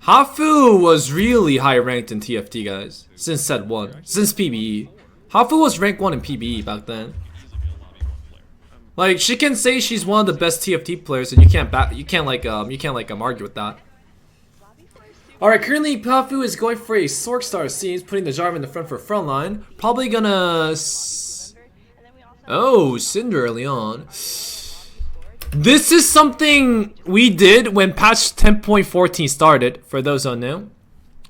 Hafu was really high ranked in TFT, guys, since set 1, since PBE. Hafu was rank 1 in PBE back then. Like, she can say she's one of the best TFT players, and you can't argue with that. Alright, currently Hafu is going for a Sork Star scenes, putting the Jarvan in the front for frontline. Probably gonna... Oh, Cinder early on. This is something we did when patch 10.14 started, for those who don't know.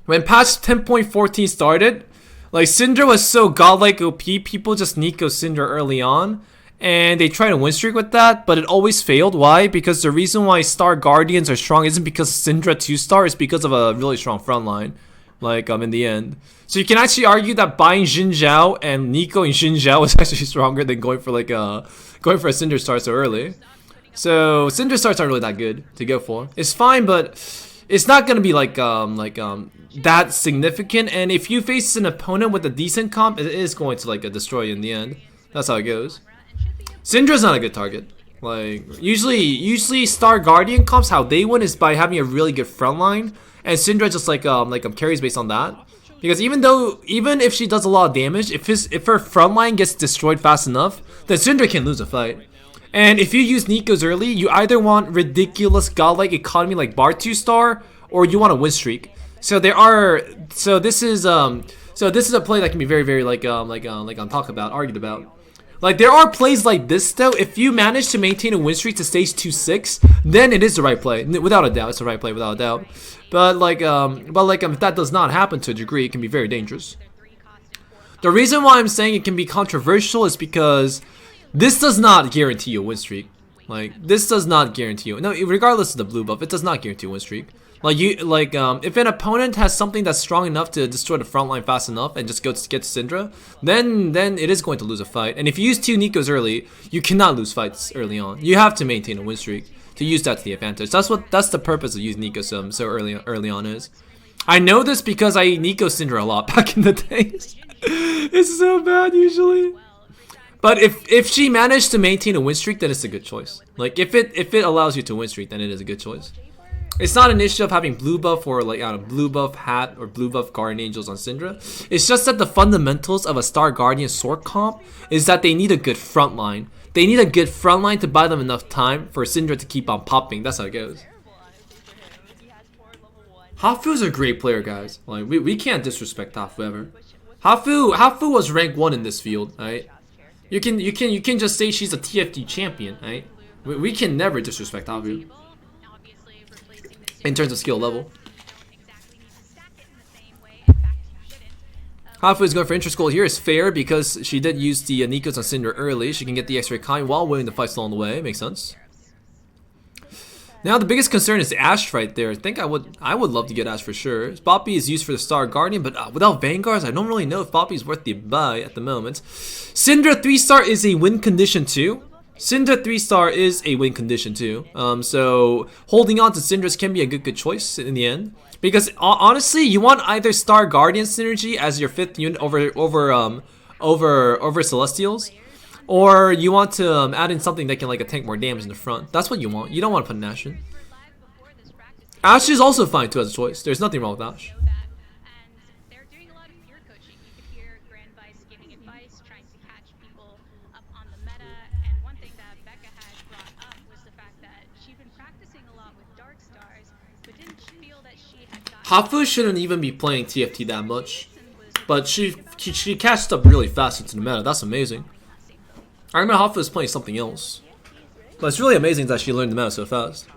When patch 10.14 started, like, Cinder was so godlike OP, people just Nico Cinder early on. And they tried to win streak with that, but it always failed. Why? Because the reason why Star Guardians are strong isn't because Syndra 2-star, it's because of a really strong front line. Like, in the end. So you can actually argue that buying Xin Zhao and Nico in Xin Zhao is actually stronger than going for a Cinder star so early. So Cinder stars aren't really that good to go for. It's fine, but it's not gonna be that significant. And if you face an opponent with a decent comp, it is going to destroy you in the end. That's how it goes. Syndra's not a good target. Like, usually Star Guardian comps, how they win is by having a really good front line, and Syndra just carries based on that. Because even if she does a lot of damage, if her front line gets destroyed fast enough, then Syndra can lose a fight. And if you use Nico's early, you either want ridiculous godlike economy like Bar 2-star, or you want a win streak. So this is a play that can be very argued about. Like, there are plays like this though. If you manage to maintain a win streak to stage 2-6, then it is the right play, without a doubt. It's the right play without a doubt. But if that does not happen to a degree, it can be very dangerous. The reason why I'm saying it can be controversial is because this does not guarantee you a win streak. Like, this does not guarantee you. No, regardless of the blue buff, it does not guarantee a win streak. If an opponent has something that's strong enough to destroy the front line fast enough and just get to Syndra, then it is going to lose a fight. And if you use 2 Nikos early, you cannot lose fights early on. You have to maintain a win streak to use that to the advantage. That's the purpose of using Nikos so early on is. I know this because I Nico Syndra a lot back in the days. It's so bad usually. But if she managed to maintain a win streak, then it's a good choice. Like, if it allows you to win streak, then it is a good choice. It's not an issue of having blue buff or blue buff hat or blue buff Guardian Angels on Syndra. It's just that the fundamentals of a Star Guardian Sword comp is that they need a good front line. They need a good front line to buy them enough time for Syndra to keep on popping. That's how it goes. Hafu's a great player, guys. Like, we can't disrespect Hafu ever. Hafu was rank 1 in this field, right? You can just say she's a TFT champion, right? We can never disrespect Hafu in terms of skill level. Hafu is going for intra-skull here. Is fair because she did use the Nikos on Cinder early. She can get the extra kind while winning the fight along the way. Makes sense. Now the biggest concern is the Ashe right there. I think I would love to get Ashe for sure. Boppy is used for the Star Guardian, but without Vanguards, I don't really know if Boppy is worth the buy at the moment. Syndra 3-star is a win condition too. Syndra 3-star is a win condition too. So holding on to Syndras can be a good choice in the end. Because honestly, you want either Star Guardian synergy as your 5th unit over Celestials, or you want to add in something that can tank more damage in the front. That's what you want. You don't want to put an Ashe in. Ashe is also fine too as a choice. There's nothing wrong with Ashe. Hafu shouldn't even be playing TFT that much, but she catched up really fast into the meta. That's amazing. I remember Hafu was playing something else, but it's really amazing that she learned the meta so fast.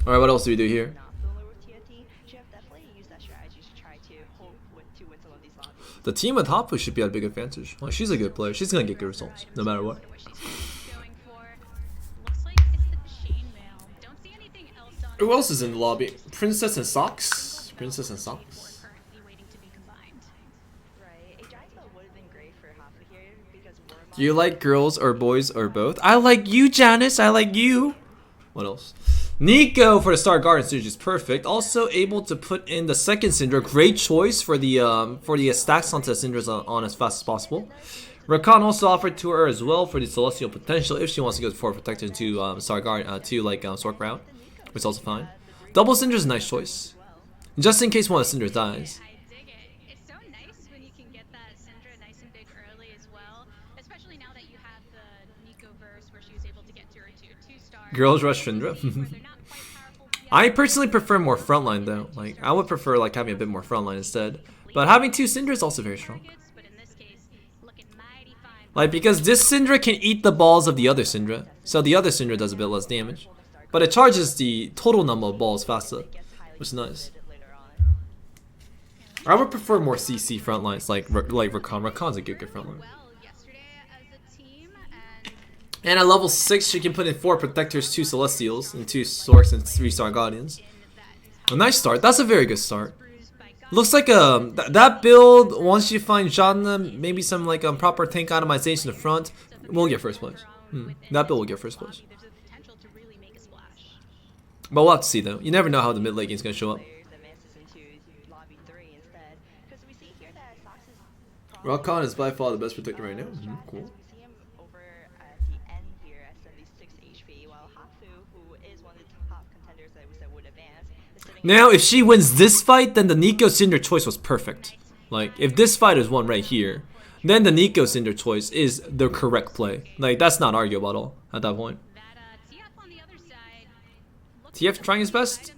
Alright, what else do we do here? The team with Hafu should be at a big advantage. Well, she's a good player. She's gonna get good results, no matter what. Who else is in the lobby? Princess and Socks? Princess and Socks? Do you like girls or boys or both? I like you, Janice. I like you. What else? Nico for the Star Guardian Synergy is perfect. Also able to put in the second Syndra. Great choice for the stacks onto Syndra's on as fast as possible. Rakan also offered to her as well for the celestial potential if she wants to go for protector to Sargard to like Sork route, which is also fine. Double Cinder is a nice choice, just in case one of the Cinders dies. I dig it. It's so nice when you can get that Syndra nice and big early as well, especially now that you have the Nico verse where she was able to get to her 2-star. Girls rush Syndra. I personally prefer more frontline though. Like I would prefer like having a bit more frontline instead. But having 2 Syndra is also very strong. Like because this Syndra can eat the balls of the other Syndra, so the other Syndra does a bit less damage, but it charges the total number of balls faster, which is nice. I would prefer more CC frontlines like Rakan. Rakan's a good frontline. And at level 6, she can put in 4 Protectors, 2 Celestials, and 2 Sorks, and 3 Star Guardians. A nice start. That's a very good start. Looks like that build, once you find Jadna, maybe some like proper tank itemization in the front, we'll get first place. That build will get first place. But we'll have to see though. You never know how the mid late game is going to show up. Rakan is by far the best protector right now. Cool. Now, if she wins this fight, then the Nico Cinder choice was perfect. Like, if this fight is won right here, then the Nico Cinder choice is the correct play. Like, that's not arguable at all at that point. TF trying his best.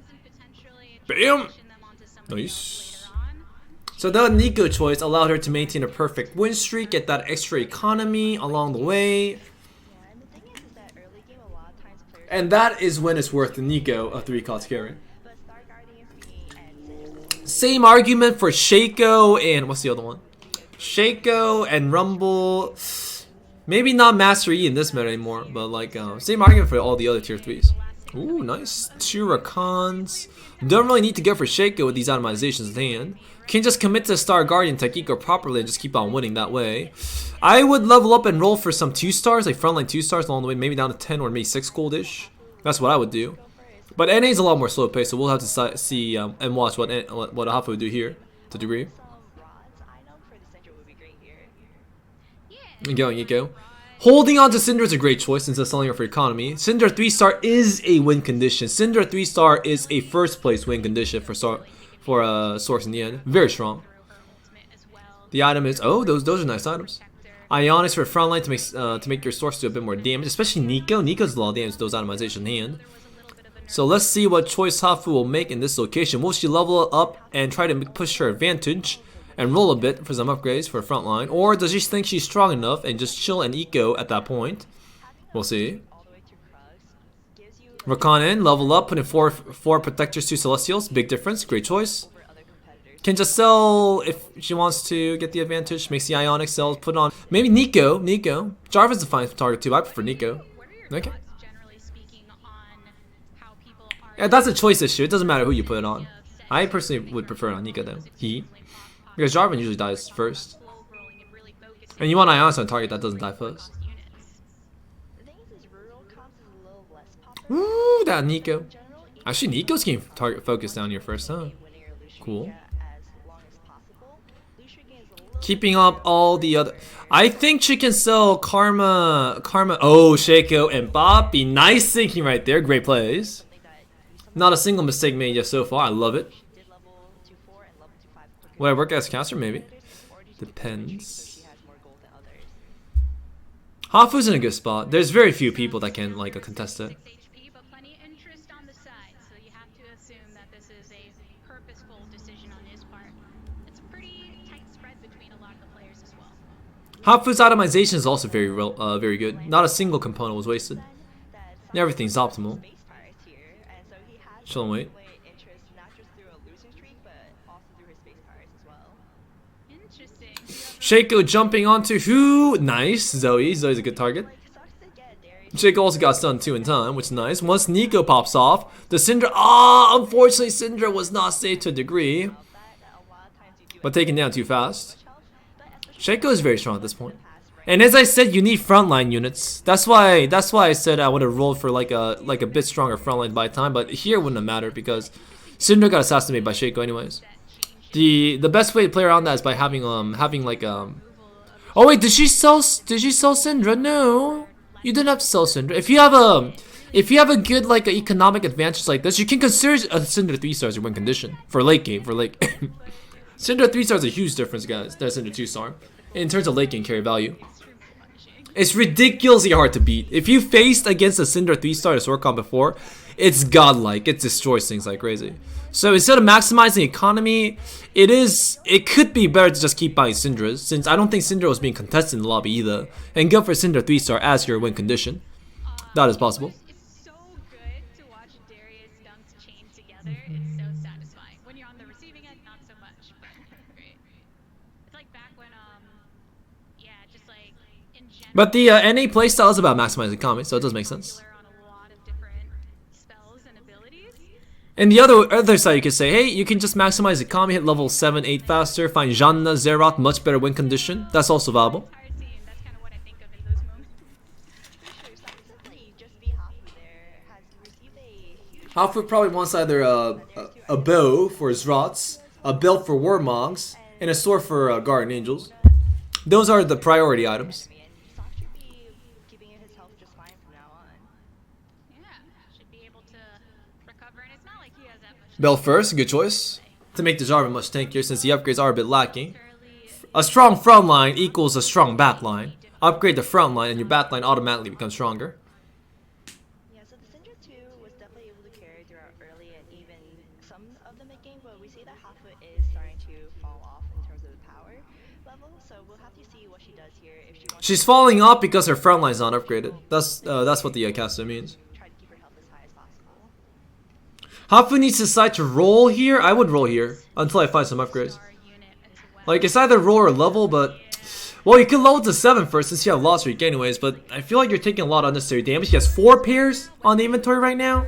Bam! Nice. So the Nico choice allowed her to maintain a perfect win streak, get that extra economy along the way. And that is when it's worth the Nico a 3-cost carry. Same argument for Shaco and what's the other one? Shaco and Rumble. Maybe not Master E in this meta anymore, but like same argument for all the other tier 3s. Ooh, nice. 2 Rakans. Don't really need to go for Shaco with these itemizations in hand. Can just commit to Star Guardian tech eco properly and just keep on winning that way. I would level up and roll for some 2-stars, like frontline 2-stars along the way, maybe down to 10 or maybe 6 goldish. That's what I would do. But NA is a lot more slow paced, so we'll have to see and watch what Hafu would do here to a degree. And going Eco. Holding on to Syndra is a great choice since it's selling her for economy. Syndra 3-star is a win condition. Syndra 3-star is a first place win condition for Source in the end. Very strong. The item is those are nice items. Ionics for frontline to make your Source do a bit more damage, especially Nico. Nico's a lot of damage with those itemizations in hand. So let's see what choice Hafu will make in this location. Will she level up and try to push her advantage and roll a bit for some upgrades for frontline? Or does she think she's strong enough and just chill and eco at that point? We'll see. Rakan in, level up, put in 4 Protectors, 2 Celestials. Big difference, great choice. Can just sell if she wants to get the advantage. Makes the Ionic cells, put on. Maybe Nico. Jarvan's a fine target too. I prefer Nico. Okay. Yeah, that's a choice issue. It doesn't matter who you put it on. I personally would prefer it on Nico though. Because Jarvan usually dies first. And you want Ionics on target that doesn't die first. Ooh, that Nico. Actually, Nico's getting target focus down here first, huh? Cool. Keeping up all the other. I think she can sell Karma. Oh, Shaco and Bobby. Nice thinking right there. Great plays. Not a single mistake made yet so far. I love it. Will I work as caster? Maybe. Depends. Hafu's in a good spot. There's very few people that can like contest it. Hafu's itemization is also very good. Not a single component was wasted. Everything's optimal. Chill and wait. Shaco jumping onto who? Nice. Zoe's a good target. Shaco also got stunned too in time, which is nice. Once Nico pops off, the Syndra. Unfortunately, Syndra was not safe to a degree, but taken down too fast. Shaco is very strong at this point. And as I said, you need frontline units. That's why I said I would have rolled for like a bit stronger frontline by time, but here it wouldn't have mattered because Syndra got assassinated by Shaco anyways. The best way to play around that is by having Oh wait, did she sell Syndra? No, you didn't have to sell Syndra. If you have a good like economic advantage like this, you can consider a Syndra 3-star as your win condition for late game. Syndra 3-star is a huge difference, guys. That's Syndra 2-star in terms of late game carry value. It's ridiculously hard to beat. If you faced against a Syndra 3-star Sorcon before, it's godlike. It destroys things like crazy. So instead of maximizing economy, it could be better to just keep buying Syndras, since I don't think Syndra was being contested in the lobby either, and go for Syndra 3-star as your win condition. That is possible. It's so good to watch Darius dunks chain together. It's so satisfying. When you're on the receiving end, not so much, but great. It's like back when yeah, just like in general. But the NA playstyle is about maximizing economy, so it does make sense. And the other side, you could say, hey, you can just maximize economy, hit level 7, 8 faster, find Janna, Zeroth, much better win condition. That's also valuable. That's kind of what I think of in those moments. Hafu probably wants either a bow for his rots, a belt for Warmogs, and a sword for Guardian Angels. Those are the priority items. Bell first, good choice. To make the Jarvan much tankier since the upgrades are a bit lacking. A strong front line equals a strong back line. Upgrade the front line and your back line automatically becomes stronger. Yeah, so the Syndra 2 was definitely able to carry throughout early and even some of the mid game, but we see that Hafu is starting to fall off in terms of the power level, so we'll have to see what she does here. If she wants She's falling off because her front line's not upgraded. That's what the caster means. Hafu needs to decide to roll here. I would roll here until I find some upgrades. Like, it's either roll or level, but... Well, you could level to 7 first since you have lost streak anyways, but I feel like you're taking a lot of unnecessary damage. He has 4 pairs on the inventory right now.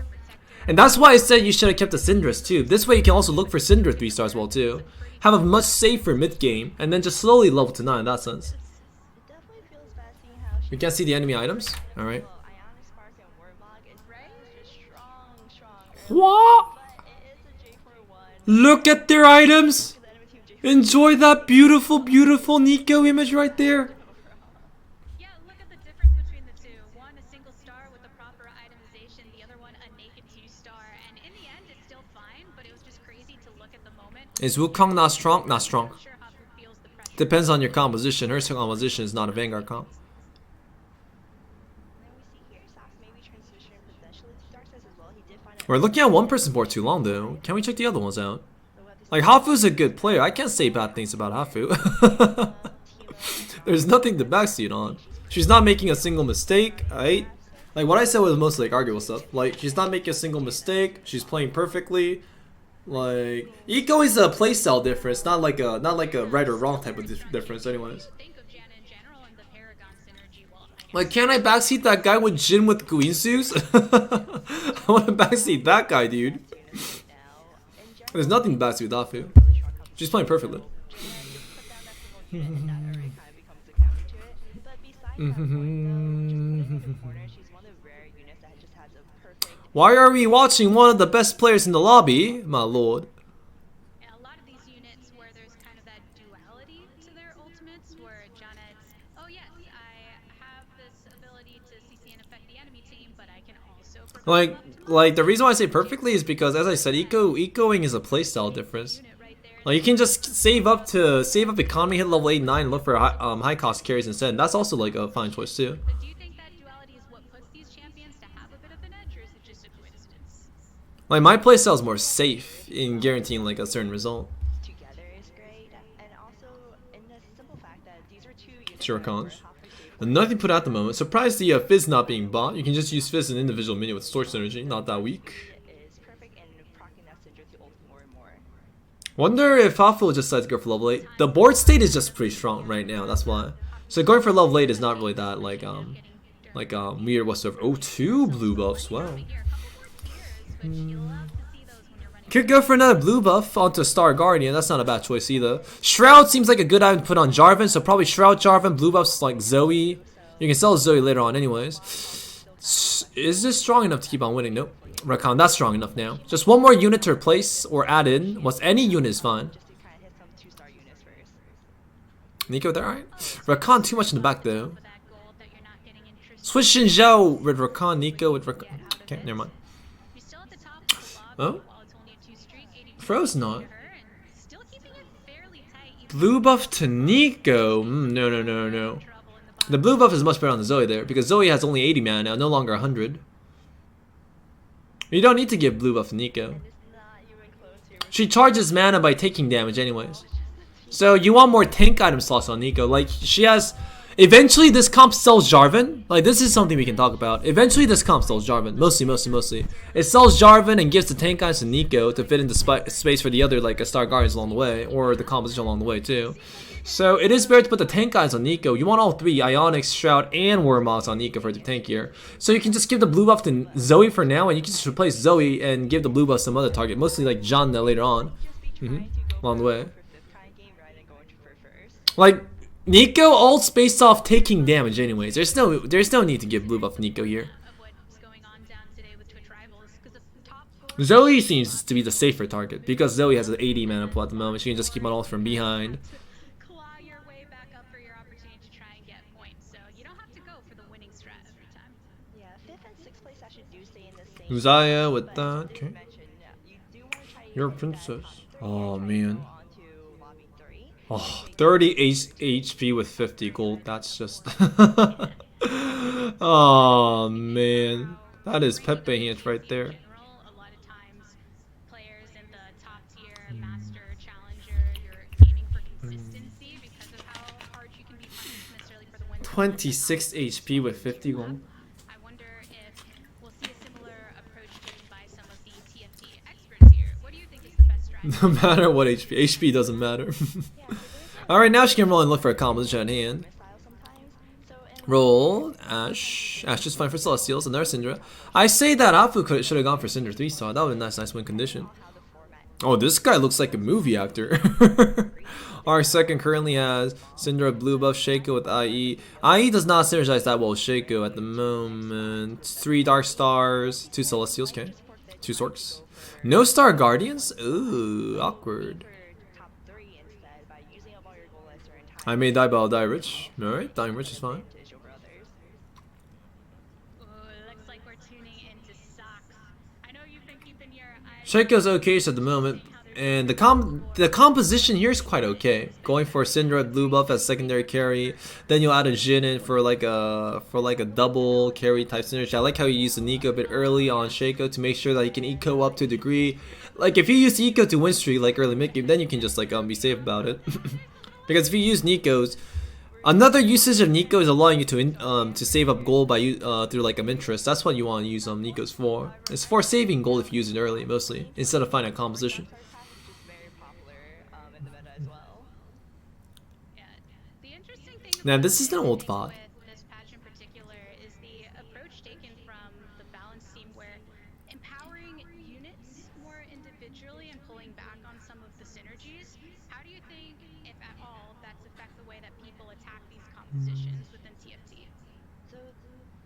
And that's why I said you should have kept the Syndras too. This way you can also look for Syndra 3-star as well too. Have a much safer mid game, and then just slowly level to 9 in that sense. We can't see the enemy items. Alright. What? Look at their items. Enjoy that beautiful, beautiful Nico image right there. Yeah, look at the difference between the two. One a single star with the proper itemization, the other one a naked 2-star. And in the end, it's still fine, but it was just crazy to look at the moment. Is Wukong not strong? Not strong. Depends on your composition. Her composition is not a Vanguard comp. We're looking at one person board too long though. Can we check the other ones out? Like, Hafu's a good player. I can't say bad things about Hafu. There's nothing to backseat on. She's not making a single mistake, right? Like, what I said was mostly like arguable stuff. Like, she's not making a single mistake. She's playing perfectly. Like, Eco is a playstyle difference, not like a right or wrong type of difference anyways. Like, can I backseat that guy with Jin with Guinsus? I want to backseat that guy, dude. There's nothing to backseat with Hafu. She's playing perfectly. Why are we watching one of the best players in the lobby, my lord? A lot of these units where there's kind of that duality to their ultimates, where Janet's, oh yes, I have this ability to CC and affect the enemy team, but I can also like the reason why I say perfectly is because, as I said, ecoing is a playstyle difference. Like, you can just save up economy, hit level 8, 9, look for high cost carries instead. And that's also like a fine choice too. But do you think that duality is what puts these champions to have a bit of an edge, or is it just a coincidence? Like, my playstyle is more safe in guaranteeing like a certain result. Sure, cons. Nothing put out at the moment. Surprised the Fizz not being bought. You can just use Fizz as an individual minion with Storage Synergy. Not that weak. Wonder if Hafu will just decide to go for level 8. The board state is just pretty strong right now. That's why. So going for level 8 is not really that weird whatsoever. Oh, 2 blue buffs. Wow. Could go for another blue buff onto Star Guardian. That's not a bad choice either. Shroud seems like a good item to put on Jarvan, so probably Shroud, Jarvan, blue buffs like Zoe. You can sell Zoe later on anyways. Is this strong enough to keep on winning? Nope. Rakan, that's strong enough now. Just one more unit to replace or add in. Any unit is fine. Nico there, alright. Rakan too much in the back though. For that gold that you're not getting interest. Switch Shinzhou with Rakan, Nico with Rakan. Okay, never mind. You're still at the top of the Oh? lobby while it's only a 2 streak. 82 Fro's to not. her, and still keeping it fairly tight. Even Blue buff to Nico. No, no, no, no. trouble in the The blue buff is much better on the Zoe there because Zoe has only 80 mana now, no longer 100. You don't need to give blue buff to Nico. It's not even close here. She charges mana by taking damage anyways. So you want more tank item slots on Nico. Like she has. Eventually this comp sells Jarvan. Like this is something we can talk about. Eventually this comp sells Jarvan. Mostly. It sells Jarvan and gives the tank items to Nico to fit into space for the other like Star Guardians along the way. Or the composition along the way too. So it is better to put the tank guys on Nico. You want all three, Ionix, Shroud, and Warmogs on Nico for the tankier. So you can just give the blue buff to Zoe for now, and you can just replace Zoe and give the blue buff some other target, mostly like Janna later on, along the way. For fifth kind game, right, and going for first. Like Nico ults based off taking damage anyways. There's no need to give blue buff Nico here. of what's going on down today with Twitch Rivals, because the top Zoe seems to be the safer target because Zoe has an 80 mana pool at the moment. She can just keep on ult from behind. claw your way back up for your opportunity to try and get points. So you don't have to go for the winning strat every time. Yeah, fifth and sixth place actually do stay in the same. Zaya with but that. as Okay. mentioned, you do want to try to You're a use that princess. top three Oh and try to man. go on to lobby 3. Oh, 30 HP with 50 gold. That's just. Oh man, that is Pepe hands right there. In general, a lot of times players in the top tier, master, challenger, you're aiming for consistency because of how hard you can be punished necessarily for the win. 26 HP with 50 gold. I wonder if we'll see a similar approach taken by some of the TFT experts here. What do you think is the best strategy? No matter what HP. HP doesn't matter. Alright, now she can roll and look for a composition at hand. Missile sometimes. So in Roll. Ash. Ash is fine for Celestials. Another Syndra. I say that Hafu should have gone for Syndra 3-star. That would be a nice win condition. how the format Oh, this guy looks like a movie actor. Our second currently has Syndra blue buff Shaco with IE. IE does not synergize that well with Shaco at the moment. 3 Dark Stars, 2 Celestials, okay. 2 Sorks. No Star Guardians? Ooh, awkward. for top 3 instead by using up all your gold at certain times. I may die, but I'll die rich. Alright, dying rich is fine. Advantage over others. Ooh, looks like we're tuning into socks. I know you've been keeping your eyes Shaco's okay at the moment. And the composition here is quite okay. Going for Syndra blue buff as secondary carry, then you'll add a Jhin in for like a double carry type synergy. I like how you use the Nico a bit early on Shaco to make sure that you can eco up to a degree. Like if you use eco to win streak like early mid game, then you can just like be safe about it. Because if you use Nico's, another usage of Nico is allowing you to save up gold by through like a interest. That's what you want to use Nico's for. It's for saving gold if you use it early mostly instead of finding a composition. Which is very popular in the meta as well. Yeah. The interesting thing Now, about this is an old with VOD. this patch in particular is the approach taken from the balance team where empowering units more individually and pulling back on some of the synergies. How do you think, if at all, that's affect the way that people attack these compositions within TFT? So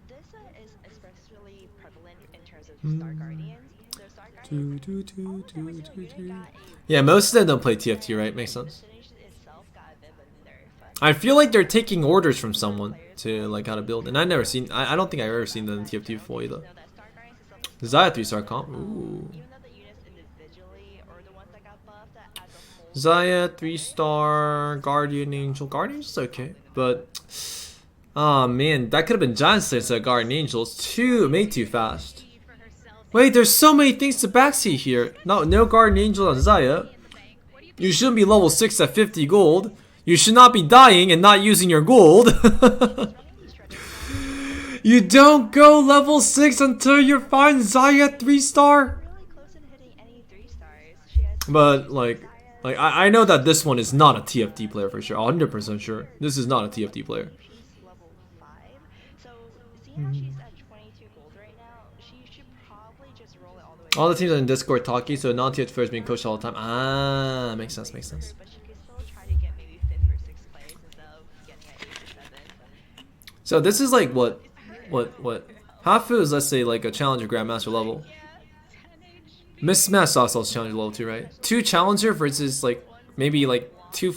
this is especially prevalent in terms of Star Guardians. So Star Guardians, almost every single unit got a Yeah, most of them don't play TFT, right? Makes sense. destination itself got a bit of a nerf. I feel like they're taking orders from someone to like how to build, and I never seen. I don't think I've ever seen them in TFT before either. Know that Star Guardians is level Zaya 3-star comp. Ooh. even though the units individually or the ones that got buffed as a whole. Zaya 3-star Guardian Angel. Guardian Angel's okay, but oh man, that could have been Giant Slayer instead of Guardian Angels. Made too fast. For herself Wait, there's so many things to backseat here. No Guardian Angel on Zaya. in the bank. What do you You shouldn't be level 6 at 50 gold. You should not be dying and not using your gold. You don't go level 6 until you find Zaya 3-star. Really close in hitting any 3 stars. She has But like I know that this one is not a TFT player for sure. 100% sure. This is not a TFT player. piece level 5. So seeing how she's at 22 gold right now, she should probably just roll it all the way. All the teams are in Discord talking, so non-TFT players being coached all the time. Ah, makes sense, makes sense. But she could still try to get maybe 5th or 6th place instead of getting at 8th or 7th. So this is like what? Hafu is, let's say, like a challenger grandmaster level. yeah, 10 HP. Miss Smash also challenger level 2, right? 2 challenger versus like maybe like two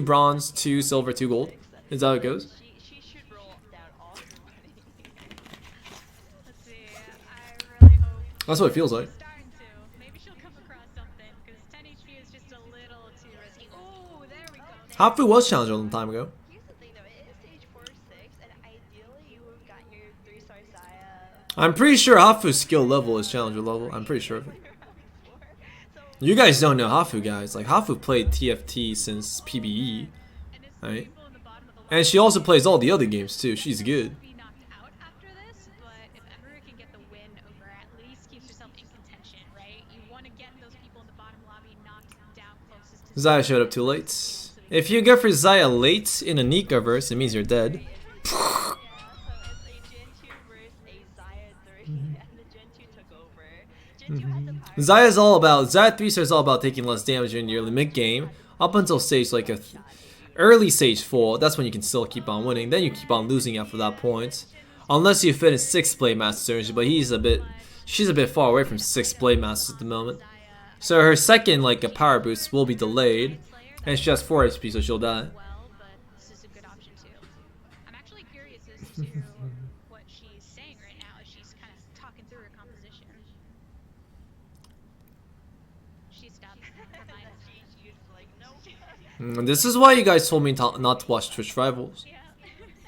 bronze, 2 silver, 2 gold. Is that how it goes? She should roll down all her money. Let's see. I really hope. That's what it feels like. She's starting to. Maybe she'll come across something because 10 HP is just a little too risky. Oh, there we go. Hafu was challenged a long time ago. Here's the thing though, it is stage 4 or 6, and ideally you would have gotten your 3-star Saya I'm pretty sure Hafu's skill level is challenger level. I'm pretty sure of it. before. So You guys don't know Hafu, guys. Like, Hafu played TFT since PBE, And it's right? people in the bottom of the And she also plays all the other games too. She's good. be knocked out after this, but if Emery can get the win over, at least keeps yourself in contention, right? You want to get those people in the bottom lobby knocked down closest to Zaya showed up too late. If you go for Zaya late in a Nika-verse, it means you're dead. yeah, so it's a Gen 2 versus a Saya 3, and the Gen 2 took over. Gen 2 had the power. Zaya 3 star is all about taking less damage in your mid game up until stage like early stage 4. That's when you can still keep on winning. Then you keep on losing after that point, unless you finish 6 Blade Masters. But she's a bit far away from 6 Blade Masters at the moment. So her second like a power boost will be delayed, and she has 4 HP, so she'll die. well, but this is a good option too. I'm actually curious as to what she's saying right now as she's kind of talking through her composition. She stopped. Her mind. She's like, no. And this is why you guys told me not to watch Twitch Rivals. Yeah.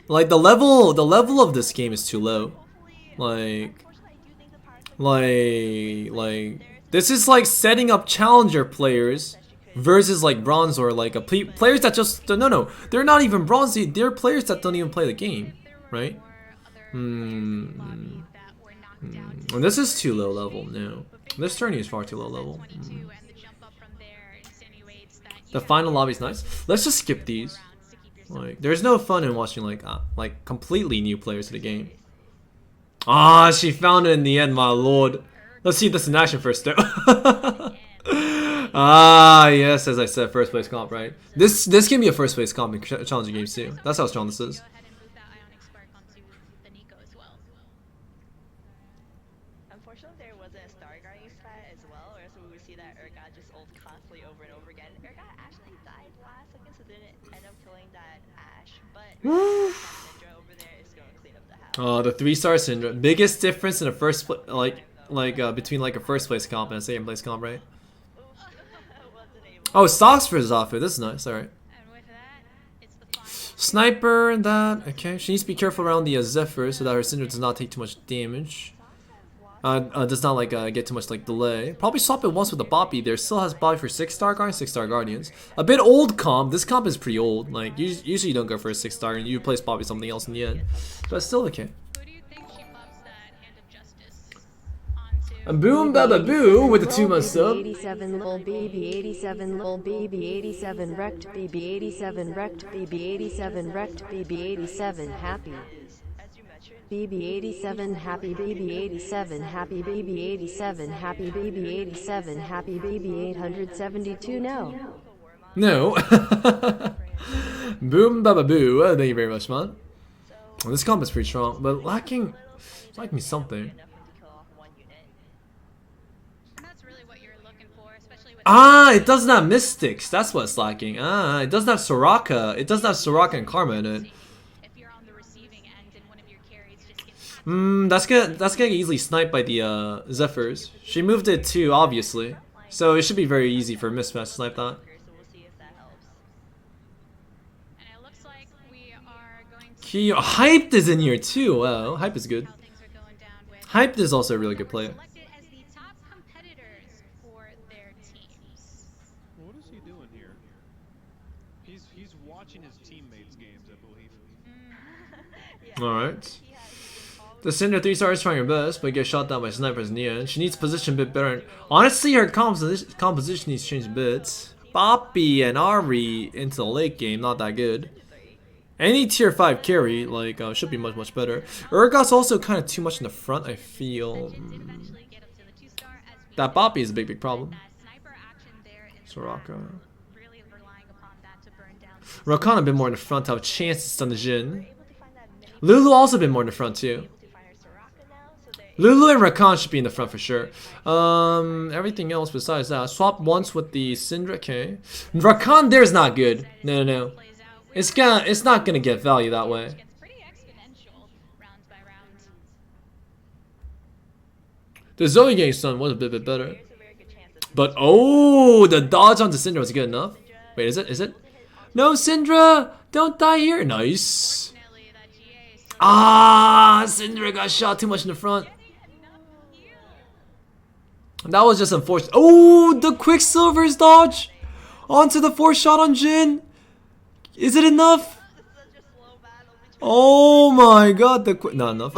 Like the level of this game is too low. Hopefully, Like unfortunately, I do think the power like this is like setting up challenger players versus like bronze or like players that just no, they're not even bronze, they're players that don't even play the game, right? And this is too low level. No, this tourney is far too low level. The final lobby is nice. Let's just skip these. Like there's no fun in watching like completely new players to the game. Ah, she found it in the end, my lord. Let's see this in action first, though. Ah, yes, as I said, first place comp, right? This can be a first place comp in challenging games too. That's how strong this is. Unfortunately, there wasn't a Star Guardian stat as well, or else we would see that Urgot just ult constantly over and over again. Urgot actually died last second, so didn't end up killing that Ashe, but Syndra over there is going to clean up the house. Oh, the 3-star Syndra. Biggest difference in a first between like a first place comp and a second place comp, right? Wasn't able. Oh, stocks versus Hafu. This is nice. All right. And with that, it's the final. Sniper and that. Okay, she needs to be careful around the Zephyr so that her Syndra does not take too much damage. Does not like get too much like delay. Probably swap it once with the Boppy. There still has Boppy for 6-star Guardians, 6-star Guardians. A bit old comp. This comp is pretty old. Like usually you don't go for a 6-star and you replace Boppy with something else in the end. But still okay. Who do you think she pops that Hand of Justice onto? A boom baba boo with the 2-month sub. 87 lol baby 87 lol baby 87 wrecked baby 87 wrecked baby 87 wrecked baby 87 happy As you mentioned, baby 87 happy baby 87 happy baby 87 happy baby 87 happy baby 872 no. No. Boom baba boo. Thank you very much, man. Well, this comp is pretty strong, but lacking something. enough to kill off one unit. And that's really what you're looking for, especially with. Ah, it doesn't have Mystics. That's what's lacking. Ah, it doesn't have Soraka. It doesn't have Soraka and Karma in it. If you're on the receiving end and one of your carries just gets. That's gonna get easily sniped by the Zephyrs. She moved it too, obviously. So it should be very easy for Mismatch to snipe that. So we'll see if that helps. And it looks like we are going to. Key Hyped is in here too. Wow, Hype is good. How things are going down with. Hyped is also a really good player. Selected as the top competitors for their teams. What is he doing here? He's watching his teammates' games, I believe. Alright. The Cinder 3-star is trying her best, but gets shot down by snipers in the end. She needs position a bit better. Honestly, her composition needs to change a bit. Boppy and Ari into the late game, not that good. Any tier 5 carry, like, should be much better. Urgot's also kind of too much in the front, I feel. Eventually get up to the 2-star as we That Boppy is a big problem. that sniper action there in the Soraka. back, really relying upon that to burn down these Rakan a bit more in the front to have a chance to stun the Jhin. Able to find that mid Lulu also a bit more in the front too. able to find her Soraka now, so they're Lulu and Rakan should be in the front for sure. Everything else besides that. Swap once with the Syndra. Okay. Rakan there's not good. No, no, no. It's not gonna get value that way. Gets pretty exponential round by round. The Zoe game stun was a bit better. There's a very good chance that But oh, the dodge onto Syndra was good enough. Wait, is it? Is it? No, Syndra! Don't die here. Nice. Fortunately, that GA is so Ah, Syndra got shot too much in the front. enough heal. That was just unfortunate. Oh, the Quicksilver's dodge onto the 4th shot on Jin. Is it enough? it's such a slow battle between Oh my god, not enough.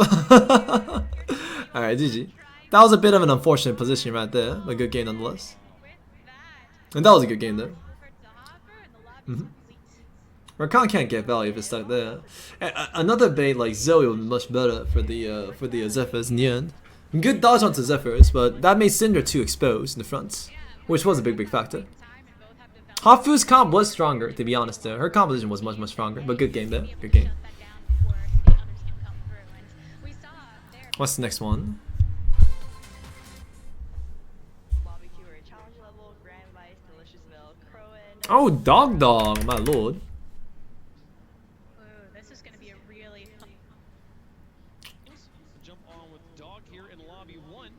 Alright, GG. That was a bit of an unfortunate position right there, but good game nonetheless. With that, And that was a good game though. over to Hafu and the lobby's complete. Rakan can't get value if it's stuck there. Another bait like Zoe was much better for the Zephyrs in the end. Good dodge onto Zephyrs, but that made Syndra too exposed in the front, which was a big factor. Time and both have developed Hafu's comp was stronger, to be honest. Her composition was much stronger, but good game there. Good game. shut that down before the others can come through. And we saw there What's the next one? Lobby Q or challenge level, Grand Vice, Delicious Milk, Crowan. Oh, Dogdog, my lord. Ooh, this is going to be a really fun. Jump on with Dog here in lobby 1.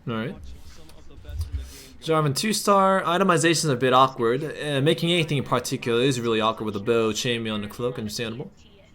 Alright. Watching some of the best in the game. Jarvan 2-star. Itemization is a bit awkward. Making anything in particular is really awkward with a bow, chainmail, and a cloak. Understandable.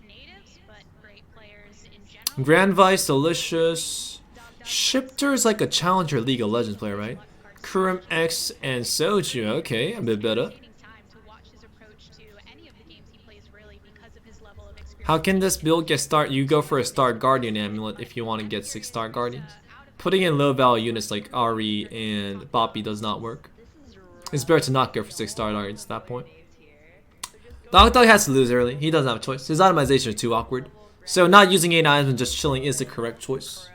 Natives, but great players in general. Grand Vice, Delicious. Shifter is like a challenger League of Legends player, right? Kurum X and Soju. Okay, a bit better. Taking time to watch his approach to any of the games he plays really because of his level of experience. How can this build get start? You go for a Star Guardian amulet if you want to get 6-star Guardians. Putting in low value units like Ari and Boppy does not work. It's better to not go for 6-star Guardians at that point. Dogdog has to lose early. He doesn't have a choice. His itemization is too awkward. So not using 8 items and just chilling is the correct choice.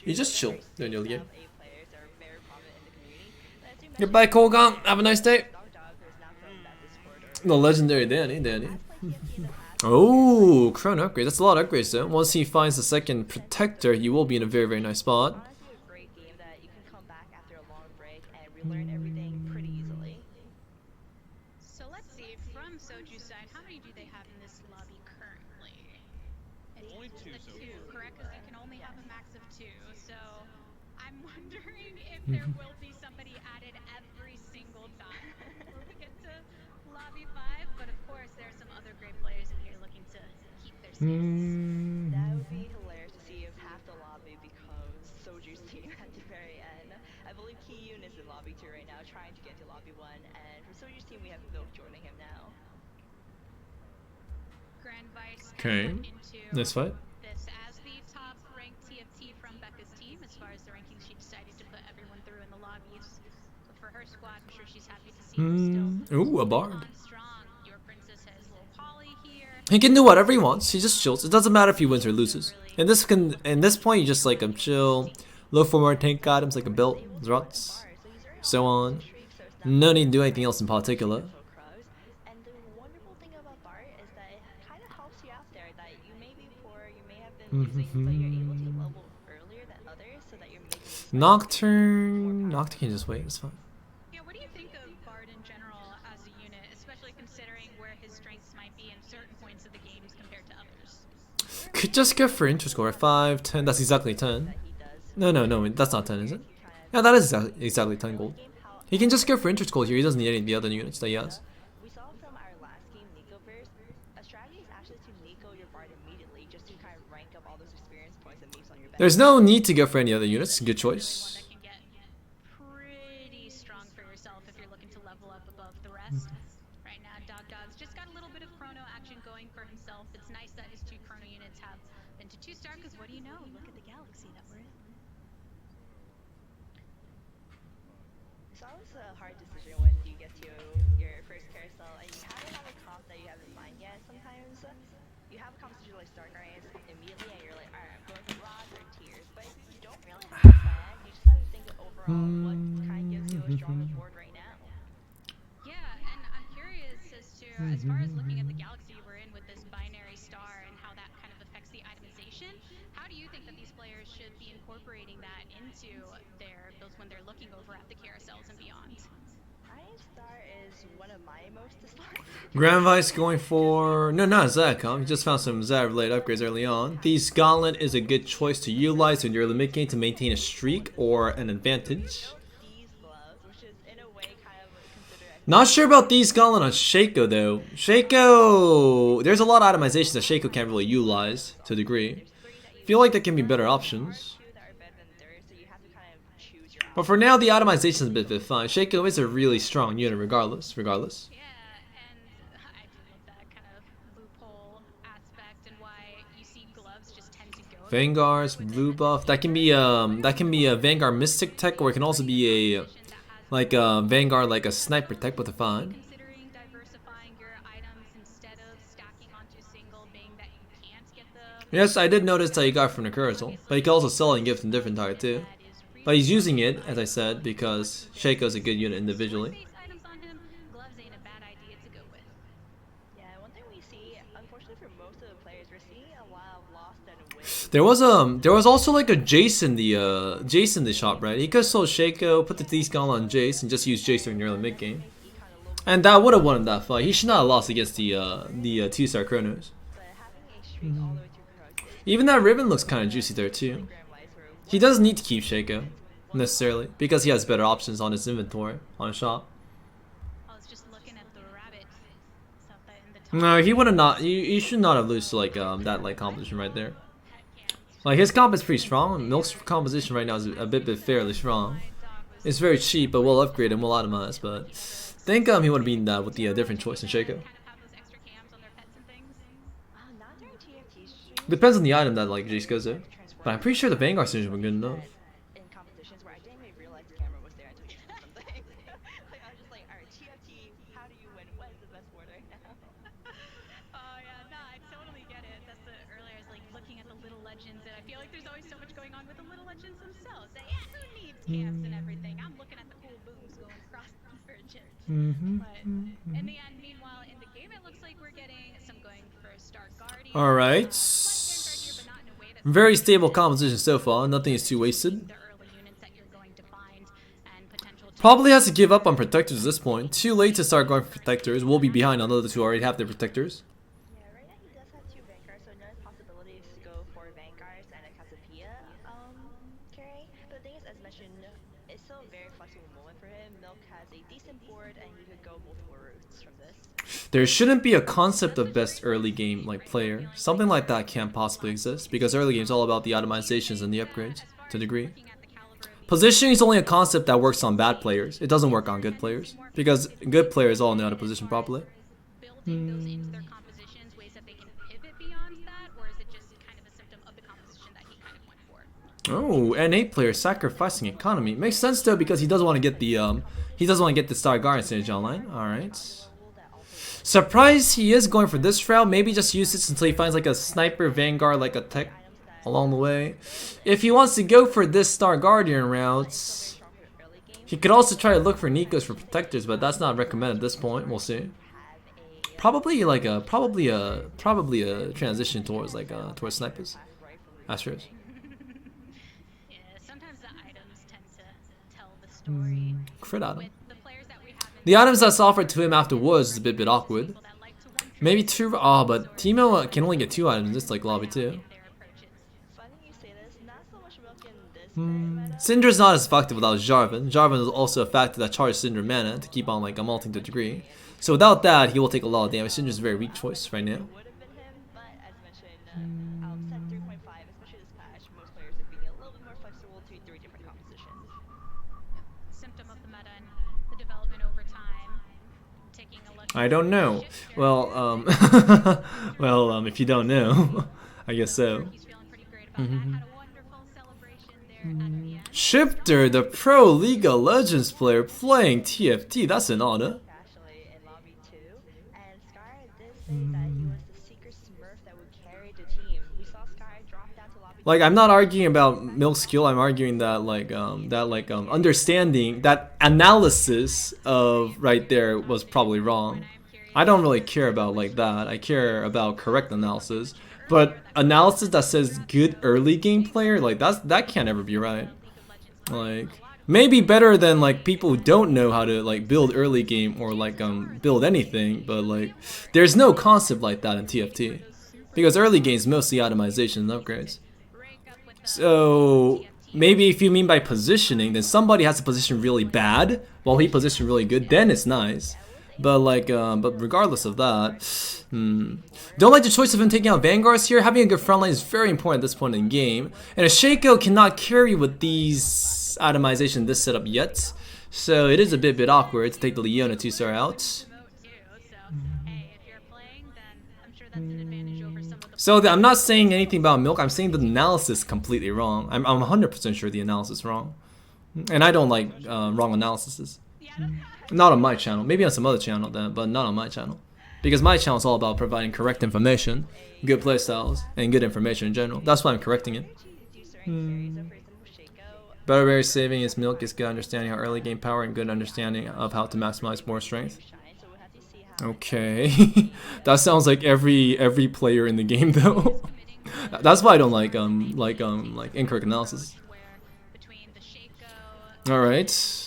You just chill during the game. players are very prominent in the community. And as you mentioned, Goodbye, Colgon. Have a nice day. Dogdog is now from that Discord. The legendary Danny. Played TFT in the past. Oh, Crown upgrade. That's a lot of upgrades though. Once he finds the second protector, he will be in a very nice spot. Honestly, a great game that you can come back after a long break and relearn everything pretty easily. So let's see, from Soju's side, how many do they have in this lobby currently? Only It's two the so two, far. correct? Because they can only have a max of 2. So I'm wondering if there will be somebody added every single time when we get to lobby 5. But of course, there are some other great players in here looking to keep their seats. That would be hilarious to see if half the lobby becomes Soju's team at the very end. I believe Kiyun is in lobby 2 right now, trying to get to lobby 1, and for Soju's team, we have Milk joining him now. Grand Vice Okay. into Nice fight. this as the top ranked TFT from Becca's team. As far as the rankings, she decided to put everyone through in the lobbies. But for her squad, I'm sure she's happy to see them still Ooh, a bard. on strong. Your princess has little Polly here. He can do whatever he wants. He just chills. It doesn't matter if he wins or loses. In this point, you just like him chill. Low for more tank items like a belt, rots, so on. No need to do anything else in particular. Crows. And the wonderful thing about Bart is that it kind of helps you out there. That you may be poor, you may have been losing, but you're able to level earlier than others, so that you're making this Nocturne can just wait. It's fine. Yeah, what do you think of Bard in general as a unit, especially considering where his strengths might be in certain points of the games compared to others? Could just go for intro score 5, 10. That's exactly 10. he does. No, that's not 10, is it? Yeah, that is exactly 10 gold. He can just go for intro score here. He doesn't need any of the other units that he has. We saw from our last game, Nicoverse, a strategy is actually to Nico your Bard immediately, just to kind of rank up all those experience points and moves on your bench. There's no need to go for any other units. Good One choice. that can get pretty strong for yourself if you're looking to level up above the rest. Right now, Dogdog's just got a little bit of chrono action going for himself. It's nice that his 2 chrono units have been to 2-star, because what do you know? Look at the galaxy that we're in. It's always a hard decision when you get to your first carousel and you haven't have a comp that you have in mind yet. Sometimes you have a comp to like Star Guardians immediately and you're like, alright, I'm going for rods or tiers. But if you don't really have a plan, you just have to think of overall what kind of gives you a stronger board right now. Yeah, and I'm curious as to, as far as looking at the galaxy we're in with this binary star and how that kind of affects the itemization optimization. How do you think that these players should be incorporating that into their builds when they're looking over at the carousels and beyond? Star is one of my most disliked. Grand Vice going for... No, not Zach, huh? We just found some Zach-related upgrades early on. Thieves Gauntlet is a good choice to utilize in your early mid game to maintain a streak or an advantage. These gloves, which is in a way kind of considered. Not sure about Thieves Gauntlet on Shaco though. Shaco... There's a lot of itemizations that Shaco can't really utilize to a degree. Feel like there can be better options. Two that are better than theirs, so you have to kind of choose your But for now, the itemization is a bit fine. Shaco is a really strong unit regardless. Yeah, and I do love that kind of loophole aspect and why you see gloves just tend to go. Vanguard's blue buff. That can be a Vanguard Mystic tech, or it can also be a like a Vanguard like a sniper tech with a fine. Considering diversifying your items instead of stacking onto a single, being that you can't get the Yes, I did notice that he got it from the Cursal, but he can also sell it and give it to a different target too. But he's using it, as I said, because Shaco's a good unit individually. base items on him. Gloves ain't a bad idea to go with. Yeah, one thing we see, unfortunately for most of the players, we're seeing a lot of lost and wins. There was also like a Jace in the shop, right? He could have sold Shaco, put the Thieves Gauntlet on Jace, and just use Jace during the early mid game. And that would have won him that fight. He should not have lost against the 2-star Chronos. But having a streak all the way to Crocs is Even that Riven looks kind of juicy there too. Grand Wise where He doesn't need to keep Shaco, necessarily, because he has better options on his inventory, on his shop. I was just looking at the rabbit stuff that in the top. No, he would have not. You should not have lost to like that like composition right there. Like his comp is pretty strong. Milk's composition right now is a bit fairly strong. It's very cheap, but we'll upgrade and we'll itemize. But think he would have beaten that with the different choice in Shaco. Kind of have those extra cams on their pets and things. not during TFT streams. Depends on the item that like Jace goes to. But I'm pretty sure the Vanguard synergy was good enough. In competitions where I didn't even realize the camera was there until you said something. Like I was just like, alright, TFT, how do you win? What is the best word right now? Oh yeah, no, I totally get it. That's the earlier I was like looking at the little legends, and I feel like there's always so much going on with the little legends themselves. That, yeah, who needs camps and everything? I'm looking at the cool booms going across the convergence. But in the end, meanwhile, in the game, it looks like we're getting some going for Star Guardian. Alright. Very stable composition so far. Nothing is too wasted. The early units that you're going to find and potential. Probably has to give up on protectors at this point. Too late to start going for protectors. We'll be behind on others who already have their protectors. Yeah, right now he does have two Vanguards, so another possibility is to go for Vanguards and a Cassiopeia carry. But the thing is, as mentioned, it's still a very flexible moment for him. Milk has a decent board and he could go multiple routes from this. There shouldn't be a concept of best early game like player. Something like that can't possibly exist because early game is all about the itemizations and the upgrades to a degree. Positioning is only a concept that works on bad players. It doesn't work on good players because good players all know how to position properly. Building those into their compositions, ways that they can pivot beyond that, or is it just kind of a symptom of the composition that he kind of went for? Oh, N8 player sacrificing economy makes sense though because he doesn't want to get the Star Guardian synergy online. All right. Surprised he is going for this route. Maybe just use this until he finds like a sniper Vanguard like a tech along the way. If he wants to go for this Star Guardian route, he could also try to look for Nikos for protectors, but that's not recommended at this point. We'll see. Probably a transition towards towards snipers. Astros. Yeah, sometimes the items tend to tell the story. Crit item. With the players that we have in The items that's offered to him afterwards is a bit awkward. people that like to one Maybe two. Oh, but Timo can only get 2 items in this like lobby too. their approaches. Funny you say this, not so much Milk in this very meta. Syndra's not as effective without Jarvan. Jarvan is also a factor that charges Syndra mana to keep on like multing to a degree. So without that, he will take a lot of damage. Syndra's a very weak choice right now. Would have been him, but as mentioned, set 3.5, especially this patch, most players are being a little bit more flexible to 3 different compositions. Symptom of the meta and the development over time. Taking a look. I don't know. Well, if you don't know, I guess so. He's feeling pretty great about that. Had a wonderful celebration there at the end. Shifter, the pro League of Legends player playing TFT. That's an honor. Actually, in lobby 2, and Sky did say that he was the secret smurf that would carry the team. We saw Sky drop down to lobby Like I'm not arguing about Milk's skill. I'm arguing that understanding that analysis of right there was probably wrong. I don't really care about like that. I care about correct analysis. But analysis that says good early game player, like that can't ever be right. Like maybe better than like people who don't know how to like build early game or like build anything, but like there's no concept like that in TFT. Because early game is mostly itemization and upgrades. So maybe if you mean by positioning, then somebody has to position really bad while he positioned really good, then it's nice. But like, but regardless of that, don't like the choice of him taking out Vanguards here. Having a good front line is very important at this point in the game, and a Shaco cannot carry with these itemization this setup yet, so it is a bit awkward to take the Leona 2-star out. So I'm not saying anything about Milk. I'm saying the analysis is completely wrong. I'm 100% sure the analysis is wrong, and I don't like wrong analyses. Not on my channel. Maybe on some other channel then, but not on my channel. Because my channel is all about providing correct information, good playstyles, and good information in general. That's why I'm correcting it. Better saving his Milk is good understanding of early game power and good understanding of how to maximize more strength. Okay. That sounds like every player in the game though. That's why I don't like incorrect analysis. Alright.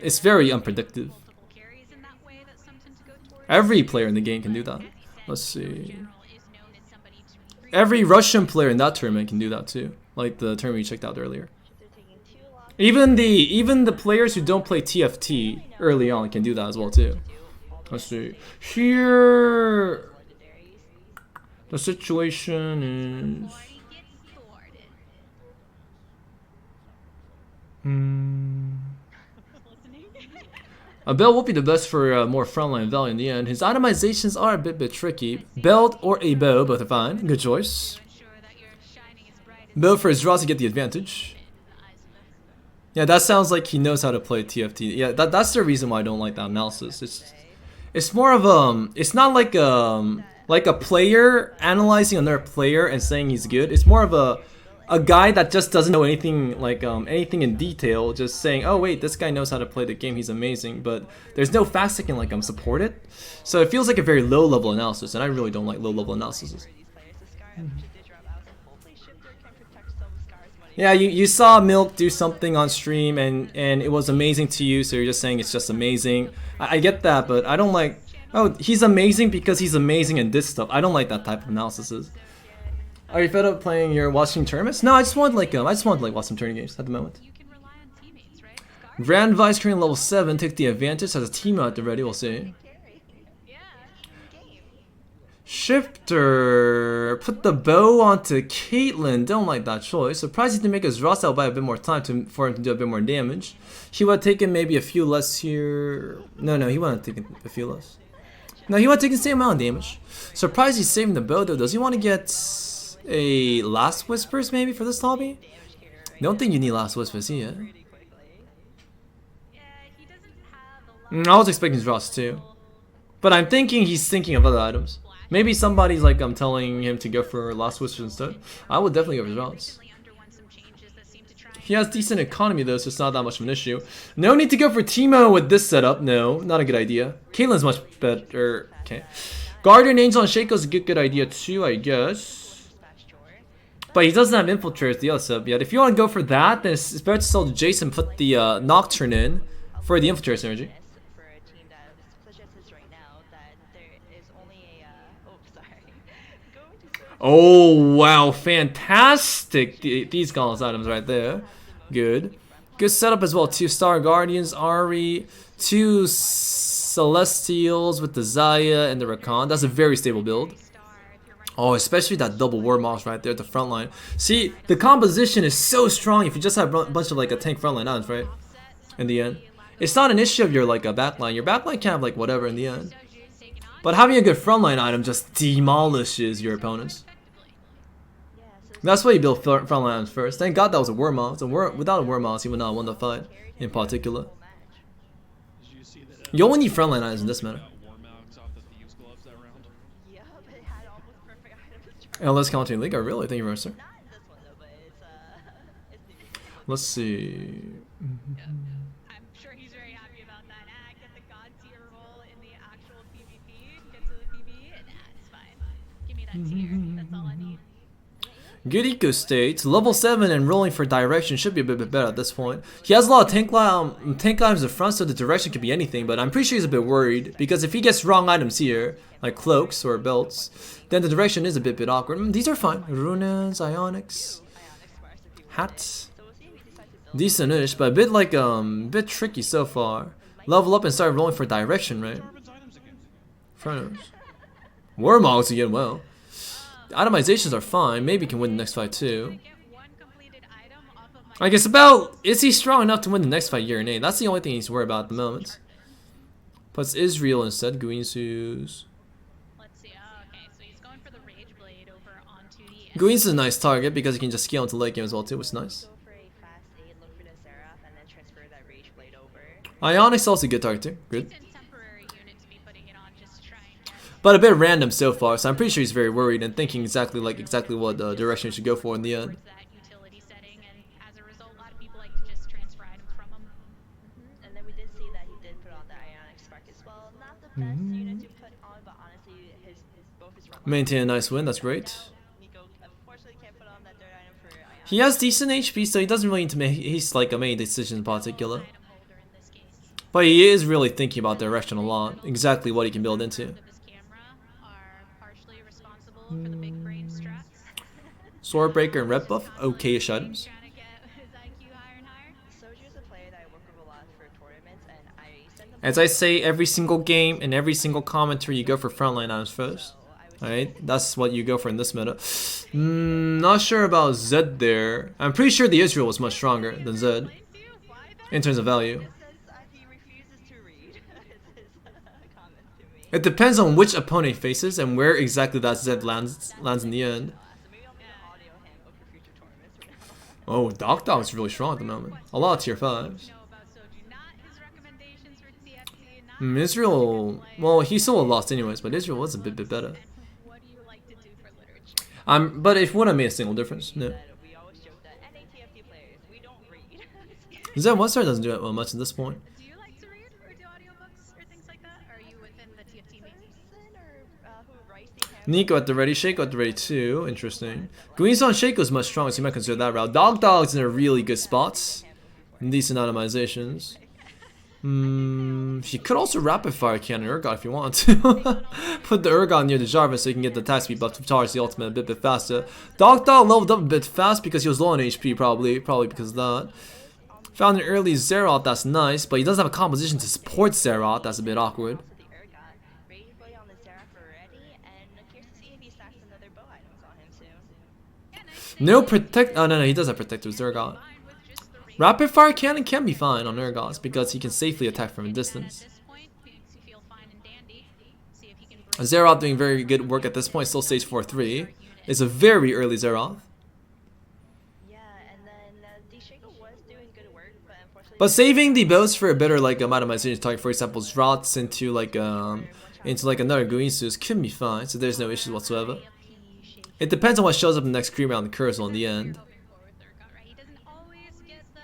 It's very unpredictable. Every player in the game can do that. Let's see. Every Russian player in that tournament can do that too. Like the tournament we checked out earlier. Even the players who don't play TFT early on can do that as well too. Let's see. Here the situation is a belt will be the best for more frontline value in the end. His itemizations are a bit tricky. Belt or a bow, both are fine. Good choice. Bow for his draws to get the advantage. Yeah, that sounds like he knows how to play TFT. Yeah, that's the reason why I don't like that analysis. It's more of it's not like a player analyzing another player and saying he's good. It's more of a guy that just doesn't know anything like anything in detail, just saying, oh wait, this guy knows how to play the game, he's amazing, but there's no facts that can like support it. So it feels like a very low level analysis, and I really don't like low level analysis. Yeah, you saw Milk do something on stream and it was amazing to you, so you're just saying it's just amazing. I get that, but I don't like, oh, he's amazing because he's amazing in this stuff. I don't like that type of analysis. Are you fed up playing your watching tournaments? No, I just want like watch some tournament games at the moment. Grand Vice Korean level 7 takes the advantage, has a team out there ready, we'll see. Shifter put the bow onto Caitlyn. Don't like that choice. Surprised he didn't make his Ross out by a bit more time for him to do a bit more damage. He would have taken maybe a few less here. No, he wouldn't have taken a few less. No, he would have taken the same amount of damage. Surprised he's saving the bow though. Does he want to get a Last Whispers maybe for this lobby? Don't think you need Last Whispers here. I was expecting his Ross too. But I'm thinking he's thinking of other items. Maybe somebody's like telling him to go for Last Whispers instead. I would definitely go for Ross. He has decent economy though, so it's not that much of an issue. No need to go for Teemo with this setup. No, not a good idea. Caitlyn's much better. Okay. Guardian Angel and Shaco is a good idea too, I guess. But he doesn't have Infiltrators, the other setup yet. If you want to go for that, then it's better to sell to Jason, put the Nocturne in for the Infiltrator synergy. Oh wow, fantastic! These Gauntlet items right there. Good setup as well. 2 Star Guardians, Ari, 2 Celestials with the Zaya and the Rakan. That's a very stable build. Oh, especially that double War Moss right there at the front line. See, the composition is so strong if you just have a bunch of like a tank frontline items, right? In the end, it's not an issue of your like a backline. Your backline can have like whatever in the end. But having a good frontline item just demolishes your opponents. That's why you build frontline items first. Thank God that was a Wormouse. Without a Wormouse, he would not have won the fight in particular. You only need frontline items in this meta. LS counting League? Really? Thank you very much, sir. Let's see. that's here. That's all I need. Good eco state, level 7 and rolling for direction should be a bit better at this point. He has a lot of tank items in front, so the direction could be anything, but I'm pretty sure he's a bit worried, because if he gets wrong items here, like cloaks or belts, then the direction is a bit awkward. These are fine. Runas, Ionics, hats. Decent-ish, but a bit like bit tricky so far. Level up and start rolling for direction, right? Chronos. War models again, well. Itemizations are fine. Maybe can win the next fight too. I guess about, is he strong enough to win the next fight, yeah or nay? That's the only thing he's to worry about at the moment. Plus Israel instead, Guinsus. Let's see. Oh, okay, so he's going for the Rage Blade over onto the Guin's is a nice target because he can just scale into late game as well too, which is nice. Go for a fast aid, look for the Seraph, and then transfer that Rage Blade over. Ionics also a good target too. Good. temporary unit to be putting it on just to try and get But a bit random so far, so I'm pretty sure he's very worried and thinking exactly what direction he should go for in the end. towards that utility setting, and as a result, a lot of people like to just transfer items from him. And then we did see that he did put on the Ionic Spark as well. Not the best unit to put on, but honestly, both his run Maintain a nice win, that's great. Nico unfortunately can't put on that third item for Ionic. He has decent HP, so he doesn't really need to make like a main decision in particular. Item holder in this case. But he is really thinking about direction a lot, exactly what he can build into. Of his camera are partially responsible for the big brain strats. Swordbreaker and Red Buff, okay-ish items. Trying to get his IQ higher and higher. Soju is a player that I work with a lot for tournaments, and I send them. As I say, every single game and every single commentary, you go for frontline items first. Alright, that's what you go for in this meta. Not sure about Zed there. I'm pretty sure the Israel was much stronger than Zed in terms of value. He refuses to read. Is his comment to me. It depends on which opponent he faces and where exactly that Zed lands in the end. So maybe I'll make an audio handbook for future tournaments from now on. Oh, Dogdog is really strong at the moment. A lot of tier 5s. Know about Soju, not his recommendations for TFT, not Israel, well, he still lost anyways, but Israel was a bit better. what do you like to do for literature. But it wouldn't have made a single difference. No. We always joke that NATFT players, we don't read. Zed One Star doesn't do it well much at this point. Do you like to read or do audiobooks or things like that? Or are you within the TFT main? Who writes the handbook? Nico at the ready, Shaco at the ready too. Interesting. Guin's on Shaco is much stronger, so you might consider that route. Dogdog's in a really good spot. Decent itemizations. She could also rapid fire cannon Urgot if you want to. Put the Urgot near the Jarvan so you can get the attack speed buff to charge the ultimate a bit faster. Dogdog leveled up a bit fast because he was low on HP, probably because of that. Found an early Zeroth, that's nice, but he doesn't have a composition to support Zeroth, that's a bit awkward. The Urgot, Rage Blade on the Seraph already, and curious to see if he stacks another bow items on him soon. No protect. Oh no, he does have protective Zergot. Rapid fire cannon can be fine on Urgots because he can safely attack from a distance. At this point, makes you feel fine and dandy. See if he can bring Zeroth doing very good work at this point, still stage 4-3. It's a very early Zeroth. Yeah, and then Dishako was doing good work, but unfortunately. But saving the bows for a better like itemization target, for example, Zrots into like another Guinsus can be fine, so there's no issues whatsoever. It depends on what shows up in the next cream round the Cursal in the end. He doesn't always get the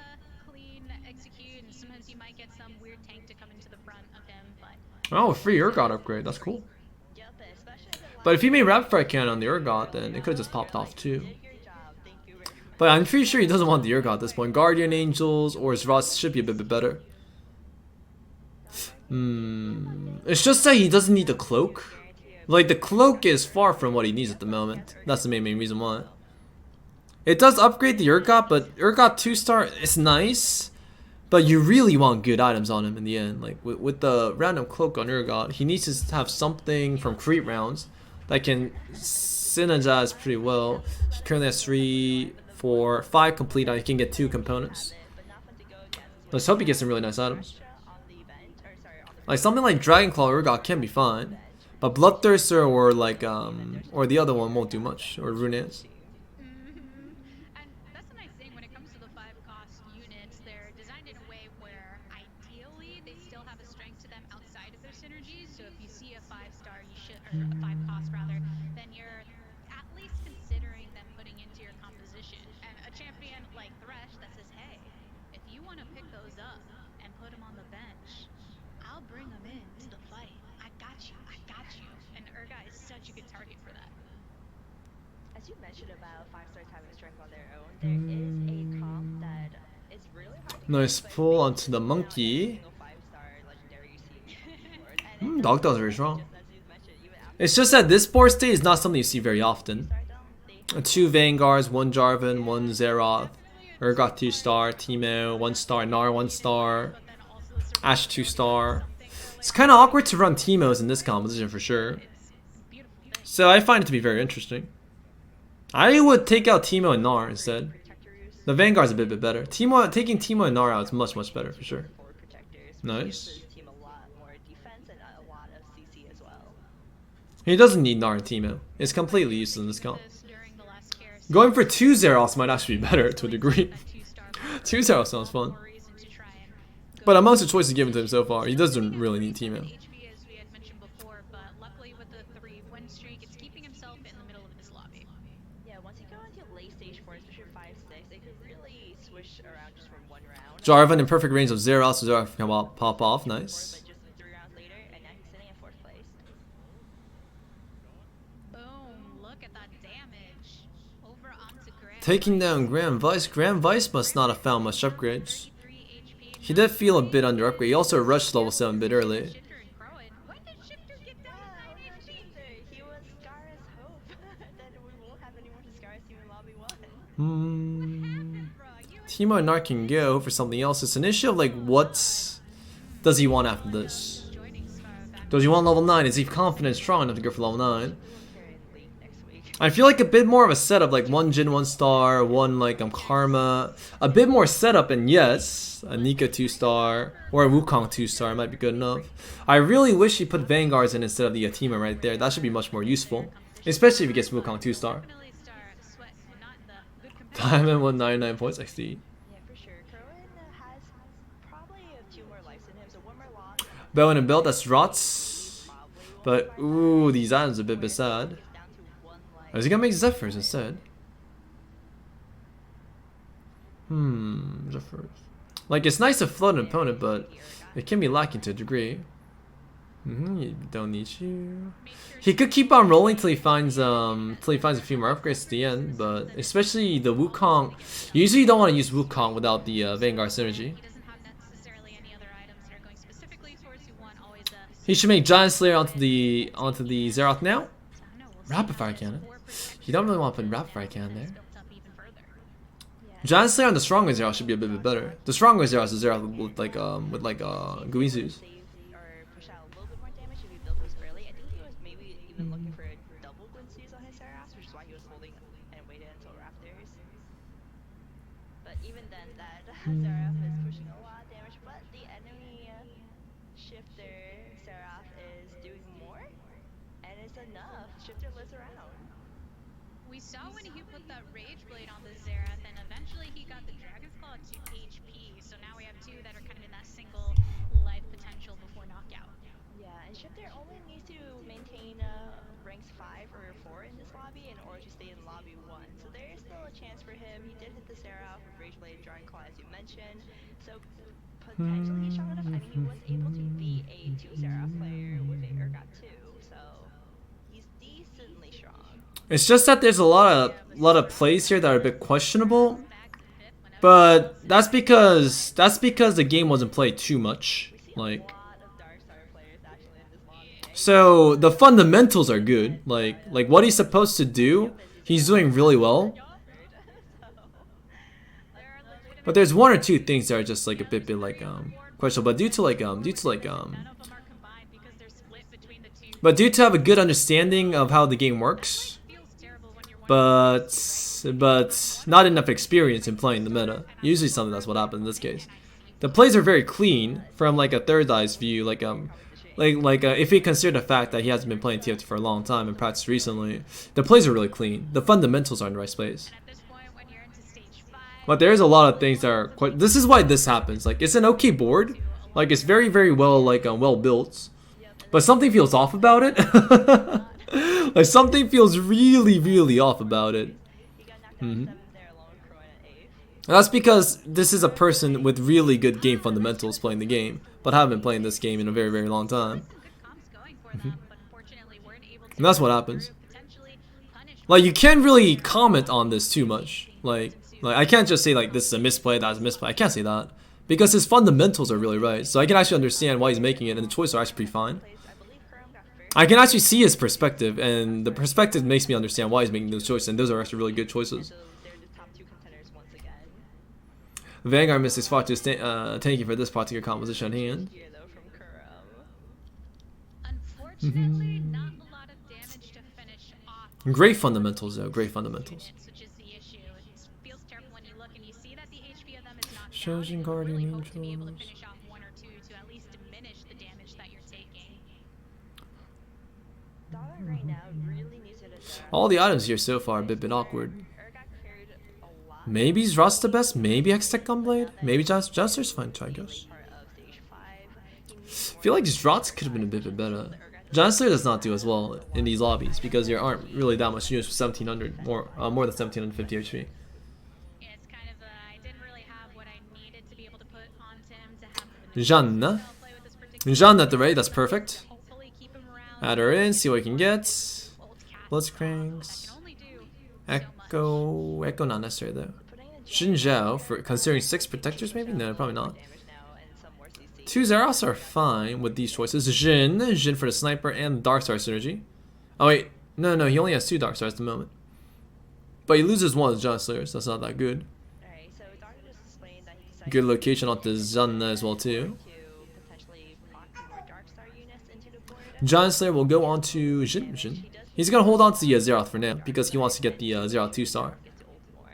clean execute, and sometimes you might get some weird tank to come into the front of him, but Oh, a free Urgot upgrade, that's cool. Yep, especially the But if he made rapid fire cannon on the Urgot, then it could have just popped off too. your job. Thank you very much. But I'm pretty sure he doesn't want the Urgot at this point. Guardian Angels or Zrots should be a bit better. It's just that he doesn't need the cloak. Like, the cloak is far from what he needs at the moment. That's the main reason why. It does upgrade the Urgot, but Urgot 2-star is nice. But you really want good items on him in the end. Like, with the random cloak on Urgot, he needs to have something from creep rounds that can synergize pretty well. He currently has 3, 4, 5 complete items. He can get 2 components. But not fun to go against. Let's hope he gets some really nice items. On the event, or sorry, on the Like something like Dragon Claw Urgot can be fine, but Bloodthirster or like or the other one won't do much, or Runes. and that's a nice thing when it comes to the 5-cost units. They're designed in a way where ideally they still have a strength to them outside of their synergies. So if you see a 5-star, you should, or a 5-cost rather, then you're at least considering them putting into your composition. And a champion like Thresh that says, hey, if you want to pick those up and put them on the bench, I'll bring them in to the fight. I got you. And Urgot is such a good target for that. as you mentioned about 5 stars having strength on their own, there is a comp that is really hard to Nice get, but pull basically onto the pulls down every monkey. single 5-star legendary you see moving forward. And it does Dogdog's seem very like, strong. just as you mentioned, even after It's just that this board state is not something you see very often. stardom, they 2 Vanguards, 1 Jarvan, 1 Zeroth, Urgot 2 star, Teemo 1 star, Gnar 1 star, Ashe 2 star. It's kind of awkward to run Teemos in this composition for sure. So I find it to be very interesting. I would take out Teemo and Gnar instead. protector use The Vanguard's a bit better. Taking Teemo and Gnar out is much better for sure. forward protectors, which Nice. gives the team a lot more defense and a lot of CC as well. He doesn't need Gnar and Teemo. It's completely useless in this comp. During the last care, Going for 2 Zeroths might actually be better to a degree. 2 Zeroths sounds fun. But amongst the choices given to him so far, he doesn't really need Teemo. HP as we had mentioned before, but luckily with the 3-win streak, it's keeping himself in the middle of this lobby. Yeah, once you go into late stage 4, especially 5-6, they could really swish around just from one round. Jarvan in perfect range of Zeroth, so Zeroth can pop off. Nice. But just 3 rounds later, and now he's sitting in 4th place. Boom, look at that damage. Over onto Graham. Taking down Grand Vice. Grand Vice must not have found much upgrades. 3 HP. He did feel a bit under upgrade. He also rushed level 7 a bit early. Shifter and Crowan. When did Shifter get down to 9 HP? He was Scar's hope that we won't have anyone to Scar's team in lobby 1. Teemo and Gnar can go for something else. It's an issue of like, what does he want after this? Does he want level 9? Is he confident, strong enough to go for level 9? Here in League next week. I feel like a bit more of a setup, like 1 Jin 1 star, 1 like Karma. A bit more setup, and yes, a Nika 2 star or a Wukong 2 star might be good enough. I really wish he put Vanguards in instead of the Teemo right there. That should be much more useful, especially if he gets Wukong 2 star. Definitely start sweat, not the good competitive. Diamond 199 points XD. Yeah, for sure. Crowan has probably 2 more lives in him, so 1 more loss. Bowen and belt, that's Rots. But ooh, these items are a bit sad. Down to 1 life. Oh, is he gonna make Zephyrs instead? Zephyrs. Like, it's nice to float an opponent, but it can be lacking to a degree. You don't need you. He could keep on rolling till he finds a few more upgrades at the end, but especially the Wukong. You usually don't want to use Wukong without the Vanguard synergy. He doesn't have necessarily any other items that are going specifically towards you want always He should make Giant Slayer onto the Zeroth now. Rapid Fire Cannon. You don't really want to put Rapid Fire Cannon there. built up even further. Giant Slayer on the stronger Zeroth should be a bit better. The stronger Zeroth is Zeroth with like Guizus. Save or push out a little bit more damage if he built this early. I think he was maybe even looking for a double Guinsoo's on his Seraphs, which is why he was holding and waited until Raptors. But even then, that Seraph is pushing a lot of damage, but the enemy Shifter Seraph is doing more, and it's enough. Shifter lives around. We saw when he put that Rage Blade on the Xerath, and eventually he got the Dragon's Claw to HP. So now we have 2 that are kind of in that single life potential before knockout. Yeah, and Shifter only needs to maintain ranks 5 or 4 in this lobby in order to stay in lobby 1. So there is still a chance for him. He did hit the Seraph with Rage Blade, Drawing Claw, as you mentioned. So potentially he's strong enough. I mean, he was able to be a 2 Seraph player with a Urgot 2. So he's decently strong. It's just that there's a lot of plays here that are a bit questionable, but that's because the game wasn't played too much. Like, A lot of Dark Star players actually in this lobby. so the fundamentals are good. Like what he's supposed to do, he's doing really well. But there's 1 or 2 things that are just like a bit like questionable. But due to None of them are combined because they're split between the 2. but due to have a good understanding of how the game works, Feels terrible when you're one but not enough experience in playing the meta. Usually something that's what happened in this case. The plays are very clean from like a third eye's view, if you consider the fact that he hasn't been playing TFT for a long time and practiced recently. The plays are really clean. The fundamentals are in the right place. at this point when you're into stage 5. But there's a lot of things that are quite. This is why this happens. Like, it's an okay board. Like, it's very well well built. But something feels off about it. Like, something feels really off about it. He got knocked out 7th there along with Crowan at 8th. And that's because this is a person with really good game fundamentals playing the game, but haven't been playing this game in a very long time. Some good comps going for them, but unfortunately weren't able to And that's what happens. potentially punish Like, you can't really comment on this too much. Like I can't just say like this is a misplay, that's a misplay. I can't say that because his fundamentals are really right. So I can actually understand why he's making it, and the choices are actually pretty fine. I can actually see his perspective, and the perspective makes me understand why he's making those choices, and those are actually really good choices. Vanguard Mystics fought to thank you for this particular composition at hand. Unfortunately, not a lot of damage to finish off. Great fundamentals though, great fundamentals. Which is the issue. It feels terrible when you look and you see that the HP of them is not Shojin down. Guardian You really hope to be able to Angels. finish off one or two to at least diminish the damage that you're taking. Dogdog right now really needs to adjust. All the items here so far have been awkward. Urgot carried a lot Maybe Zrot's the best, maybe Hextech Gunblade, maybe Joster's fine, I guess. part of stage 5. He needs I feel like Zrot's could have been a bit better. Joster does not do as well in these lobbies because there aren't really that much units for 1700, more than 1750 HP. Yeah, it's kind of I didn't really have what I needed to be able to put onto him to have Janna. play with this particular. Janna at the ready, that's perfect. Hopefully keep him around. Add her in, see what we can get. Old cat Blitzcranks. that can only do so much. Echo not necessary though. putting in Xinjiao, for considering 6 protectors maybe? No, probably not. damage now and some more CC. 2 Zeros are fine with these choices. Jin for the sniper and Darkstar synergy. Oh wait, no, he only has 2 Darkstars at the moment. But he loses 1 as Giant Slayers, that's not that good. Alright, so Dogdog just explained that he decided Good location onto Zanna as well too. to potentially block more Darkstar units into the board. Giant Slayer will go on to Jin. He's gonna hold on to the Zeroth for now because he wants to get the Zeroth 2-star. Gets to ult more.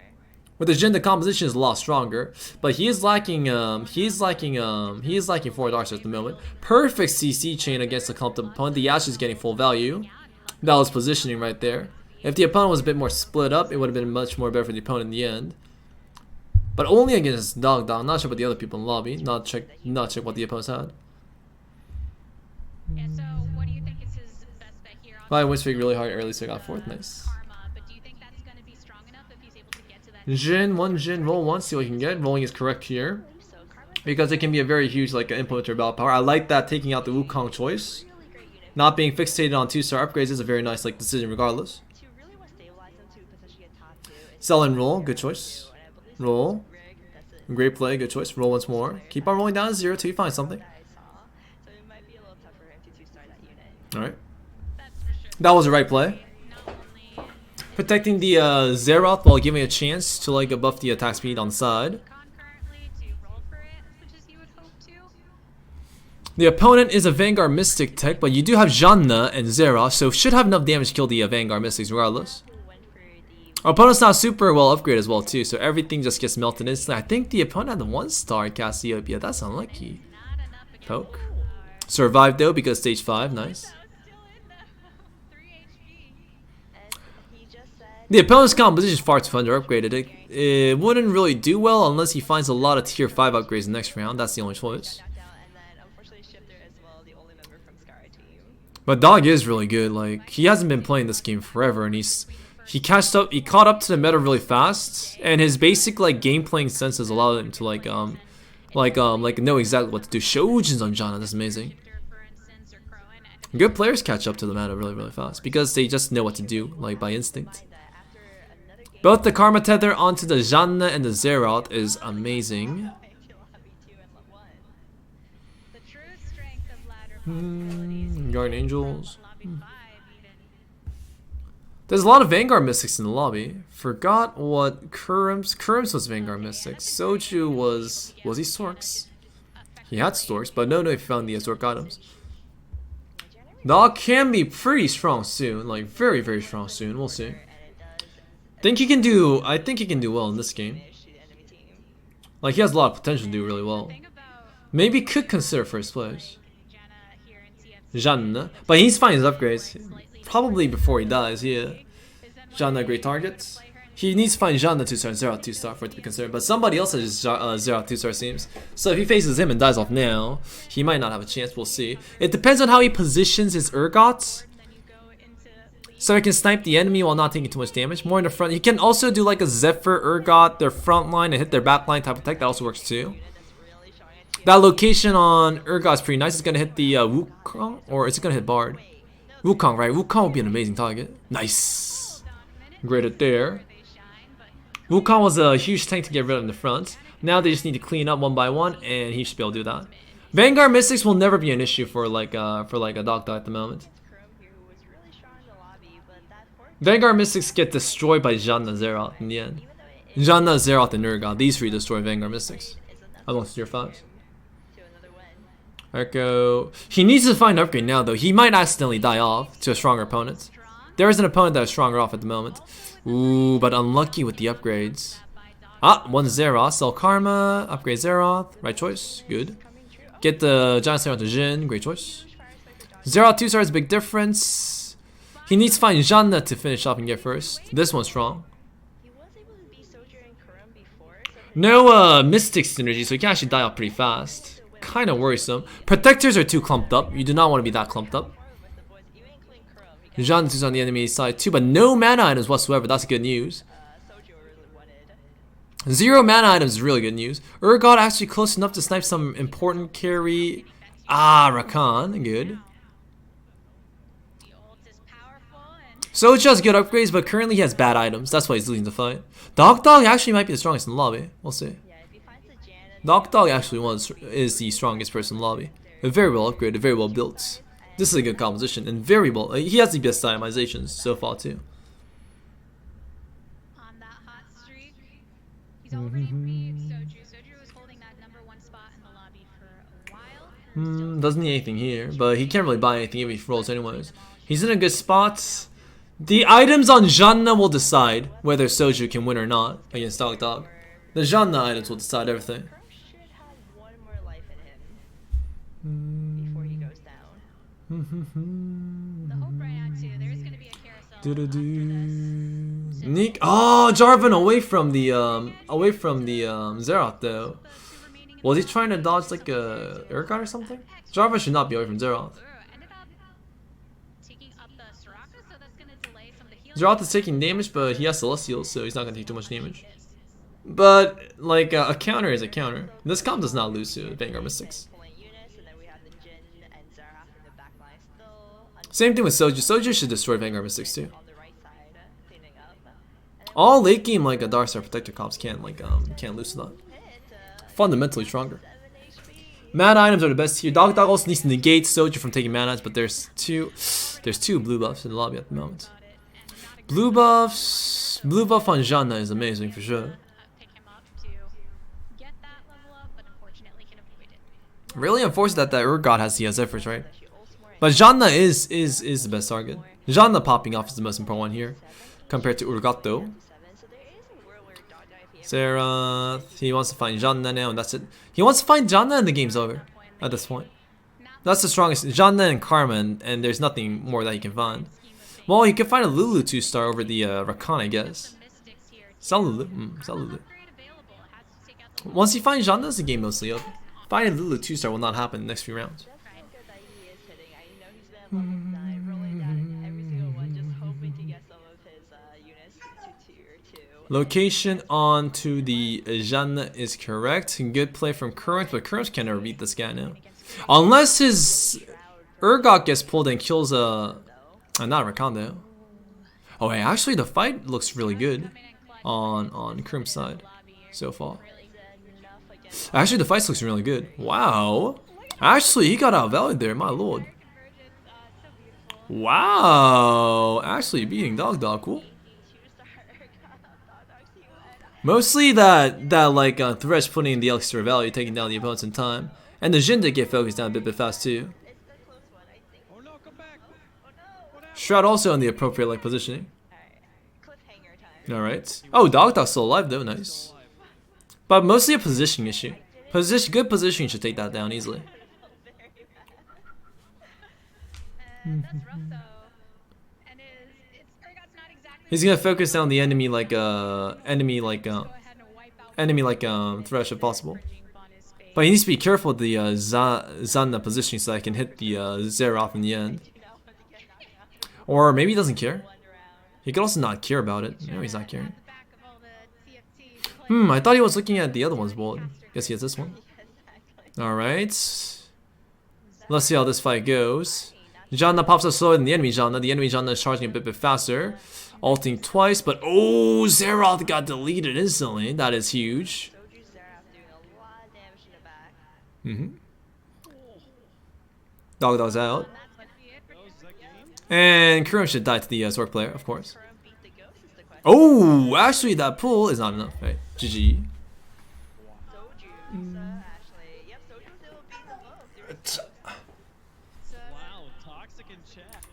With the Jin, the composition is a lot stronger, but he is lacking 4 Darkstars at the moment. Perfect CC chain against the opponent. The Ash is getting full value. That was positioning right there. If the opponent was a bit more split up, it would have been much more better for the opponent in the end. But only against Dogdog. Not sure about the other people in the lobby. Not check what the opponents had. Yeah, so what do you think is his best bet here? I went really hard early, so I got 4th. Nice. Karma, but do you think that's going to be strong enough if he's able to get to that? Jin, roll 1, see what you can get. Rolling is correct here. So Karma Because it can be a very huge implementer battle power. I like that taking out the Wukong choice. really great unit Not being fixated on 2-star upgrades is a very nice decision regardless. to really want to stabilize them to potentially get top 2. Sell and roll, good choice. And I believe Roll. Rig, that's it. Great play, good choice. Roll once more. Keep on rolling down to 0 till you find something. That I saw. So it might be a little tougher for him to 2-star that unit. Alright. That's for sure. That was the right play. Not only Protecting the Zeroth while giving a chance to buff the attack speed on the side. concurrently to roll for it as much as you would hope to. The opponent is a Vanguard Mystic tech, but you do have Janna and Zeroth, so should have enough damage to kill the Vanguard Mystics regardless. Who went for the Our opponent's not super well upgraded as well too, so everything just gets melted instantly. I think the opponent had the 1-star Cassiopeia. That's unlucky. Not enough against Poke. Star. Survived though because stage 5, nice. That was still in the 3 HP. and he just said The opponent's composition is far too under upgraded. It wouldn't really do well unless he finds a lot of tier 5 upgrades the next round. That's the only choice. knocked down and then unfortunately Shifter as well, the only member from Scar team. But Dog is really good. He hasn't been playing this game forever, and he caught up to the meta really fast, and his basic game playing senses allowed him to know exactly what to do. Shojin's on Janna, that's amazing. Shifter, for instance, or Crowan, and Good players catch up to the meta really fast because they just know what to do by instinct. That after another game Both the Karma Tether onto the Janna and the Zeroth is amazing. I feel happy 2 and 1. the true strength of ladder possibilities. Guardian Angels. Lobby 5 even. There's a lot of Vanguard Mystics in the lobby. Forgot what Kurum's was Vanguard Mystics. Soju was he Storks? He had Storks, but no, he found the Stork items. Dog can be pretty strong soon, very strong soon. We'll see. And it does I think he can do well in this game. finish the enemy team. He has a lot of potential to do really well. Thing about Maybe could consider first place. Janna here in TFT Janna, but he's finding his upgrades. Probably before he dies, yeah. is that Janna great targets. He needs to find Janna 2-star and Zeroth 2-star for it to be considered, but somebody else has Zeroth 2-star seems. So if he faces him and dies off now, he might not have a chance, we'll see. It depends on how he positions his Urgots, then you go into so he can snipe the enemy while not taking too much damage. More in the front. He can also do a Zephyr Urgot, their front line, and hit their back line type of tech. That also works too. Really showing it to That location on Urgot's pretty nice. It's going to hit the Wukong, or is it going to hit Bard? Wukong, right? Wukong would be an amazing target. Nice. dominant Graded there. they shine, but Wukong was a huge tank to get rid of in the front. Now they just need to clean up one by one, and he should be able to do that. Vanguard Mystics will never be an issue for like a Dogdog at the moment. Chrome here, who was really strong in the lobby, but that fork, Vanguard Mystics get destroyed by Janna Zeroth in the end. even though it Janna, Zeroth, and Urgot. These three destroy Vanguard Mystics. isn't enough Amongst your fives. to another win. Echo. He needs to find an upgrade now, though. He might accidentally die off to a stronger opponent. There is an opponent that is stronger off at the moment. Ooh, but unlucky with the upgrades. Ah, one Zeroth. Sell Karma. Upgrade Zeroth. Right choice. Good. Get the Giant Slayer onto Jin. Great choice. Zeroth 2 stars, big difference. He needs to find Janna to finish off and get first. This one's strong. He was able to beat Soju and Kurum before, so No Mystic synergy, so he can actually die off pretty fast. Kind of worrisome. Protectors are too clumped up. You do not want to be that clumped up. with the boys, even including Kurum, he Janna 2's on the enemy side too, but no mana items whatsoever. That's good news. Soju really wanted. 0 mana items is really good news. Urgot actually close enough to snipe some important carry. Ah, Rakan. Good. the ult is powerful and Soju has good upgrades, but currently he has bad items. That's why he's losing the fight. Dogdog actually might be the strongest in the lobby. We'll see. Yeah, if he finds a Jan and Dogdog actually is the strongest person in the lobby. Very well upgraded, very well built. This is a good composition, and very well. He has the best itemizations so far too. on that hot streak. He's already beat Soju. Soju was holding that #1 spot in the lobby for a while. Doesn't need anything here, but he can't really buy anything if he rolls anyways. He's in a good spot. The items on Janna will decide whether Soju can win or not against Dogdog. The Janna items will decide everything. Kurum should have one more life in him before he goes down. The hope right now too. There's gonna be a carousel after this. Nick, oh, Jarvan away from the Zeroth though. The two remaining Was he trying to dodge like a Urgot or something? Jarvan should not be away from Zeroth. ended up taking up the Soraka, so that's gonna delay some of the healing. Zeroth is taking damage, but he has Celestial, so he's not gonna take too much damage. But like a counter is a counter. This comp does not lose to Vanguard Mystics. Pulling units, and then we have the Jin and Zara in the back line still Same thing with Soju. Soju should destroy Vanguard Mystics too. on the right side, cleaning up. And All late game like a Darkstar Protector comps can't lose to that. hit, Fundamentally stronger. 7 HP. Mana items are the best here. Dogdog also needs to negate Soju from taking mana items, but there's two blue buffs in the lobby at the moment. Blue buff on Janna is amazing for sure. Pick him up to get that level up, but unfortunately can avoid it. Really unfortunate that Urgot has the efforts, right? She ults more But Janna is the best target. Janna popping off is the most important one here, compared to Urgot though. 7, so there is a world where Dogdog, if he has Sarah, he wants to find Janna now, and that's it. He wants to find Janna, and the game's over at this point. That's the strongest. Janna and Karma, and there's nothing more that he can find. Well, he can find a Lulu 2-star over the Rakan, I guess. Mystics here. Sell Lulu. Sell Lulu. Upgrade available. Has to take out the Once he finds Janna, the game mostly over. Finding Lulu 2-star will not happen in the next few rounds. Just so good that he is hitting. I know he's been level 9, rolling down every single one, just hoping to get some of his units to tier 2. Location on to the Janna is correct. Good play from Current, but Current can never beat this guy now. Unless his Urgot gets pulled and kills not Rakan though. Oh, hey, actually the fight looks really good on Krum's side so far. Actually, the fight looks really good. Wow. Actually, he got outvalued there, my lord. Wow. Actually beating Dogdog, cool. Mostly that like Thresh putting in the extra value, taking down the opponents in time. And the Jin did get focused down a bit fast too. It's the close one, I think. Oh no, come back! Oh no! Shroud also in the appropriate like positioning. Cliffhanger time. Alright. Oh, Dogdog's still alive though, nice. But mostly a positioning issue. Good positioning should take that down easily. And that's rough though. And it's Urgot's not exactly He's gonna focus down the enemy like enemy like go ahead and wipe out Thresh if possible. Regime on his face. But he needs to be careful with the Zanna positioning so that I can hit the Zeroth in the end. Or maybe he doesn't care. He could also not care about it. No, he's not caring. At the back of all the TFT I thought he was looking at the other one's board. Guess he has this one. Alright. Let's see how this fight goes. Janna pops up slower than the enemy Janna. The enemy Janna is charging a bit faster. Ulting twice, but oh, Zeroth got deleted instantly. That is huge. Soju Seraph doing a lot of damage in the back. Dogdog's out. That must be it for That was that game. And Kurum should die to the Zork player, of course. Kurum beat the ghost is the question. Oh, actually, that pull is not enough. Right, GG. Soju, actually. Yep, Soju was able to beat them both. So, Wow, toxic in chat.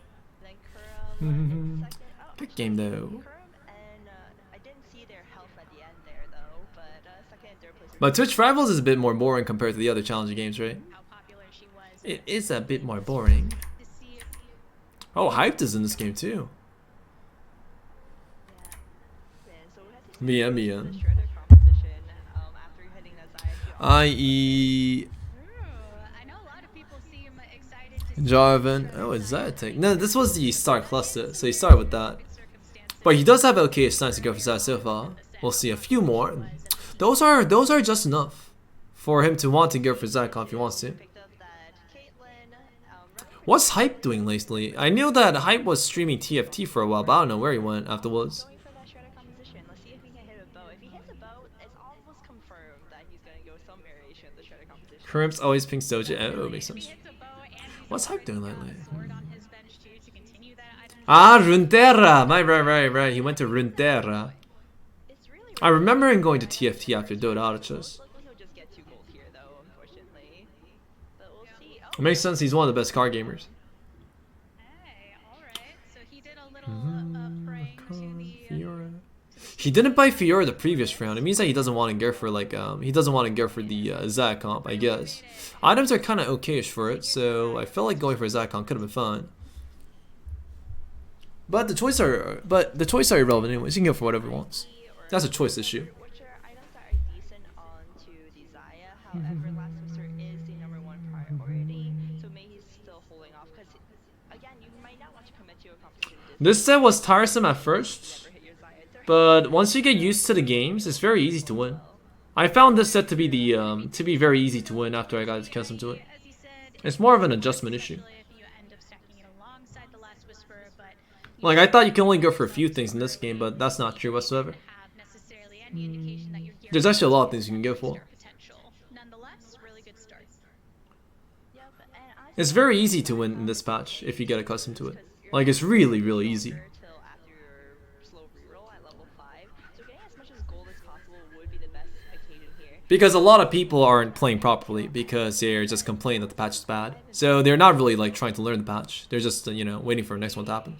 then Kurum second. Oh, Good game though. Kurum and I didn't see their health at the end there though, but second and third place. But Twitch Rivals is a bit more boring compared to the other challenging games, right? how popular she was. It is a bit more boring. To see if Oh, Hyped is in this game too. Yeah, so we had to see Mia. the shredder competition after hitting that Zaya. I.E. Ooh, I know a lot of people seem excited to see Jarvan. Oh, is that a thing? No, this was the start cluster, so he started with that. circumstances. But he does have okay stunts to go for that so far. We'll see a few more. Those are just enough for him to want to go for Zakon if he wants to. Picked up that Caitlyn. What's Hype doing lately? I knew that Hype was streaming TFT for a while, but I don't know where he went afterwards. Going for that shredder composition. Let's see if he can hit a bow. If he hits a bow, it's almost confirmed that he's gonna go some variation of the shredder composition. Crimps always ping Soju. Oh, makes sense. Hits a bow and he's What's Hype doing got lately? a sword on his bench too to continue that item. Ah, Runeterra! Right. He went to Runeterra. It's really I remember him going to TFT after Dota Archers. likely he'll just get 2 gold here though, unfortunately. But we'll see. Oh, It makes sense, he's one of the best card gamers. Hey, alright. So he did a little praying to the Fiora. He didn't buy Fiora the previous round. It means that he doesn't want to go for like he doesn't want to go for the Zac comp, I guess. Items are kind of okayish for it, so I felt like going for Zac comp could have been fun. But the choices are irrelevant anyways. You can go for whatever he wants. That's a choice issue. which are items that are decent onto the Zaya. However, Last Twister is the #1 priority, so maybe he's still holding off because, again, you might not want to commit to a competition This set was tiresome at first, never hit your Zaya. It's but once you get used to the games, it's very easy to win. I found this set to be very easy to win after I got accustomed to it. as he said, It's more of an adjustment issue. especially if you end up stacking it alongside the Last Whisperer, but Like I thought you can only go for a few things in this game, but that's not true whatsoever. have necessarily any indication that you're geared There's actually a lot of things you can go for. for potential. Nonetheless, really good start. Yep, and honestly, It's very easy to win in this patch if you get accustomed to it. Like it's really easy. till after your slow reroll at level 5. So getting as much as gold as possible would be the best occasion here. Because a lot of people aren't playing properly because they're just complaining that the patch is bad. So they're not really like trying to learn the patch. They're just waiting for the next one to happen.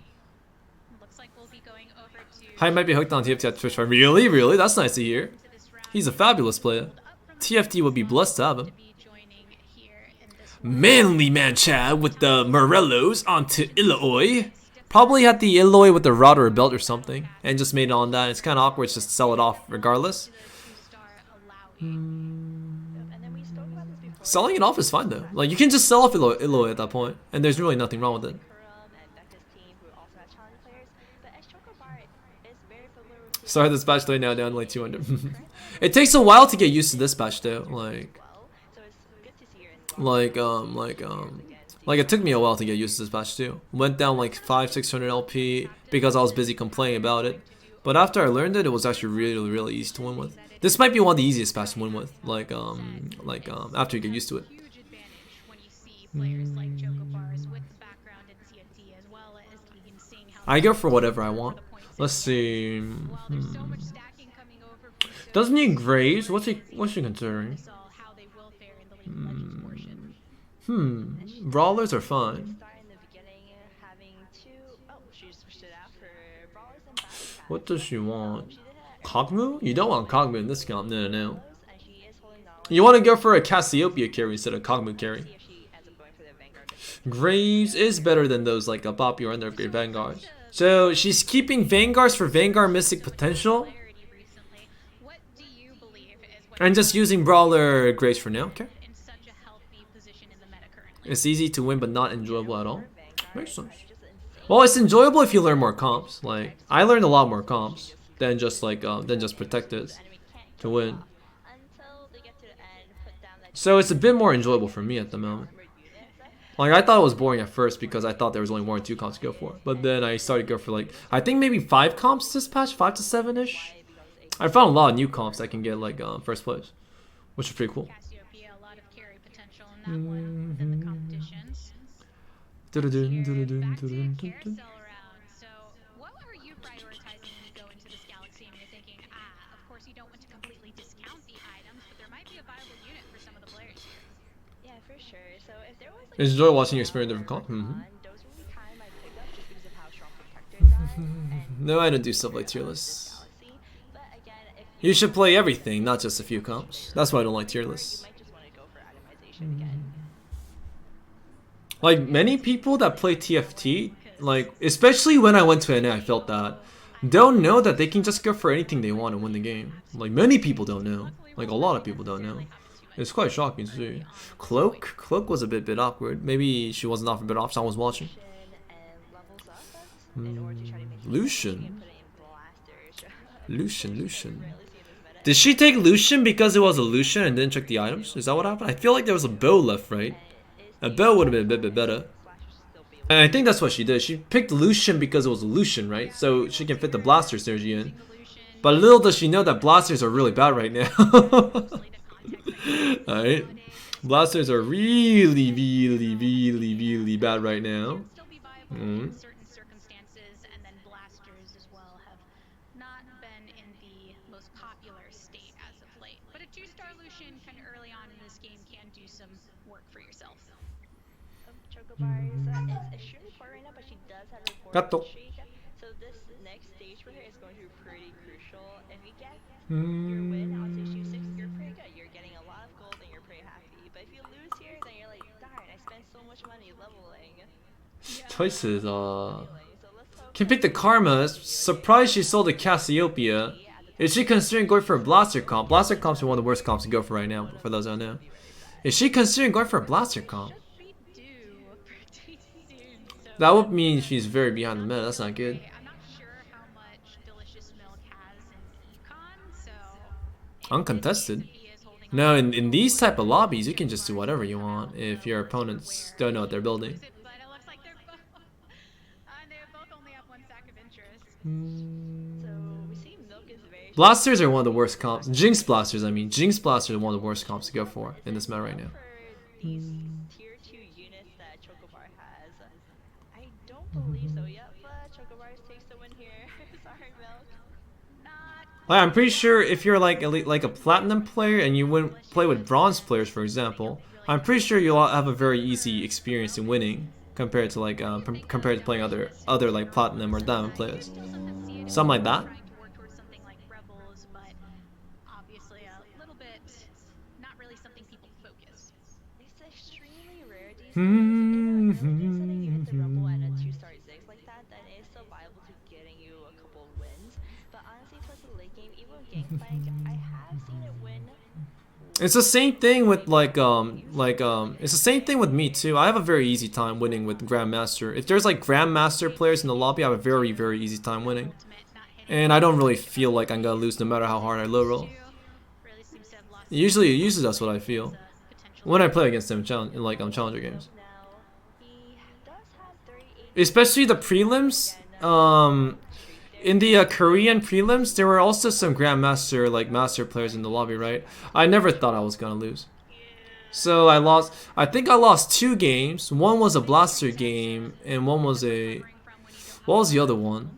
Looks like we'll be going over to Hype might be hooked on TFT at Twitch. Really? That's nice to hear. this round. He's a fabulous player. TFT would be blessed to have him. Be joining here in this Manly man Chad with the Morellos onto Illinois. Probably had the Illinois with the rod or a belt or something, and just made it on that. It's kind of awkward just to sell it off regardless. two-star allowing. And then we spoke about this before. Selling it off is fine though. Like you can just sell off Illinois at that point, and there's really nothing wrong with it. Kurum and Becca's team, who also have challenge players. But as Chocobar is very familiar with Started this batch though, now down to like 200. It takes a while to get used to this batch though. Like, well, so it's good to see her in like it took me a while to get used to this batch too. Went down like 500-600 LP because I was busy complaining about it. But after I learned it, it was actually really easy to win with. This might be one of the easiest patches to win with. After you get used to it. Huge advantage when you see players like Chocobars with background in TFT as well as even seeing how I go for whatever I want. Let's see. while there's so much stacking coming over from Doesn't he graze? What's he considering? saw how they will fare in the League of Legends portion. Brawlers are fine. start in the beginning, having two. Oh, she switched it out for brawlers and back. What does she want? She did have Kog'Maw? You don't want Kog'Maw in this comp. No. and she is holding on. You want to go for a Cassiopeia carry instead of Kog'Maw carry. See if she ends up going for the Vanguard. Graves is better than those like a Poppy or Undergrade Vanguards. So she's keeping Vanguards for Vanguard Mystic potential Clarity recently. What do you believe is what and just using Brawler Graves for now. Okay. in such a healthy position in the meta currently? It's easy to win but not enjoyable at all. Vanguard, Makes sense. just insane. Well, it's enjoyable if you learn more comps. Like I learned a lot more comps than just protectors Enemy can't to win. until they get to the end, put down that So it's a bit more enjoyable for me at the moment. armored unit. Like, I thought it was boring at first because I thought there was only 1 or 2 comps to go for. But then I started to go for like, I think maybe 5 comps this patch, 5 to 7-ish. I found a lot of new comps that can get like first place, which is pretty cool. Cassiopeia, a lot of carry potential in that one within the competitions. Dun-dun-dun, Here, dun-dun-dun, back to dun-dun-dun. carousel round. So, what are you prioritizing when you go into this galaxy and you're thinking, of course you don't want to completely discount the items, but there might be a viable unit for some of the players here. Yeah, for sure. So if there was like Enjoy watching you experience different comp. those will be kind of my pickup just because of how strong protectors are. And No, I don't do stuff like tier lists. Galaxy. But again, if You should play everything, not just a few comps. That's why I don't like tier lists. you might just want to go for atomization again. Like, many people that play TFT, like, especially when I went to NA, I felt that, don't know that they can just go for anything they want and win the game. Like, many people don't know. Like, a lot of people don't know. It's quite shocking to see. Cloak was a bit awkward. Maybe she wasn't off a bit off, so I was watching. And levels up us in order to try to make Lucian. put in blasters. Lucian. Did she take Lucian because it was a Lucian and didn't check the items? Is that what happened? I feel like there was a bow left, right? A bow would have been a bit better. And I think that's what she did. She picked Lucian because it was a Lucian, right? So she can fit the blaster synergy in. But little does she know that blasters are really bad right now. Alright. Blasters are really bad right now. Still be viable in certain circumstances, and then blasters as well have not been in the most popular state as of late. But a 2-star Lucian kind of early on in this game can do some work for yourself. Chocobars is extremely poor right now, but she does have a Gato. report streak. So this next stage for her is going to be pretty crucial. If you get your win on stage 2-6, you're pretty good. You're getting a lot of gold and you're pretty happy. But if you lose here, then you're like, darn, I spent so much money leveling. Choices, So let's hope can pick the Karma. Surprised she sold the Cassiopeia. Is she considering going for a Blaster comp? Blaster comps are one of the worst comps to go for right now, for those who don't know. Is she considering going for a Blaster comp? Should be due pretty soon. So That would mean she's very behind the meta. That's not good. I'm not sure how much Delicious Milk has in econ, so Uncontested. he is holding No, in these type of lobbies, you can just do whatever you want if your opponents don't know what they're building. it, but it looks like they're both only have 1 stack of interest. so. We see Milk is very Blasters are one of the worst comps. Jinx Blasters, I mean. Jinx Blasters are one of the worst comps to go for in this meta right now. for these tier 2 units that Chocobar has. I don't believe so yet, but Chocobars takes the win here. Sorry, Milk. Like, I'm pretty sure if you're like a platinum player and you play with bronze players, for example, I'm pretty sure you'll have a very easy experience in winning compared to like compared to playing other like platinum or diamond players. Something like that. Trying to work towards something like Rebels, but obviously a little bit not really something people focus. It's extremely rare these days. And I would say that you hit the Rumble and a 2-star Ziggs like that, then it's still viable to getting you a couple wins. But honestly, towards the late game, even with Gangplank, I have seen it win. It's the same thing with it's the same thing with me too. I have a very easy time winning with Grandmaster. If there's like Grandmaster players in the lobby, I have a very easy time winning. And I don't really feel like I'm gonna lose no matter how hard I low roll. Really seems to have lost Usually that's what I feel potential. when I play against them in like challenger games. Now, he does have 38 Especially the prelims. In the Korean prelims, there were also some Grandmaster like master players in the lobby, right? I never thought I was gonna lose. So I think I lost 2 games. One was a Blaster game, and one was a, what was the other one?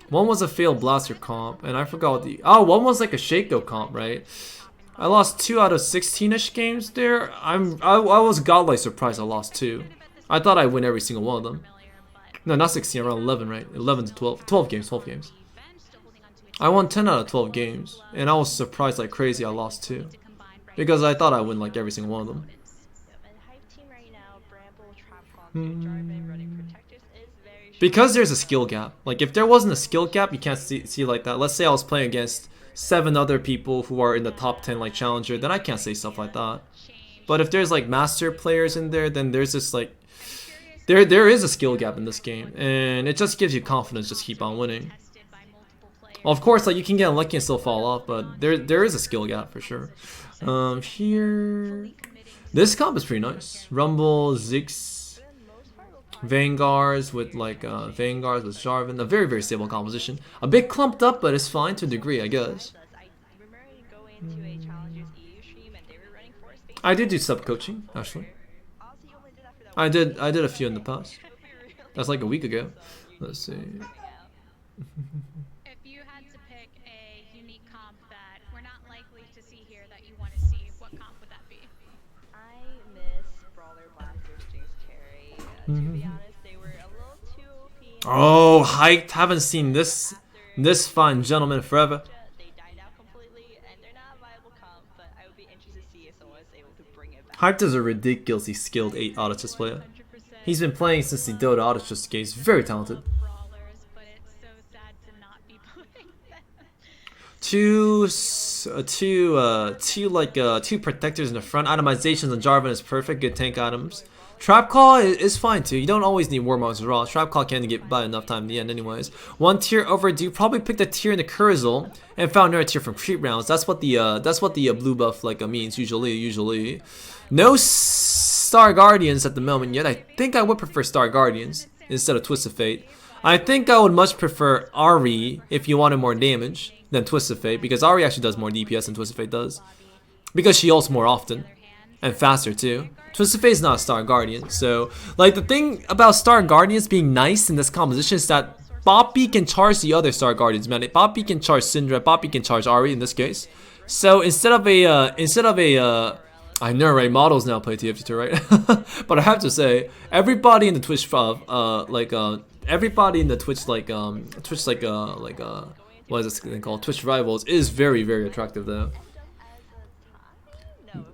One was a failed Blaster comp, and I forgot what one was like a Shaco comp, right? I lost 2 out of 16ish games there. I was godlike surprised I lost 2. I thought I'd win every single one of them. No, not 16, around 11, right? 11 to 12. 12 games. I won 10 out of 12 games, and I was surprised like crazy I lost 2. Because I thought I'd win like every single one of them. and Hype Team right now, Bramble, Trapcom, Jarvan, running Protectors is very Because there's a skill gap. Like, if there wasn't a skill gap, you can't see like that. Let's say I was playing against 7 other people who are in the top 10 like challenger, then I can't say stuff like that. But if there's like master players in there, then there's this like there is a skill gap in this game, and it just gives you confidence just keep on winning. Well, of course, like you can get unlucky and still fall off, but there is a skill gap for sure. Here, This comp is pretty nice. Rumble, Ziggs, Vanguards with Vanguards with Jarvan. A very, very stable composition. A bit clumped up, but it's fine to a degree, I guess. I did do sub coaching, actually. I did a few in the past. That's like a week ago. Let's see. If you had to pick a unique comp that we're not likely to see here that you want to see, what comp would that be? I miss Brawler Blasters, Jinx Carry. To be honest, they were a little too OP. Oh, hyped! Haven't seen this fine gentleman forever. They died out completely, and they're not a viable comp, but I would be interested to see if someone is able to bring it back. Hyped is a ridiculously skilled 8 auto chess player. He's been playing since the Dota auto chess game. He's very talented. Brawlers, but it's so sad to not be playing them. Two protectors in the front. Itemizations on Jarvan is perfect. Good tank items. Trap Call is fine too. You don't always need Warmogs raw. Trap Call can get by enough time in the end anyways. One tier overdue. Probably picked a tier in the Curzel and found another tier from creep rounds. That's what the blue buff means usually. No Star Guardians at the moment yet. I think I would prefer Star Guardians instead of Twist of Fate. I think I would much prefer Ari if you wanted more damage than Twist of Fate, because Ari actually does more DPS than Twist of Fate does. Because she ults more often and faster too. Twist of Fate is not a Star Guardian, so like the thing about Star Guardians being nice in this composition is that Poppy can charge the other Star Guardians, man. Poppy can charge Syndra, Poppy can charge Ari in this case. So instead of a I know, right? Models now play TFT too, right? But I have to say, everybody in the Twitch, everybody in the Twitch, what is this thing called? Twitch rivals is very, very attractive though.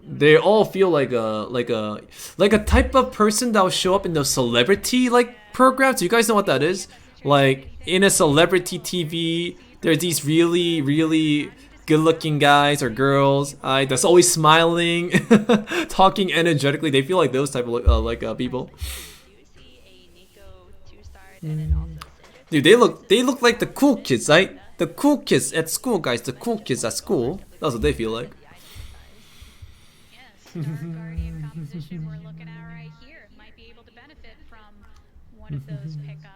They all feel like a type of person that will show up in those celebrity programs. Do you guys know what that is? Like in a celebrity TV, there are these really, really good-looking guys or girls that's always smiling, talking energetically. They feel like those type of people. Dude, they look like the cool kids, right? The cool kids at school, guys. The cool kids at school. That's what they feel like. Yes, Star Guardian composition we're looking at right here might be able to benefit from one of those pickups.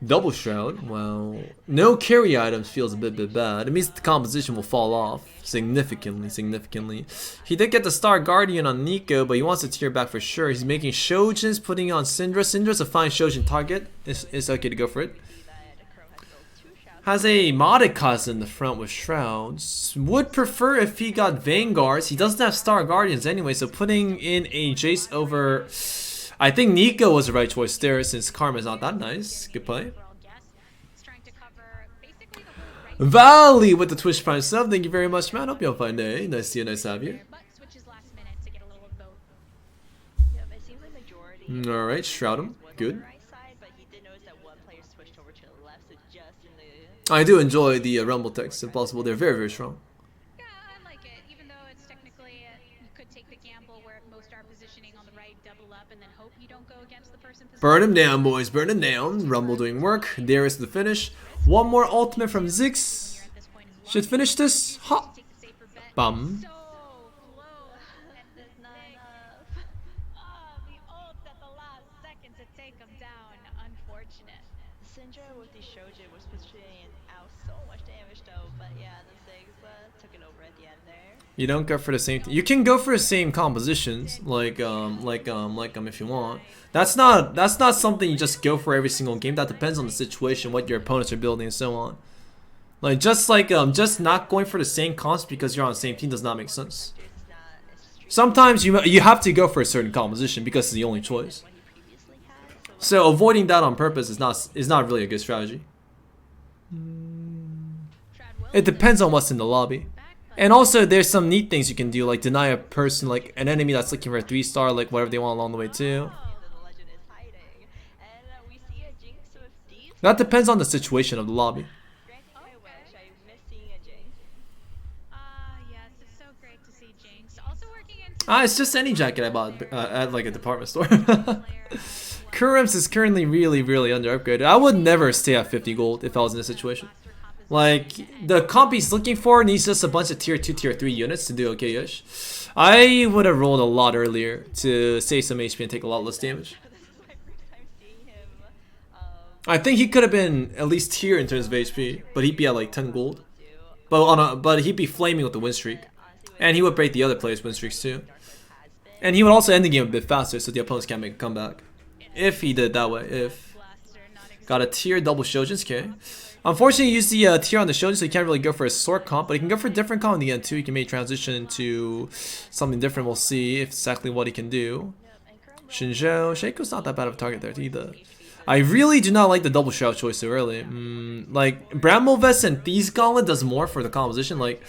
Double Shroud, well, no carry items feels a bit bad. It means the composition will fall off significantly. He did get the Star Guardian on Nico, but he wants to tier back for sure. He's making Shojins, putting on Syndra. Syndra's a fine Shojin target. It's okay to go for it. Has a Modicus in the front with Shrouds. Would prefer if he got Vanguards. He doesn't have Star Guardians anyway, so putting in a Jace over... I think Nico was the right choice there since Karma's not that nice. Good play. Valley with the Twitch Prime sub. Thank you very much, man. Hope you have a fine day. Nice to see you. Nice to have you. Alright, Shroud him. Good. I do enjoy the Rumble techs if possible. They're very, very strong. Yeah, I like it. Even though it's technically, you could take the gamble where most are positioning on the right, double up, and then hope you don't go against the person. Burn him down, boys. Burn him down. Rumble doing work. There is the finish. One more ultimate from Ziggs. Should finish this. Ha! Bum. Syndra with the Soju was pushing out so much damage though, but yeah, the Ziggs took it over at the end there. You don't go for the same. You can go for the same compositions, like if you want. That's not something you just go for every single game. That depends on the situation, what your opponents are building, and so on. Just not going for the same comps because you're on the same team does not make sense. Sometimes you have to go for a certain composition because it's the only choice. So avoiding that on purpose is not really a good strategy. It depends on what's in the lobby. And also there's some neat things you can do, like deny a person, like an enemy that's looking for a 3-star, like whatever they want along the way too. That depends on the situation of the lobby. It's just any jacket I bought at like a department store. Kurims is currently really under upgraded. I would never stay at 50 gold if I was in this situation. Like, the comp he's looking for needs just a bunch of tier 2, tier 3 units to do okay-ish. I would have rolled a lot earlier to save some HP and take a lot less damage. This is my first time seeing him. I think he could have been at least tier in terms of HP, but he'd be at like 10 gold. But he'd be flaming with the win streak. And he would break the other players' win streaks too. And he would also end the game a bit faster so the opponents can't make a comeback. If he did that way, if. Got a tier double Shojins, okay. Unfortunately, he used the tier on the Shojin, so he can't really go for a sword comp, but he can go for a different comp in the end too. He can maybe transition into something different. We'll see exactly what he can do. Shinjo, Shaco's not that bad of a target there either. I really do not like the double shroud choice so early. Like Bramble Vest and Thieves Gauntlet does more for the composition. Like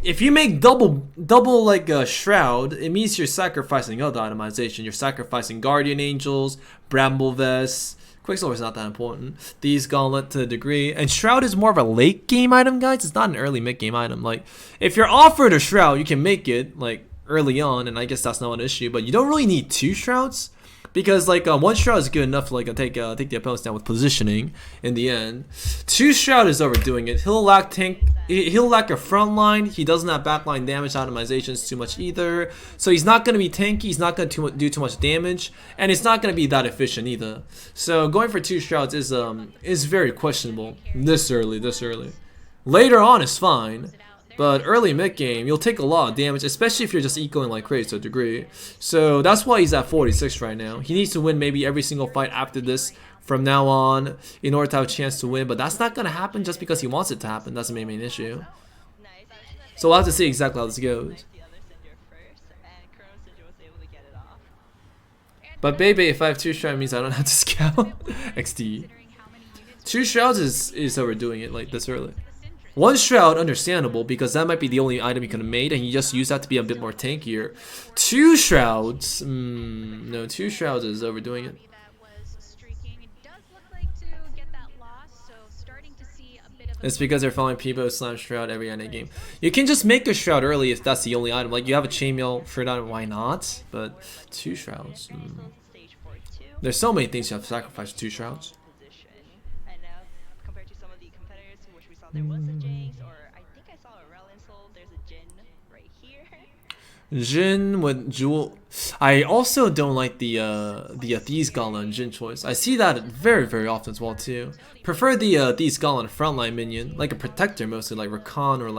if you make double like a shroud, it means you're sacrificing other itemization. You're sacrificing Guardian Angels, Bramble Vest. Quicksilver is not that important. These Gauntlet to a degree. And Shroud is more of a late game item, guys. It's not an early mid game item. Like, if you're offered a Shroud, you can make it, like, early on. And I guess that's not an issue. But you don't really need 2 Shrouds. Because, like, 1 Shroud is good enough to, like, take the opponents down with positioning in the end. 2 Shroud is overdoing it. He'll lack tank. He'll lack a front line. He doesn't have backline damage optimizations too much either. So he's not going to be tanky. He's not going to do too much damage. And it's not going to be that efficient either. So going for 2 Shrouds is very questionable this early. Later on is fine. But early mid game, you'll take a lot of damage, especially if you're just ecoing like crazy to a degree. So that's why he's at 46 right now. He needs to win maybe every single fight after this from now on in order to have a chance to win. But that's not going to happen just because he wants it to happen. That's the main issue. So we'll have to see exactly how this goes. But Bebe, if I have 2 Shrouds, means I don't have to scout. XD. 2 Shrouds is overdoing it like this early. 1 Shroud, understandable, because that might be the only item you could have made, and you just use that to be a bit more tankier. 2 Shrouds, no, 2 Shrouds is overdoing it. It's because they're following Peebo / Shroud every NA game. You can just make a Shroud early if that's the only item. Like, you have a chainmail for that, why not? But 2 Shrouds, There's so many things you have to sacrifice for 2 Shrouds. There was a Jinx, or I think I saw a Relin Soul. There's a Jin right here. Jin with Jewel. I also don't like the Thieves Gauntlet and Jin choice. I see that very, very often as well too. Prefer the Thieves Gauntlet frontline minion, like a protector mostly, like Rakan or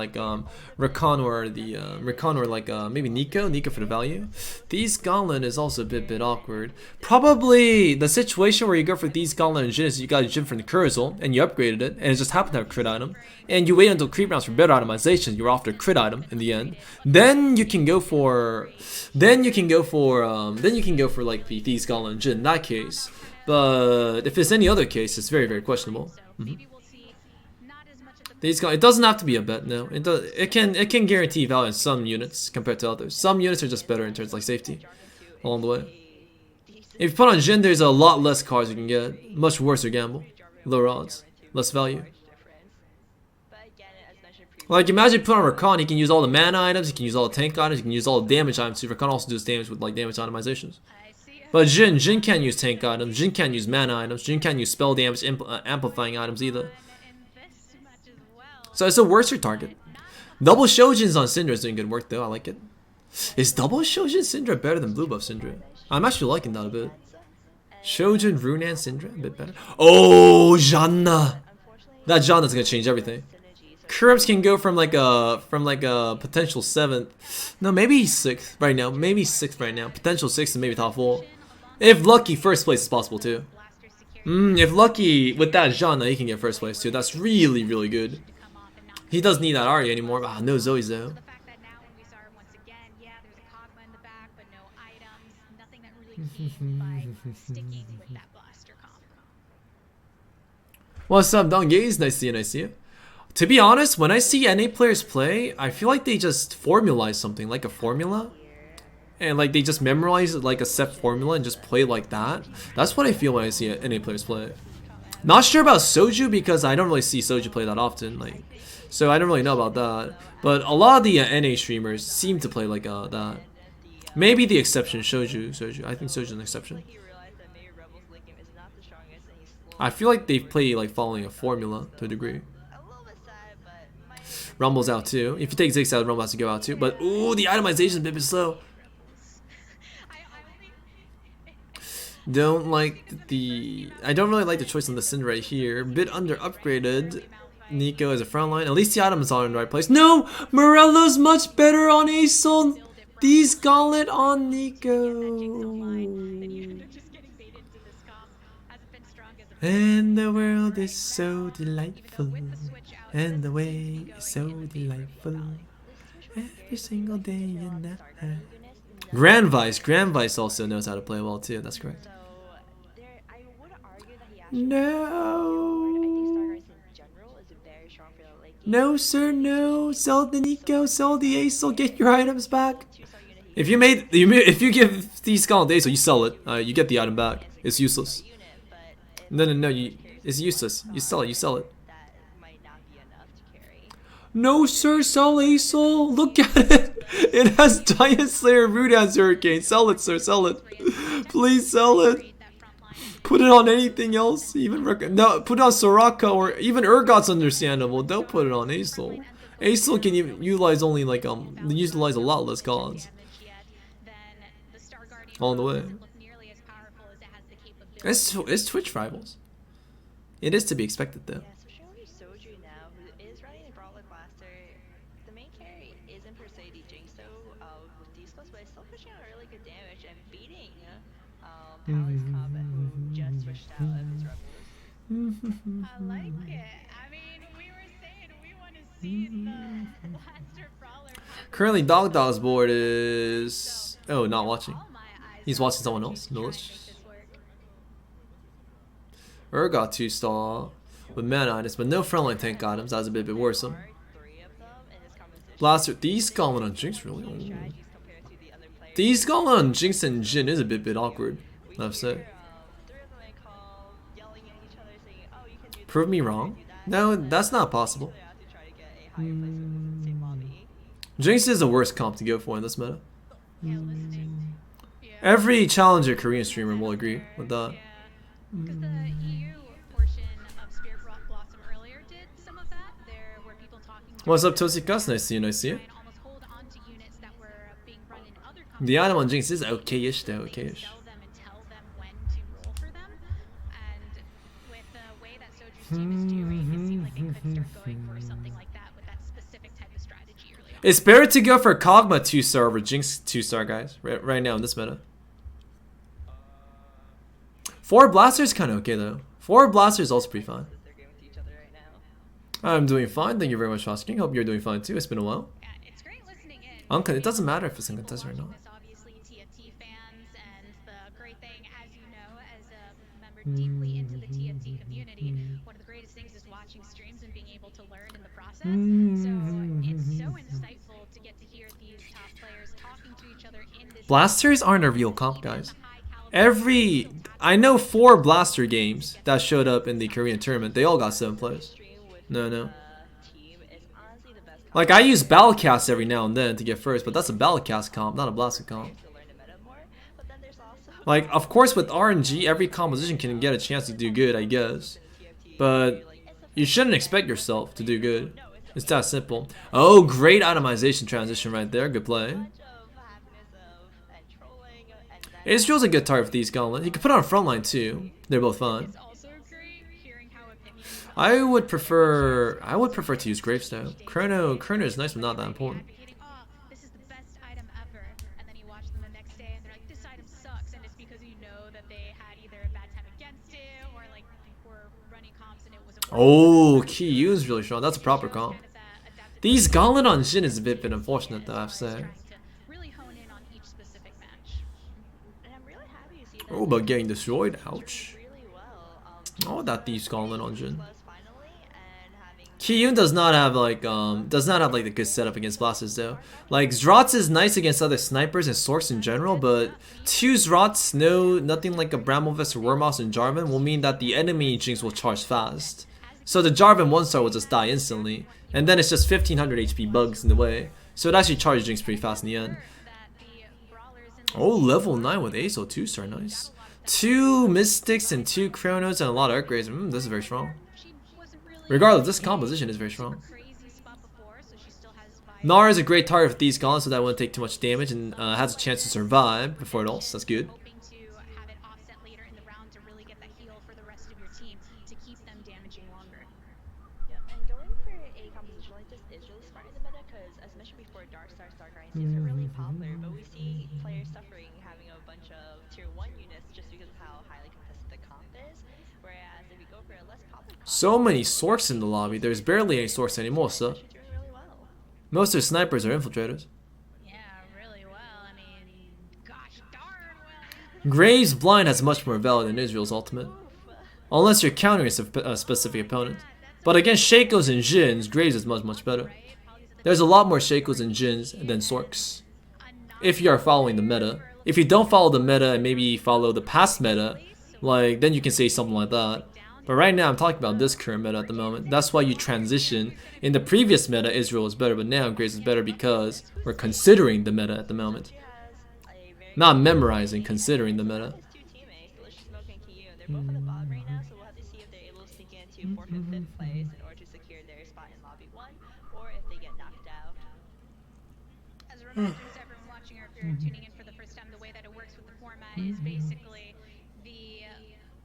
like maybe Nico for the value. Thieves Gauntlet is also a bit awkward. Probably the situation where you go for Thieves Gauntlet and Jin is you got a Jin from the Curzel and you upgraded it and it just happened to have a crit item. And you wait until creep rounds for better itemization, you're off the crit item in the end. Then you can go for like the Thieves Gauntlet and Jin in that case. But if it's any other case, it's very, very questionable. These guys, it doesn't have to be a bet, no. It can guarantee value in some units compared to others. Some units are just better in terms of like safety along the way. If you put on Jin, there's a lot less cards you can get. Much worse to gamble. Lower odds. Less value. Like imagine put on Rakan, he can use all the mana items, he can use all the tank items, he can use all the damage items. So Rakan also does damage with like damage optimizations. But Jin can't use tank items, Jin can't use mana items, Jin can't use spell damage amplifying items either. So it's a worser target. Double Shojins on Syndra is doing good work though, I like it. Is double Shojin Syndra better than blue buff Syndra? I'm actually liking that a bit. Shojin, Runan, Syndra, a bit better. Oh, Janna! That Janna's gonna change everything. Kurums can go from like a potential 7th, no maybe 6th right now, potential 6th and maybe top 4. If lucky, first place is possible too. If lucky with that genre, he can get first place too. That's really, really good. He doesn't need that Arya anymore. Ah, no Zoe's though. What's up, Don Gaze? Nice to see you. To be honest, when I see NA players play, I feel like they just formalize something, like a formula. And like they just memorize like a set formula and just play like that. That's what I feel when I see NA players play. Not sure about Soju because I don't really see Soju play that often. Like, so I don't really know about that. But a lot of the NA streamers seem to play like that. Maybe the exception, Soju. I think Soju's an exception. I feel like they play like following a formula to a degree. A little bit sad, but might Rumble's out too. If you take Ziggs out, Rumble has to go out too. But ooh, the itemization is a bit slow. Don't like the. I don't really like the choice on the Sin right here. Bit under upgraded. Nico as a front line. At least the items are in the right place. No! Morello's much better on Aesol. These Gauntlet on Nico. And the world is so delightful. And the way is so delightful. Every single day and night. Grand Vice also knows how to play well too. That's correct. So there, I would argue that he actually. No. I think Stargars in general is very strong for the late game. No, sir, no. Sell the Nico, sell the Aesol, get your items back. If you give these Skull Aesol, you sell it. You get the item back. It's useless. No. It's useless. You sell it. That might not be enough to carry. No, sir, sell Aesol. Look at it. It has Giant Slayer, Rudan's Hurricane. Sell it, sir, sell it. Please sell it. Put it on anything else. No, put it on Soraka or even Urgot's understandable. Don't put it on Aesol. Aesol can utilize only like utilize a lot less gods. On the way. It's Twitch rivals. It is to be expected though. Yeah, especially Soju now, who is running the Brawler Blaster. The main carry isn't per se the Jinx though, with these close, but it's still pushing out really good damage and beating Palace Combat, who just switched out of his Rebels. I like it. I mean, we were saying we want to see the Blaster Brawler. Currently, Dogdog's board is not watching. He's watching someone else. Milish. Urgot 2-star with mana items, but no frontline tank items. That was a bit worrisome. Blaster, these Gauntlet on Jinx really. Oh. These Gauntlet on Jinx and Jin is a bit awkward. I have to say. Prove me wrong? No, that's not possible. Jinx is the worst comp to go for in this meta. Every challenger Korean streamer will agree with that. Because the EU portion of Spirit Blossom earlier did some of that. There were people talking to What's up, Tosikas? Nice to see you, nice to see you. and almost hold on to units that were being run in other The item on Jinx is okay-ish though, companies, okay-ish. sell them and tell them when to roll for them. And with the way that Soju's team is doing, it seemed like they could start going for something like that with that specific type of strategy early on. It's better to go for Kog'Maw 2-star over Jinx 2-star, guys. Right now in this meta. 4 Blasters kind of okay though. 4 Blasters also pretty fine. I'm doing fine. Thank you very much for asking. Hope you're doing fine too. It's been a while. Yeah, it's great listening in. It doesn't matter if it's uncontested or not. This obviously TFT fans, and the great thing, as you know, as a member deeply into the TFT community, one of the greatest things is watching streams and being able to learn in the process. So it's so insightful to get to hear these top players talking to each other in this. Blasters aren't a real comp, guys. I know 4 Blaster games that showed up in the Korean tournament. They all got 7 players. No. Like, I use Battlecast every now and then to get first, but that's a Battlecast comp, not a Blaster comp. Like, of course, with RNG, every composition can get a chance to do good, I guess. But you shouldn't expect yourself to do good. It's that simple. Oh, great itemization transition right there. Good play. Israel's a good target for these Gauntlet. You can put on frontline too. They're both fun. I would prefer to use Gravestone. Chrono is nice but not that important. This is the best item ever, and then you watch them the next day and they're like, this item sucks, and it's because you know that they had either a bad time against it or like were running comps and it wasn't Oh, Kyu is really strong. That's a proper comp. These Gauntlet on Jin is a bit unfortunate though, I have to say. really hone in on each specific match. And I'm really happy to see that Oh, but getting destroyed. Ouch. really Oh, well. that Thieves Gauntlet on Jin. Plus finally, and having Kiyun does not have like the good setup against Blasters though. Like Zrotz is nice against other snipers and Sorks in general, but 2 Zrotz, nothing like a Bramovest or Wormouse and Jarvan will mean that the enemy Jinx will charge fast. So the Jarvan 1-star will just die instantly, and then it's just 1500 HP bugs in the way. So it actually charges Jinx pretty fast in the end. Oh, level 9 with Ace, 2-star, nice. 2 Mystics and 2 Chronos and a lot of Earthgraves. This is very strong. She wasn't really Regardless, this composition is very strong. crazy spot before, so she still has vibes. Nara is a great target for these gauntlets so that it won't take too much damage and has a chance to survive before it ults. That's good. Hoping to have it offset later in the round to really get that heal for the rest of your team to keep them damaging longer. Yep, and going for a composition like this is really smart in the meta because, as mentioned before, Dark Grind seems are really popular, but we see players suffering having a bunch of tier 1 units just because of how highly contested the comp is. Whereas if you go for a less popular comp, So many sorks in the lobby. There's barely any sorks anymore, so. she's doing really well. Most of the snipers are infiltrators. Yeah, really well. I mean, gosh darn well. Graves Blind has much more value than Israel's ultimate. Unless you're countering a specific opponent. But against Shakos and Jins, Graves is much better. There's a lot more Shakos and Jins than Sorks. If you are following the meta. If you don't follow the meta and maybe follow the past meta, like, then you can say something like that. But right now I'm talking about this current meta at the moment. That's why you transition. In the previous meta, Israel was better, but now Graves is better because we're considering the meta at the moment. She has a very Not memorizing, considering the meta. his 2 teammates, Delicious Milk and Kiyu. They're both on the bottom right now, so we'll have to see if they're able to sneak into 4th and 5th place in order to secure their spot in lobby 1, or if they get knocked out. As a reminder to everyone watching or if you're tuning in for the first time, the way that it works with the format is basically the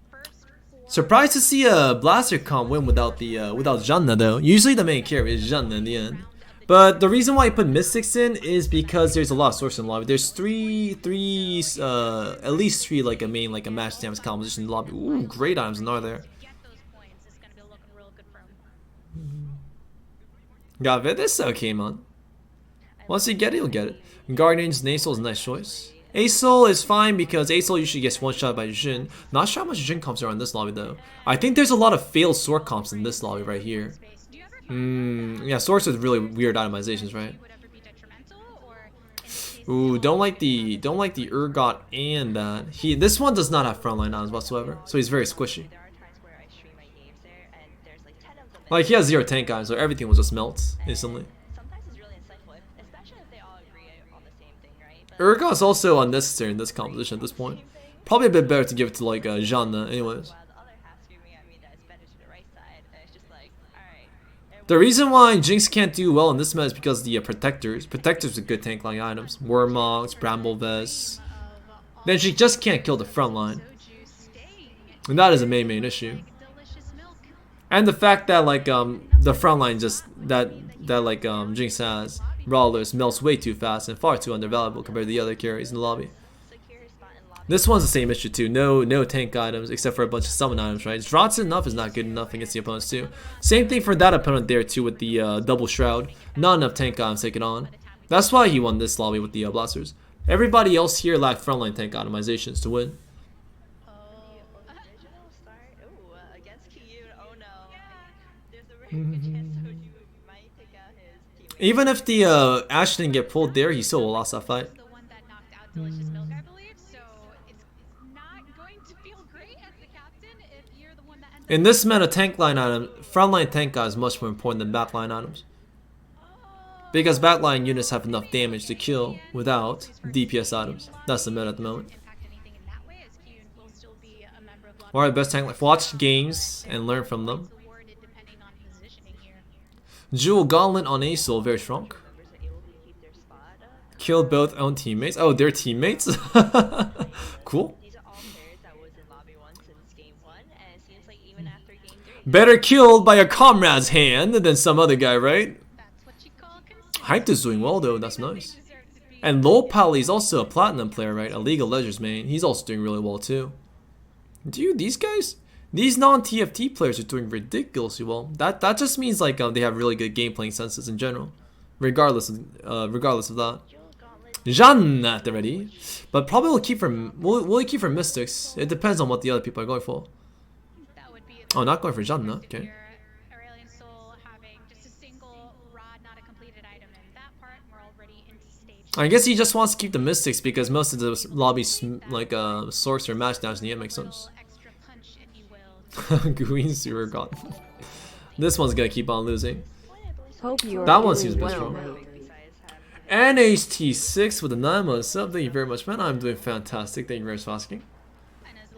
first 4 Surprised to see a Blaster comp win without Janna though. Usually the main character is Janna in the end. But the reason why I put Mystics in is because there's a lot of sources in the lobby. There's at least three like a main like a match damage composition in the lobby. Ooh, great items are there. get those points is going to be looking real good for him. Got it. This okay, man. Once you get it, you'll get it. Guardians and Asol is a nice choice. Asol is fine because Asol usually gets one shot by Jin. Not sure how much Jin comps are in this lobby though. I think there's a lot of failed sword comps in this lobby right here. Space. Do you ever find Yeah, swords with really weird itemizations, right? would ever be detrimental, or in this case, Ooh, don't like the Urgot and that. This one does not have frontline items whatsoever, so he's very squishy. There are times where I stream my games there, and there's like 10 of them. Like he has 0 tank items, so everything will just melt instantly. Sometimes it's really insightful, especially if they all agree on the same thing, right? But Urgot is also unnecessary in this composition at this point. Probably a bit better to give it to like Janna, anyways. while the other half screaming at me that it's better to the right side, and it's just like, alright. The reason why Jinx can't do well in this meta is because of the protectors. Protectors are good tank line items. Wormogs, Bramble Vest. Then she just can't kill the front line. Soju staying And that is a main issue. delicious milk. And the fact that like the front line just that Jinx has, Brawlers, melts way too fast and far too undervaluable compared to the other carries in the lobby. Secure his spot in lobby. This one's the same issue too. No tank items except for a bunch of summon items, right? Dratz enough is not good enough against the opponents too. Same thing for that opponent there too with the double shroud. Not enough tank items taken on. That's why he won this lobby with the blasters. Everybody else here lacked frontline tank itemizations to win. Original start. Ooh, against Kiyu. Oh no. There's a very good chance Soju might take out his teammate. Even if the Ash didn't get pulled there, he still lost that fight. The one that knocked out delicious milk, I believe. So it's not going to feel great as the captain if you're the one that ends In this meta, tank line item, frontline tank guy is much more important than backline items. Because backline units have enough damage to kill without DPS items. That's the meta at the moment. impact anything in that way, as Kyun will still be a member of Alright, best tank life. Watch games and learn from them. awarded depending on positioning here. Jewel Gauntlet on Asol, very strong. Members are able to keep their spot. Killed both own teammates. Oh, they're teammates? Cool. These are all players that was in lobby 1 since game 1, and it seems like even after game 3. Better killed by a comrade's hand than some other guy, right? That's what you call Hyped is doing well though, that's nice. deserve to be. And Lowpally is also a platinum player, right? A League of Legends main. He's also doing really well too. Dude, these guys, these non-TFT players are doing ridiculously well. That just means like they have really good game playing senses in general, regardless of that. Jeanne at the ready, but probably we'll keep keep for Mystics. It depends on what the other people are going for. That would be Oh, not going for Jeanne. Okay. Aurelian Soul having just a single rod, not a completed item in that part. We're already into stage. I guess he just wants to keep the Mystics because most of the lobbies like source or match damage in the end makes sense. Extra punch, if you will. Green Sewer God. This one's gonna keep on losing. Hope you are That one doing seems best well, strong. mate. NHT6 with a 9 month sub. Thank you very much, man. I'm doing fantastic. Thank you very much for asking. And as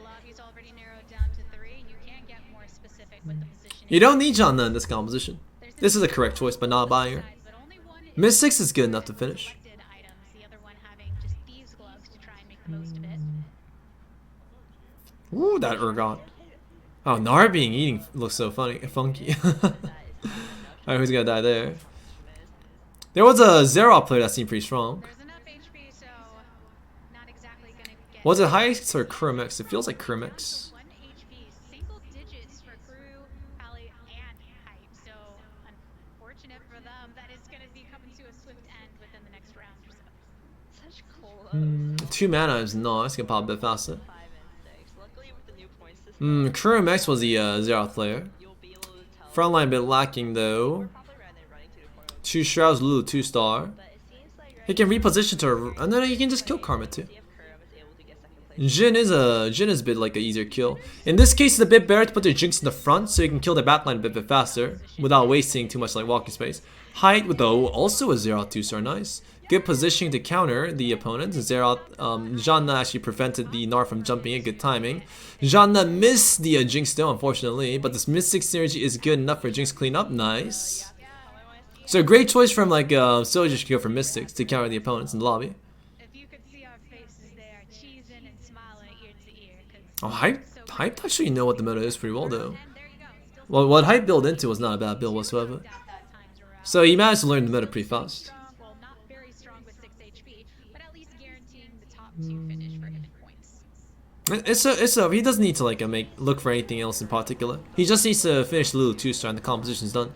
You don't need Janna in this composition. This is a correct choice, but not buying her. but only one Mystics is good enough to finish. selected items, the other one having just thieves' gloves to try and make the most of it. Ooh, that Urgot. Oh, Nar being eating looks so funny, funky. Alright, who's gonna die there? There was a Zerot player that seemed pretty strong. There's enough HP, so not exactly gonna get. Was it Heist or Kurmix? It feels like Kurmix. 1 HP, single digits for Crew, Pally, and Hype. So unfortunate for them, that is gonna be coming to a swift end within the next round or so. Such close. 2 mana is nice. Can pop a bit faster. 5 and 6. Luckily with the new point system, Kurmix was the Zerot player. you'll be able to tell. Frontline a bit lacking though. Probably rather than running to the portal. 2 Shrouds, Lulu 2-star. But it seems like He can reposition to, and then he can just kill Karma too. see if Kurum is able to get second place. Jin is a bit like an easier kill. In this case, it's a bit better to put their Jinx in the front so you can kill their backline a bit faster without wasting too much like walking space. Height though also a Zerot 2-star, nice. Good positioning to counter the opponent. Zerot, Janna actually prevented the Gnar from jumping in, good timing. Janna missed the Jinx though, unfortunately, but this Mystic synergy is good enough for Jinx cleanup, nice. So great choice from like Soju should go for Mystics to counter the opponents in the lobby. If you could see our faces there, cheesing and smiling ear to ear. 'Cause Oh, Hype actually know what the meta is pretty well though. and there you go. Still Well, what Hype built into was not a bad build whatsoever. doubt that times around. So he managed to learn the meta pretty fast. Strong, well, not very strong with 6 HP, but at least guaranteeing the top 2 finish for hit points. He doesn't need to like look for anything else in particular. He just needs to finish the little 2-star and the composition's done.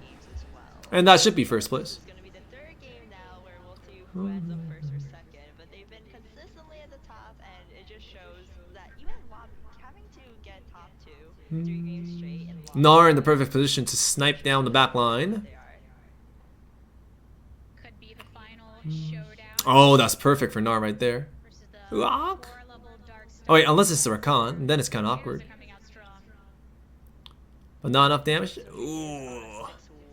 And that should be first place. It's gonna be the third game now where we'll see who ends up first or second, but they've been consistently at the top, and it just shows that even lobby having to get top 2 3 games straight in lobby, Gnar in the perfect position to snipe down the back line. they are. Could be the final showdown Oh, that's perfect for Gnar right there. versus the Uak. 4-level Dark Star. Oh wait, unless it's the Rakan, then it's kind of awkward. They're coming out strong. But not enough damage. Ooh.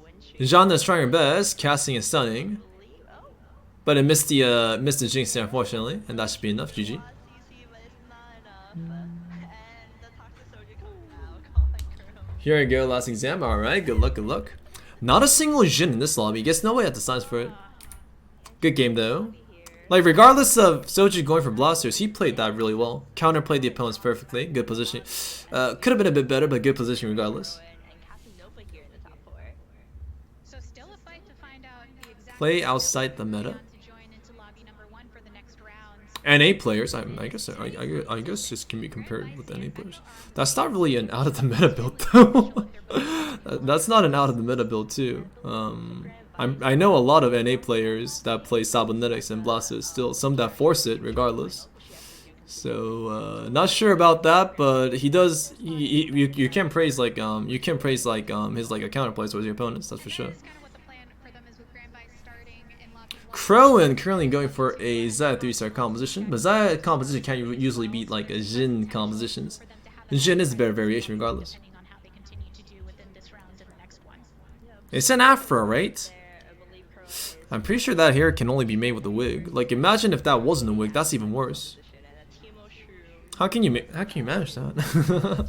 Win Janna's trying her best, casting and stunning. streak. Oh, But it missed the Jinx there, unfortunately, and that should be enough. GG. CC, but it's not enough. And the toxic Soju comes out, calling Kurum. Here we go, last exam. Alright, good luck, good luck. Not a single Jin in this lobby. Guess nobody had the signs for it. Good game though. Like, regardless of Soju going for blasters, he played that really well. Counter played the opponents perfectly. Good positioning. Could have been a bit better, but good position regardless. And Captain Nova here in the top 4. So still a fight to find out the exact Play matchup outside the to meta. join into lobby number 1 for the next rounds. NA players, I guess this can be compared with NA players. That's not really an out of the meta build though. That's not an out of the meta build too. I know a lot of NA players that play cybernetics and blasters still, some that force it regardless. So not sure about that, but he does. You can praise like his like a counter plays with your opponents. That's for sure. That's kind of what the plan for them is with Grand Vice starting in lobby 1. Crowan currently going for a Zaya 3-star composition, but Zaya composition can't usually beat like a Jin compositions. For them to have Jin is a better variation regardless. depending on how they continue to do within this round and the next one. It's an afro, right? There, I believe Kurum is I'm pretty sure that hair can only be made with a wig. Like, imagine if that wasn't a wig. That's even worse. position, and a Timo Shroom. How can you manage that?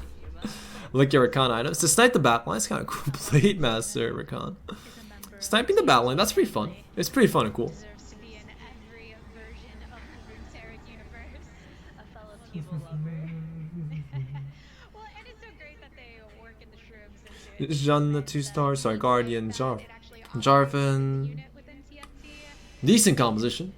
Look at Rakan items. To snipe the backline, it's kind of cool. Blade Master Rakan. Is a member Sniping the backline, that's pretty fun. It's pretty fun and cool. deserves to be in every version of the Runeterra universe. A fellow Timo lover. Well, and it's so great that they work in the shrooms and Jeanne, 2-star, sorry, Guardian, it actually offers Jarvan. unit within TFT. Decent composition.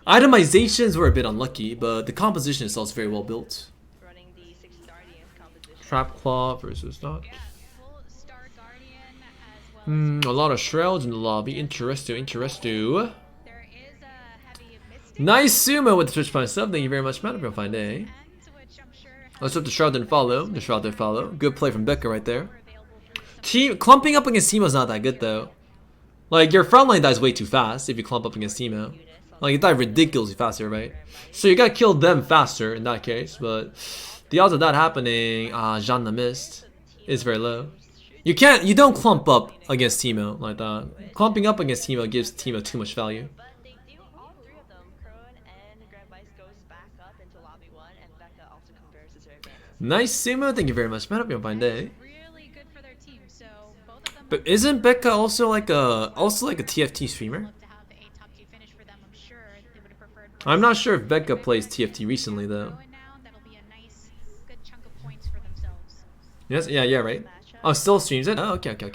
Itemizations were a bit unlucky, but the composition itself is very well built. Running the 6 Guardians competition. Trap Claw versus not. Yeah, full Star Guardian as well A lot of shrouds in the lobby. Interesting. there is a heavy mystic Nice sumo with the Twitch Prime sub. Thank you very much, man. Have a fine day. end, which I'm sure Let's hope the shroud didn't follow. The shroud did follow. Good play from Becca right there. are available for some Clumping up against Teemo's not that good though. Like, your front line dies way too fast if you clump up against Teemo. Like, it died ridiculously faster, right? So you gotta kill them faster in that case, but the odds of that happening, Janna missed, is very low. You don't clump up against Teemo like that. Clumping up against Teemo gives Teemo too much value. But they do, all 3 of them, Kurum and Grand Vice goes back up into lobby 1, and Becca also converts her advantage. Nice sumo, thank you very much, man. Hope you have a fine day. really good for their team team, so both of them. But isn't Becca also like a TFT streamer? Love to have a top 2 finish for them. I'm sure they would have preferred. I'm not sure if Becca plays TFT recently though. Going now, that'll be a nice, good chunk of points for themselves. Yes, yeah, right. Oh, still streams it. Oh, okay. Rowan's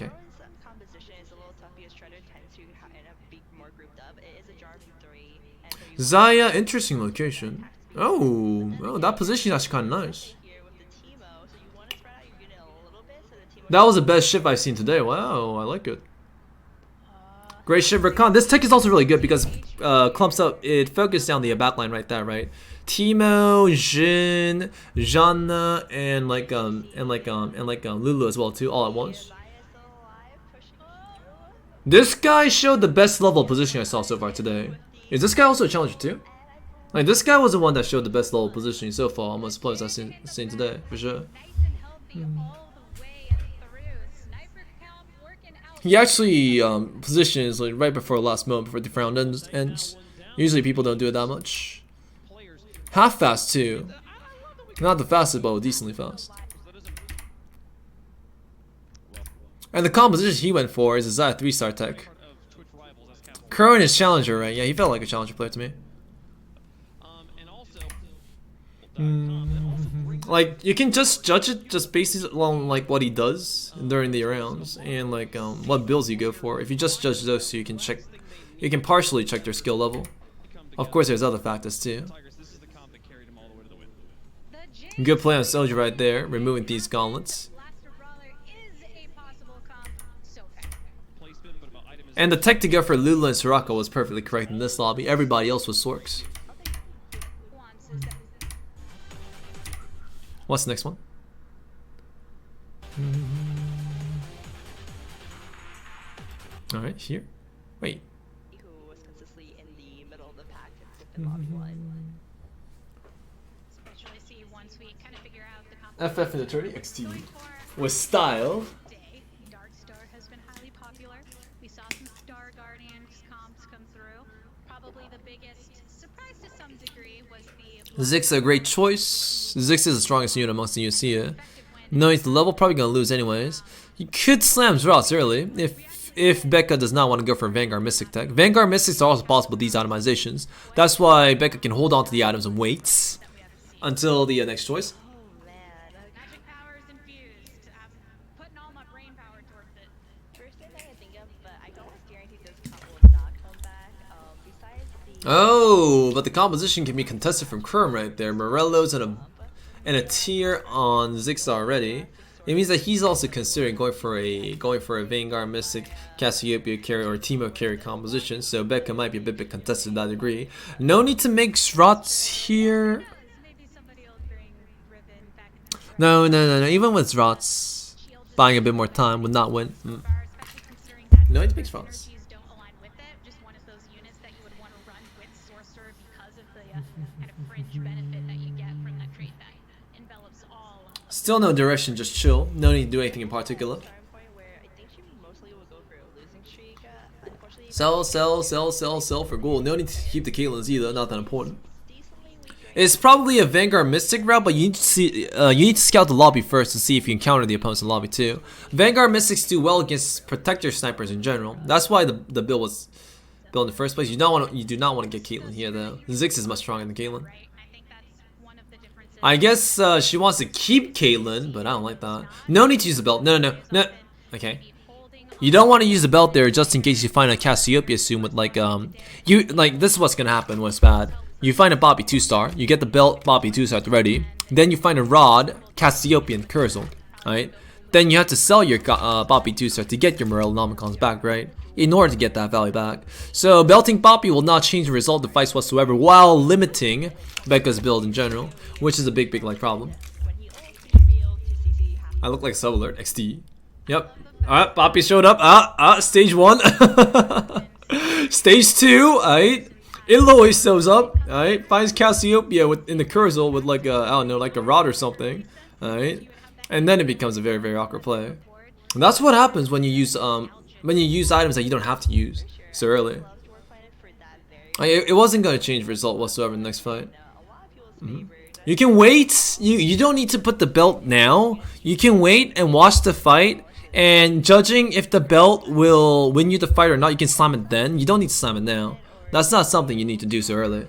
composition is a little tough because Shredder tends to end up being more grouped up. It is a jar of 3, and so you Zaya, interesting location. Oh, that position is actually kind of nice. here with the Teemo, so you want to spread out your unit a little bit so the Teemo. That was the best ship I've seen today. Wow, I like it. Great ship recon. This tech is also really good because clumps up. It focuses down the backline right there, right? Teemo, Jin, Janna, and Lulu as well too, all at once. Zaya still alive, pushing through. This guy showed the best level positioning I saw so far today. Is this guy also a challenger too? Like this guy was the one that showed the best level positioning so far amongst the players I've seen today, for sure. Nice and healthy all the way and through. Sniper count working out. He actually positions like right before the last moment before the round ends. Usually people don't do it that much. Half fast too. Not the fastest, but decently fast. And the composition he went for is a Zaya 3-star tech. Current is challenger, right? Yeah, he felt like a challenger player to me. Like you can just judge it just based on like what he does during the rounds and like what builds you go for. If you just judge those two, you can partially check their skill level. Of course, there's other factors too. Good play on Soju right there, removing these gauntlets. Blaster Brawler is a possible comp. So fair. And the tech to go for Lulu and Soraka was perfectly correct in this lobby. Everybody else was Sorks. Wants is that What's the next one? Alright, here. Wait. Who was consistently in the middle of the pack within lobby 1. especially see once we kind of figure out the comp. FF in the 30 XT with style. Day, Dark Star has been highly popular. We saw some Star Guardians comps come through. Probably the biggest surprise to some degree was the Zig's a great choice. Ziggs is the strongest unit amongst the UC here. No, he's the level, probably gonna lose anyways. You could slam Zrots early if Becca does not want to go for Vanguard Mystic tech. Vanguard Mystics are also possible these itemizations. That's why Becca can hold on to the items and wait until the next choice. Oh man, magic power is infused. I'm putting all my brain power towards it. first thing that I think of, but I can almost guarantee this comp will not come back. Besides the Oh, but the composition can be contested from Kerm right there. Morello's and a tier on Ziggs already. It means that he's also considering going for a Vanguard Mystic, Cassiopeia carry or Teemo carry composition. So Becca might be a bit contested to that degree. No need to make Zrots here. Maybe somebody will bring Ribbon back into the No. Even with Zrots, buying a bit more time would not win. bar, especially considering that No need to make Zrots. synergies don't align with it. Just one of those units that you would want to run with Sorcerer because of the kind of fringe benefit that you get from that trait that envelops all. Still no direction, just chill. No need to do anything in particular. starting point where I think she mostly will go for a losing streak. Unfortunately, Sell for gold. No need to keep the Caitlyn's either, not that important. decently weak. It's probably a Vanguard Mystic route, but you need to see, you need to scout the lobby first to see if you encounter the opponents in the lobby too. Vanguard Mystics do well against protector snipers in general. That's why the build was built in the first place. You do not want to get Caitlyn here though. Ziggs is much stronger than Caitlyn. Right? I think that's one of the differences. I guess she wants to keep Caitlyn, but I don't like that. No need to use the belt. No. Okay. You don't want to use the belt there just in case you find a Cassiopeia soon with like this is what's gonna happen when it's bad. You find a Bobby 2-star, you get the belt Bobby 2-star ready, then you find a rod, Cassiopeia and Cursal, alright? Then you have to sell your Bobby 2-star to get your Morellonomicons back, right? In order to get that value back. So belting Bobby will not change the result of the fights whatsoever while limiting Becca's build in general, which is a big like problem. When he ultimately revealed to CC half I look like Sub Alert XD. Yep. Alright, Poppy showed up. Stage 1. Stage 2, alright. Eloy shows up, alright. Finds Cassiopeia in the Cursal with like I don't know, like a rod or something. Alright. And then it becomes a very awkward play. And that's what happens when you use items that you don't have to use so early. loves to work fight for that very It wasn't gonna change the result whatsoever in the next fight. a lot of people's favorite. You can wait. You don't need to put the belt now. You can wait and watch the fight. And judging if the belt will win you the fight or not, you can slam it then. You don't need to slam it now. That's not something you need to do so early.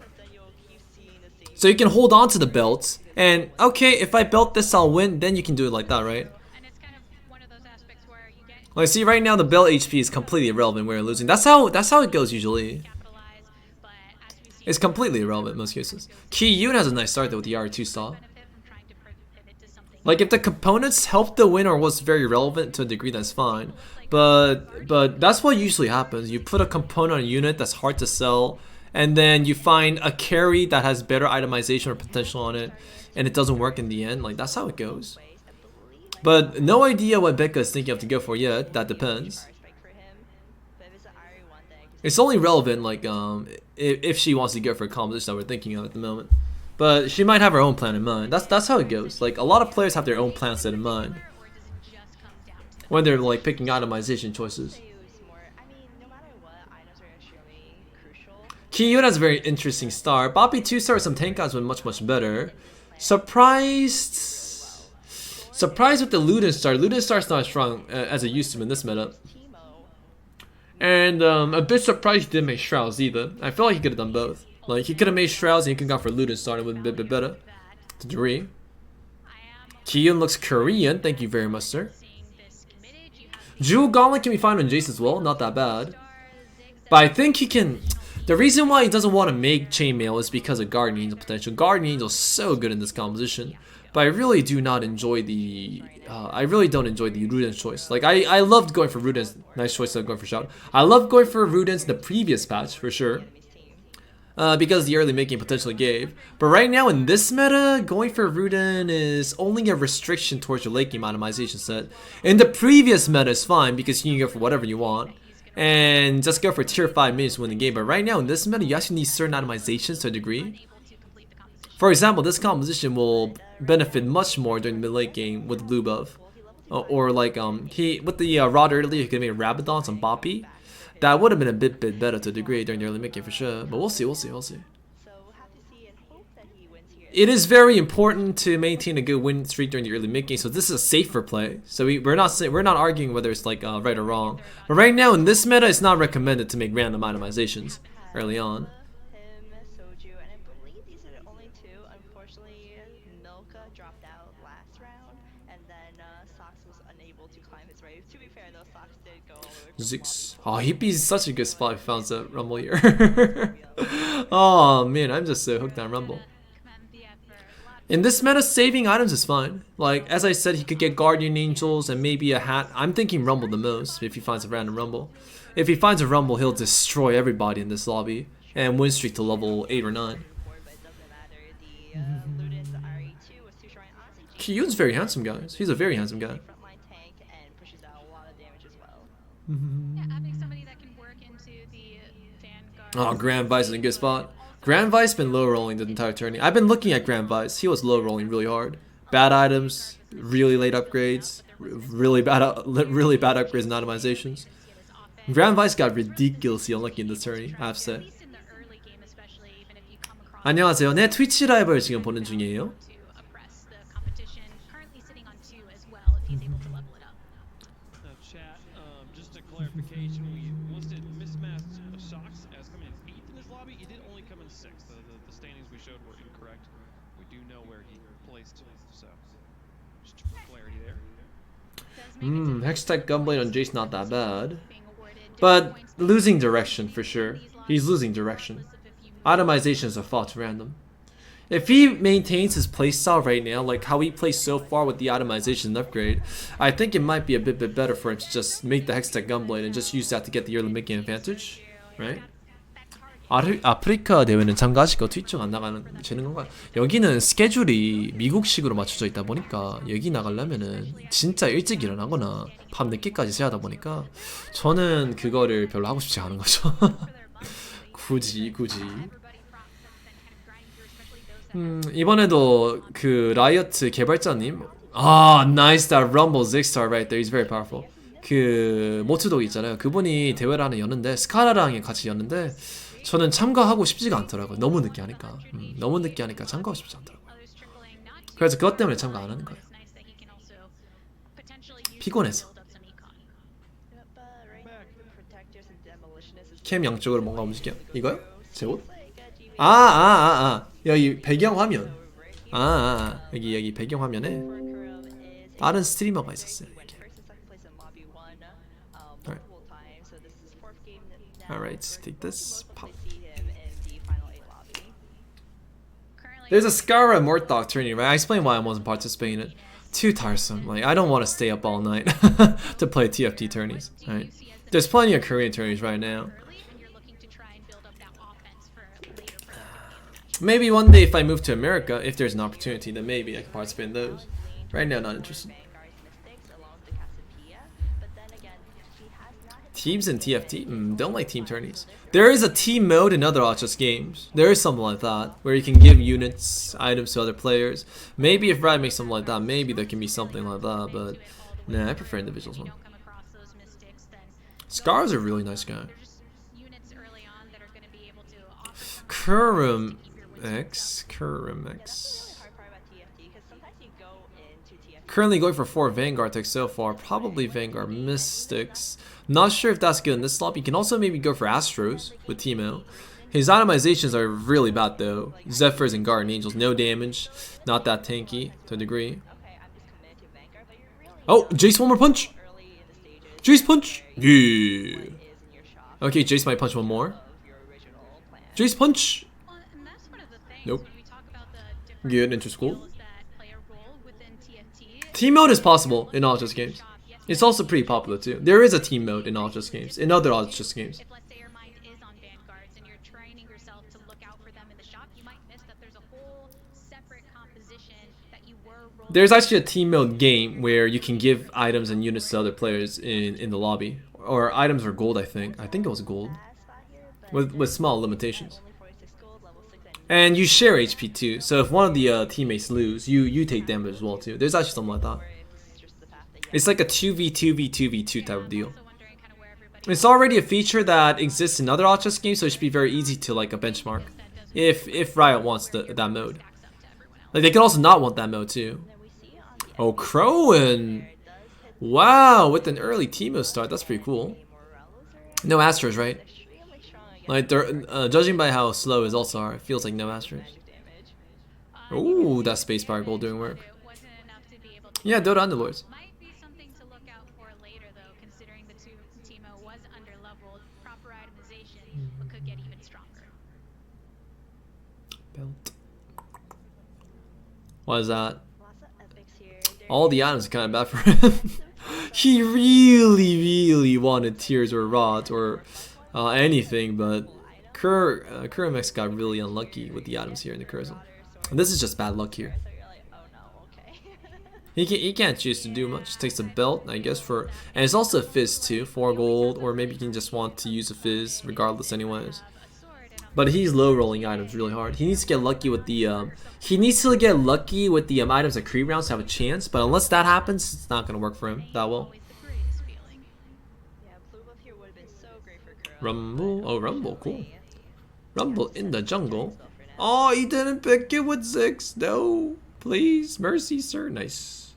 So you can hold on to the belt, and okay, if I belt this, I'll win. Then you can do it like that, right? And it's kind of one of those aspects where you get Like, see, right now the belt HP is completely irrelevant when you're losing. That's how it goes usually. capitalize, but as we see It's completely irrelevant in most cases. Ki-Yoon has a nice start though with the R2 style. benefit from trying to pivot to something Like, if the components help the win or was very relevant to a degree, that's fine. But that's what usually happens. You put a component on a unit that's hard to sell, and then you find a carry that has better itemization or potential on it, and it doesn't work in the end. Like, that's how it goes. But no idea what Becca is thinking of to go for yet. That depends. It's only relevant, like, if she wants to go for a composition that we're thinking of at the moment. But she might have her own plan in mind. That's how it goes. Like, a lot of players have their own plan set in mind or does it just come down to the when they're like picking itemization choices. Ki-Yoon has a very interesting start. Bobby 2-star with some tank guys went much better. Surprised with the Luden start. Luden start's not as strong as it used to in this meta. And a bit surprised he didn't make Shrouds either. I feel like he could have done both. Like, he could have made Shrouds and he could have gone for Luden start and would have been a bit better. To degree. Ki-Yoon looks Korean. Thank you very much, sir. seeing this committed. You have Jewel Gauntlet can be found on Jace as well. Not that bad. But I think he can... The reason why he doesn't want to make Chainmail is because of Guardian Angel potential. Guardian Angel is so good in this composition. But I really do not enjoy the... I really don't enjoy the Ruden's choice. Like, I loved going for Ruden's. Nice choice of going for Shout. I loved going for Ruden's in the previous patch, for sure. Because the early making potentially gave. But right now in this meta, going for Ruden is only a restriction towards your late game itemization set. In the previous meta is fine because you can go for whatever you want. And just go for tier 5 minions to win the game. But right now in this meta, you actually need certain itemizations to a degree. able to complete the composition. For example, this composition will benefit much more during the mid-late game with blue buff. Or like, he with the rod earlier, he could make Rabadons on Boppy. That would have been a bit better to a degree during the early mid game for sure. But we'll see. It is very important to maintain a good win streak during the early mid game. So this is a safer play. So we're not arguing whether it's like right or wrong. But right now in this meta, it's not recommended to make random itemizations early on. Him, Soju, and I believe these are the only two. Unfortunately, Milka dropped out last round, and then Sox was unable to climb his wave. To be fair, though, Sox did go all the way from Zix. Oh, Hippie's such a good spot if he found that Rumble here. Oh man, I'm just so hooked on Rumble. Commend the effort. In this meta, saving items is fine. Like, as I said, he could get Guardian Angels and maybe a hat. I'm thinking Rumble the most if he finds a random Rumble. If he finds a Rumble, he'll destroy everybody in this lobby and win streak to level 8 or 9. but it doesn't matter. The Luden's RE2 was too short. And honestly, Ki-Yoon's very handsome, guys. He's a very handsome guy. frontline tank and pushes out a lot of damage as well. Yeah, having somebody that can work into the Vanguard. Oh, Grand Vice is in a good spot. Grand Vice been low rolling the entire tourney. I've been looking at Grand Vice. He was low rolling really hard. Bad items, really late upgrades, really bad upgrades and itemizations. Grand Vice got ridiculously unlucky in this tourney, I have to say. At least in the early game, especially, even if you come across 안녕하세요. 네, 트위치 라이브를 지금 보는 중이에요. to oppress the competition, currently sitting on 2 as well, if he's able to level it up. Chat, just a clarification, we listed mismatched Socks as coming in 8th in this lobby. He did only come in 6th. The standings we showed were incorrect. We do know where he placed, so just for clarity there. Hextech Gunblade on Jace not that bad. Being awarded But losing direction for sure. He's losing direction. Itemizations are far too random. If he maintains his playstyle right now, like how he plays so far with the itemization and upgrade, I think it might be a bit better for him to just make the Hextech Gunblade and just use that to get the early mid game advantage, right? 아프리카 대회는 참가하시고 트위치가 안 나가는 되는 건가요? 여기는 스케줄이 미국식으로 맞춰져 있다 보니까 여기 나가려면은 진짜 일찍 일어나거나 밤 늦게까지 새하다 보니까 저는 그거를 별로 하고 싶지 않은 거죠. 굳이 이번에도 그 라이어트 개발자님 nice that rumble Ziggstar right there, he's very powerful. 그 모츠독 있잖아요, 그분이 대회를 하나 여는데 스카라랑 같이 여는데 저는 참가하고 싶지가 않더라고요. 너무 늦게 하니까 참가하고 싶지 않더라고요. 그래서 그것 때문에 참가 안 하는 거예요. 피곤해서. Strangers and Demolitionist is 캠 양쪽으로 뭔가 움직여. 이거요? 제 옷? like 여기 배경 화면. 여기 배경 화면에 Kurum is 다른 스트리머가 있었어요. went 이렇게. first and second place in lobby 1 Alright. multiple times. So this is fourth game now. Alright, We're take this. looking Pop. to see him in the final 8 lobby. Currently, There's a Skara Mortdog tourney, right? I explained why I wasn't participating in it. Too tiresome. Like, I don't want to stay up all night to play TFT tourneys. Right? There's plenty of Korean tourneys right now. early, and you're looking to try and build up that offense for later for the match. Maybe one day if I move to America, if there's an opportunity, then maybe I can participate in those. Right now, not interested. Vanguard's Mystics along with the Cassiopeia, but then again, he has not hit Teams in TFT? Don't like team tourneys. There is a team mode in other Ochus games. There is something like that, where you can give units, items to other players. Maybe if Riot makes something like that, maybe there can be something like that, but nah, I prefer individuals one. Don't come across those mystics, then Scar's a really nice guy. they're just units early on that are going to be able to offer Kurum X. the hard part about TFT because sometimes you go into TFT. Currently going for 4 Vanguard techs so far. Probably Vanguard Mystics. Not sure if that's good in this slot. You can also maybe go for Astros with Teemo. His itemizations are really bad though. Zephyrs and Guardian Angels, no damage. Not that tanky to a degree. Okay, I'm just committed to Vanguard, but you're really Oh, Jace, one more punch. early in the stages. Jace punch. Yeah. Is in your shop Okay, Jace might punch one more. of your original plan. Jace punch. Well, and that's one of the things Nope. when we talk about the different Good, inter-school. skills that play a role within TFT. Team mode is possible in all just games. It's also pretty popular too. There is a team mode in all just games. In other all just games. If let's say your mind is on vanguards and you're training yourself to look out for them in the shop, you might miss that there's a whole separate composition that you were rolling. There's actually a team mode game where you can give items and units to other players in the lobby. Or items are gold, I think. I think it was gold. Last spot here, but With small limitations. only 46 gold, level 6 And you share HP too. So if one of the teammates lose, you take damage as well too. There's actually something like that. it's just the fact that you It's like a 2v2v2v2 type of deal. Also wondering kind of where everybody It's already a feature that exists in other Ochus games, so it should be very easy to like a benchmark. If Riot wants that mode. stacks up to everyone else. Like they can also not want that mode too. then we see on the Oh, Crowan! Wow, with an early Teemo start, that's pretty cool. Morellos are No Astros, right? extremely strong against Like, they're, judging by how slow his ults are, it feels like no Astros. magic damage. Ooh, that spacebar gold doing work. It wasn't enough to be able to Yeah, Dota Underlords. might be something to look out for later though, considering the Teemo was under leveled, proper itemization, but could get even stronger. Belt. What is that? Lots of epics here. All the items are kind of bad for him. He really wanted tears or rods or anything, but Kurimex got really unlucky with the items here in the Curse. And this is just bad luck here. So you're like, oh no, okay. He can't choose to do much. Takes a belt, I guess, for, and it's also a fizz too, 4 gold, or maybe you can just want to use a fizz regardless, anyways. A sword and a But he's low rolling items really hard. He needs to get lucky with the items that creep rounds to have a chance. But unless that happens, it's not gonna work for him that well. always the greatest feeling. Yeah, blue buff here would have been so great for Kuro. Rumble, oh Rumble, cool. Rumble in the jungle. Oh, he didn't pick it with 6. No, please, mercy, sir. Nice.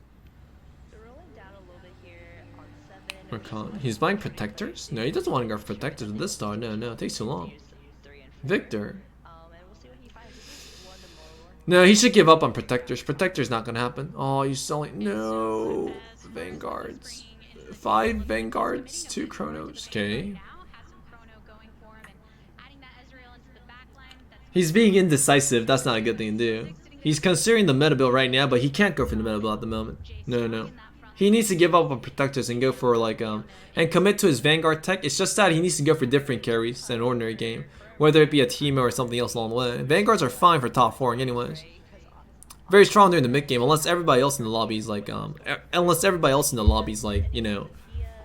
So rolling down a little bit here on 7. Rakan. He's buying protectors. No, he doesn't want to go for protectors with this star. No, it takes too long. Use 3 and 4. Victor. And we'll see what he finds. This is one of the more No, he should give up on protectors. Protector's not gonna happen. Oh, he's selling. No, Vanguards. 5 Vanguards, 2 Chronos. Okay. Now has some chrono going for him and adding that Ezreal into the backline. That's He's being indecisive. That's not a good thing to do. He's considering the meta build right now, but he can't go for the meta build at the moment. No. He needs to give up on protectors and go for like and commit to his Vanguard tech. It's just that he needs to go for different carries than an ordinary game, whether it be a team or something else along the way. Vanguards are fine for top 4 anyways. Very strong during the mid game, unless everybody else in the lobby is like you know,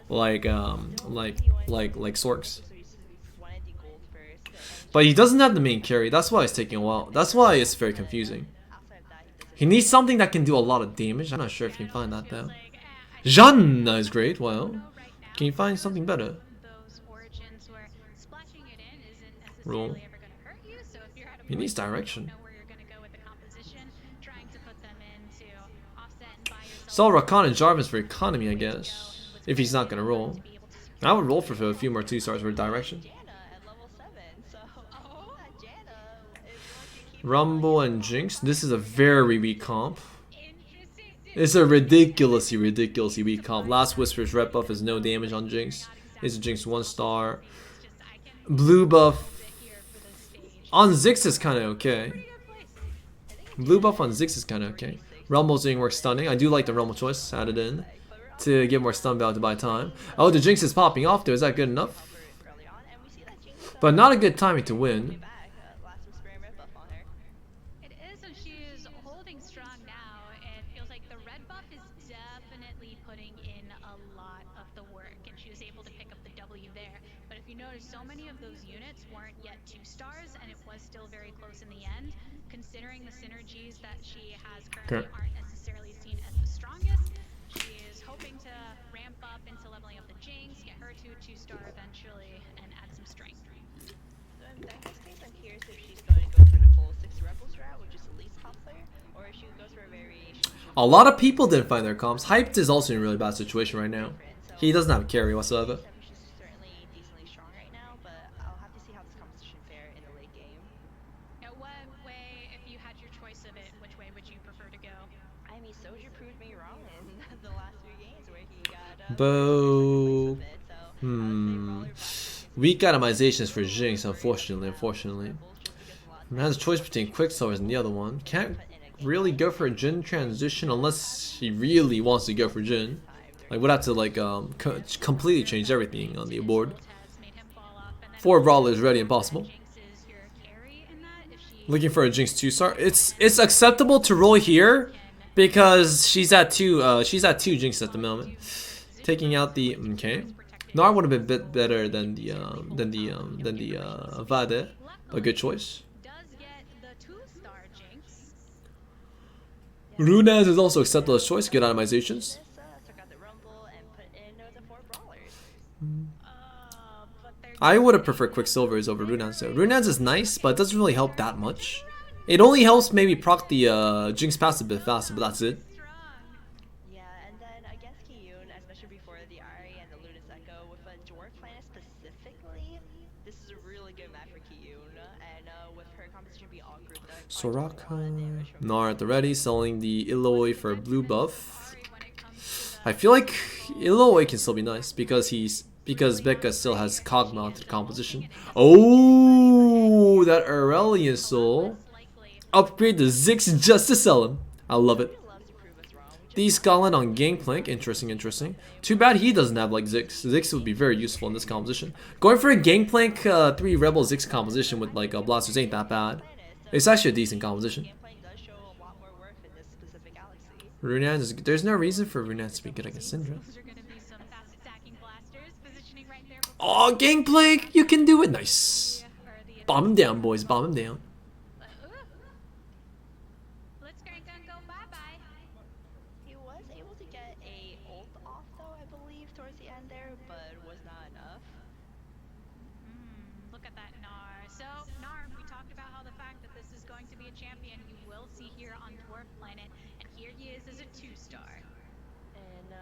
like Sorks. so he's wanted the gold first. But he doesn't have the main carry. That's why it's taking a while. That's why it's very confusing. Outside of that, He needs something that can do a lot of damage. I'm not sure if you can find that though. Janna is great. Well, can you find something better? those origins where splashing it in isn't Roll. necessarily ever going to hurt you. So if you're at a He point needs where you direction. don't know where you're going to go with the composition, trying to put them in to offset and buy yourself Sell Rakan and Jarvis for economy, I guess. If he's not gonna roll. to be able to I would roll for a few more 2-stars for direction. Janna at level 7, so that Janna is going to keep Rumble and Jinx. This is a very weak comp. Interesting. It's a ridiculously weak comp. Last Whisper's red buff is no damage on Jinx. It's a Jinx 1-star. It's just I can Blue buff here for this stage. on Ziggs is kind of okay. Pretty good place. Blue buff on Ziggs is kind of okay. Rumble's doing work stunning. I do like the Rumble choice added in to get more stun value to buy time. Oh, the Jinx is popping off there. Is that good enough? early on, and we see that Jinx But not a good timing to win. back. Last Whisper and red buff on her. It is, so she is holding strong now. It feels like the red buff is definitely putting in a lot of the work, and she was able to pick up the W there. But if you notice, so many of those units weren't yet 2-stars, and it was still very close in the end. Considering the synergies that she has currently aren't necessarily seen as the strongest, she is hoping to ramp up into leveling up the Jinx, get her to a 2-star eventually, and add some strength. So in that case, I'm curious if she's going to go for the full 6 Rebels route, which is the least top player, or if she goes for a variation. A lot of people didn't find their comps. Hyped is also in a really bad situation right now. He doesn't have a carry whatsoever. She's certainly decently strong right now, but I'll have to see how this competition fare in the late game. Now, what way, if you had your choice of it, which way would you prefer to go? I mean, Soju proved me wrong in the last few games where he got Bo. bit, so Weak itemizations for Jinx, unfortunately. Man has a choice between Quicksilvers and the other one. Can't really go for a Jhin transition unless he really wants to go for Jhin. Like, would have to like completely change everything on the board. Has made him fall off, and then 4 Brawlers ready impossible. Jinx is your carry in that. If she Looking for a Jinx 2-star. It's acceptable to roll here because she's at 2 Jinx at the moment. Taking out the Nar would have been a bit better than the Vade, a good choice. does get the 2-star Jinx, Runaz is also acceptable as choice. Good itemizations. took out the Rumble and put in the 4 Brawlers. but they're I would have preferred Quicksilvers over Runaz though. Runaz is nice, but it doesn't really help that much. It only helps maybe proc the Jinx pass a bit faster, but that's it. strong. Yeah, and then against Kiyun, especially before the Ari and the Luna's Echo, with a Dwarf planet specifically, this is a really good map for Kiyun, and with her composition being all grouped up. Soraka. Nar at the ready, selling the Illoi for blue buff. When it comes to I feel like Illoi can still be nice because Becca still has Cog mounted composition. Oh, that Aurelion soul. likely Upgrade the Ziggs just to sell him. I love it. Loves to prove us wrong. The Scotland on Gangplank. Interesting. Too bad he doesn't have like Ziggs. Ziggs would be very useful in this composition. Going for a Gangplank 3 Rebel Ziggs composition with like blasters ain't that bad. It's actually a decent composition. Gameplay does show a lot more worth in this specific galaxy. Runaz is, there's no reason for Runaz to be good against Syndra. those are going to be some fast attacking blasters positioning right there. Oh, Gangplank! You can do it. Nice. Or the Bomb him down, boys. Bomb him down. Blitzcrank gonna go bye-bye. He was able to get a ult off though, I believe, towards the end there, but was not enough. Look at that Nar. So, Nar, we talked about how the fact that this is going to be a champion you will see here on Dwarf Planet, and here he is as a 2-star. And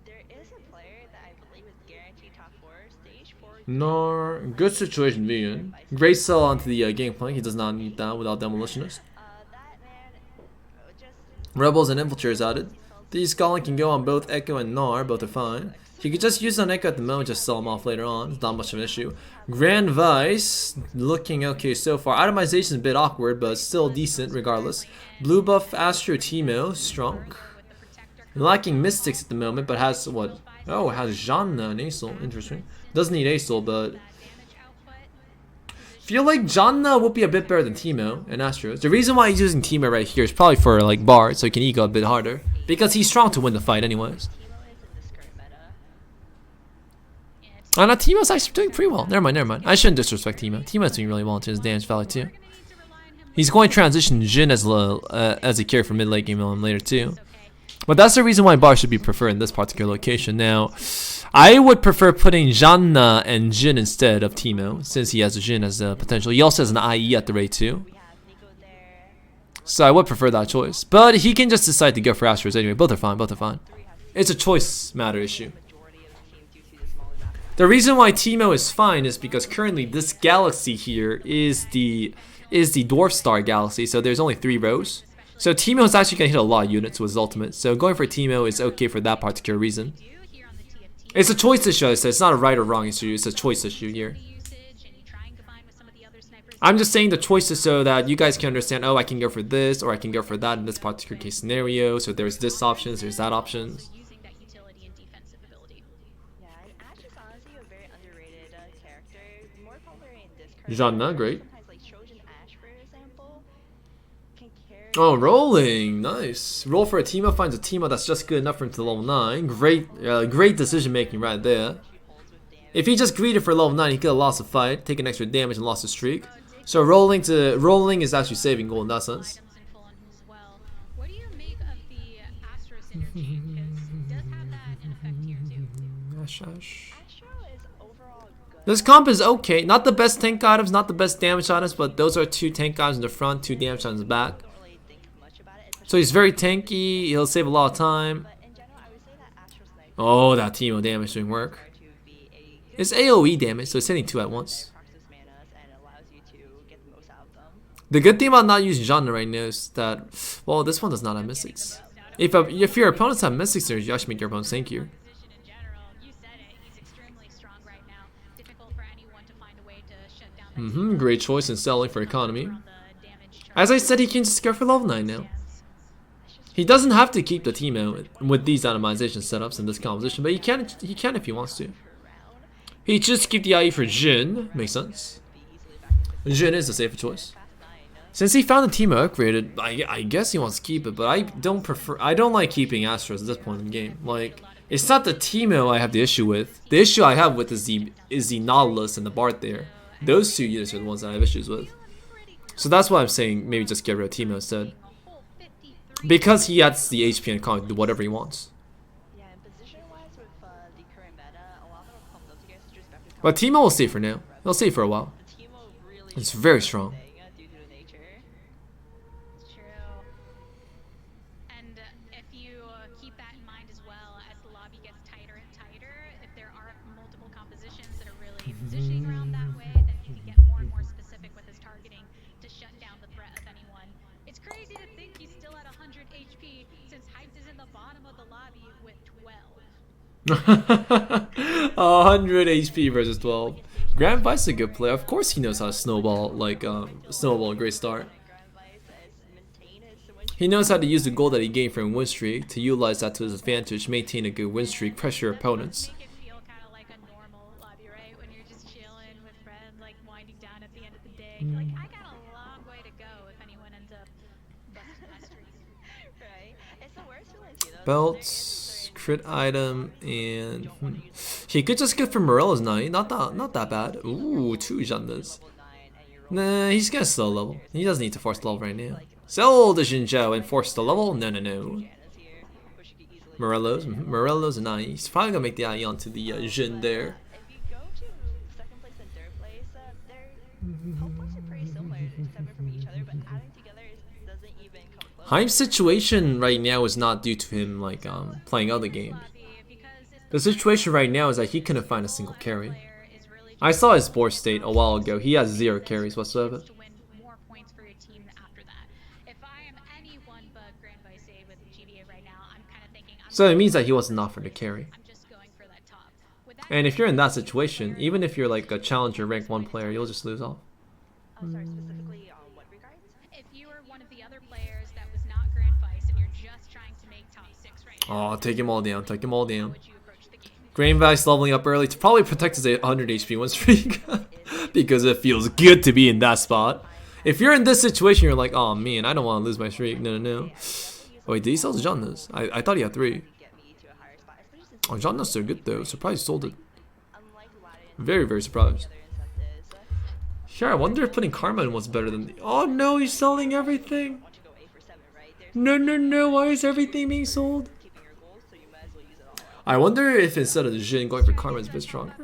there is a player that I believe is guaranteed top 4, stage 4. Nar, good situation to be in. Great sell onto the Gangplank. He does not need that without Demolitionist. That man just Rebels and Infiltrators added. The Scotland can go on both Echo and Nar, both are fine. He could just use on Echo at the moment, just sell him off later on. It's not much of an issue. Grand Vice, looking okay so far. Itemization is a bit awkward, but still decent regardless. Blue buff Astro Teemo, strong. Lacking Mystics at the moment, but has what? Oh, it has Janna and Acel. Interesting. Doesn't need Acel, but Damage output. feel like Janna would be a bit better than Teemo and Astros. The reason why he's using Teemo right here is probably for like Bard, so he can ego a bit harder. Because he's strong to win the fight anyways. Timo is in this current meta. Yeah, Oh no, Teemo's actually doing pretty well. Never mind. I shouldn't disrespect Teemo. Teemo's doing really well into his damage value too. we're gonna need to rely on him. He's going to transition Jhin as a carry for mid late game later too. But that's the reason why Bar should be preferred in this particular location. Now, I would prefer putting Janna and Jhin instead of Teemo, since he has a Jhin as a potential. He also has an IE at the rate too. We have Nico there. So I would prefer that choice. But he can just decide to go for Astros anyway. Both are fine. It's a choice matter issue. Majority of the team due to the smaller map The reason why Teemo is fine is because currently this galaxy here is the Dwarf Star Galaxy, so there's only 3 rows. So Teemo is actually gonna hit a lot of units with his ultimate. So going for Teemo is okay for that particular reason. It's a choice issue, I said. It's not a right or wrong issue. It's a choice issue here. I'm just saying the choices so that you guys can understand, oh, I can go for this or I can go for that in this particular case scenario. So there's this options, there's that options. Yeah, and Ash is honestly a very underrated character. More popular in this current Janna, great. sometimes like Trojan Ash, for example, can carry. Oh, rolling, nice. Roll for a Teemo, finds a Teemo that's just good enough for him to level 9. Great decision making right there. If he just greeted for level 9, he could have lost the fight, taken extra damage and lost the streak. So rolling is actually saving gold in that sense. What do you make of the Astro synergy? Because it does have that in effect here too. Astro is overall good. This comp is okay. Not the best tank items, not the best damage items, but those are 2 tank items in the front, 2 damage items in the back. Don't really think much about it. So he's very tanky, he'll save a lot of time. But in general, I would say that Astro Sniper Oh, that Teemo damage doing work. to be a It's AoE damage, so it's hitting 2 at once. Proxys manas and allows you to get the most out of them. The good thing about not using genre right now is that, well, this one does not have mystics. If your opponents have mystics, you actually make your opponents tankier. Position in general, you said it. He's extremely strong right now. Difficult for anyone to find a way to shut down that Great choice in selling for economy. on the damage chart. As I said, he can just go for level 9 now. He doesn't have to keep the Teemo with these atomization setups in this composition, but he can if he wants to. He just keep the IE for Jin, makes sense. Jin is the safer choice. Since he found the Teemo upgraded, I guess he wants to keep it, but I don't like keeping Astros at this point in the game. Like, it's not the Teemo I have the issue with. The issue I have with is the Nautilus and the Bard there. Those 2 units are the ones that I have issues with. So that's why I'm saying maybe just get rid of Teemo instead. Because he adds the HP and can do whatever he wants. Yeah, and position-wise with the current meta, a lot of them pump those together to just back to But Teemo will stay for now. He'll stay for a while. the Teemo really It's very strong. due to the nature. It's true. And if you keep that in mind as well, as the lobby gets tighter and tighter, if there are multiple compositions that are really positioning around that way, then he can get more and more specific with his targeting to shut down the threat of anyone. It's crazy to think he's still at 100 HP since Hyped is in the bottom of the lobby with 12. 100 HP versus 12. Grand Vice is a good player. Of course he knows how to snowball, snowball a great start. Grand Vice is maintain his win He knows how to use the gold that he gained from win streak to utilize that to his advantage, maintain a good win streak, pressure your opponents. Make it feel kind of like a normal lobby, right? When you're just chilling with friends, like winding down at the end of the day. Like, I got a long way to go if anyone ends up busting my streak. right? It's the worst feeling too, though. Belts, crit item, and he could just get for Morella's 9. Not that bad. Ooh, 2 Jandas. Nah, he's gonna slow level. He doesn't need to force the level right now. Sell the Jinzhou and force the level? No. Morello's 9. He's probably gonna make the IE onto the Jin there. If you go to second place and third place, their health points are pretty similar, separate from each other, but adding together doesn't even come close. Hype's situation right now is not due to him playing other games. The situation right now is that he couldn't find a single carry. I saw his board state a while ago. He has 0 carries whatsoever. To win more points for your team after that. If I am anyone but Grand Vice with GBA right now, I'm kind of thinking So it means that he wasn't offered a carry. I'm just going for that top. With that And if you're in that situation, even if you're like a challenger rank 1 player, you'll just lose off. I'm sorry, specifically on what regards? if you were one of the other players that was not Grand Vice and you're just trying to make top 6 right now, Oh, take him all down. Take him all down. would you approach the game? Grain Vice leveling up early to probably protect his 100 HP win streak. Because it feels good to be in that spot. If you're in this situation, you're like, oh man, I don't want to lose my streak. No. Wait, did he sell Jandas? I thought he had 3. Get me to a higher spot, especially since Oh, Jandas are good though. Surprised he sold it. unlike Aladdin, Very surprised. other incentives, Sure, I wonder if putting Karma in was better than... Oh no, he's selling everything. want to go 8 for 7, right? There's No, why is everything being sold? keeping your goals, so you might as well use it all. I wonder if instead of the Jin going for Karma is a bit stronger.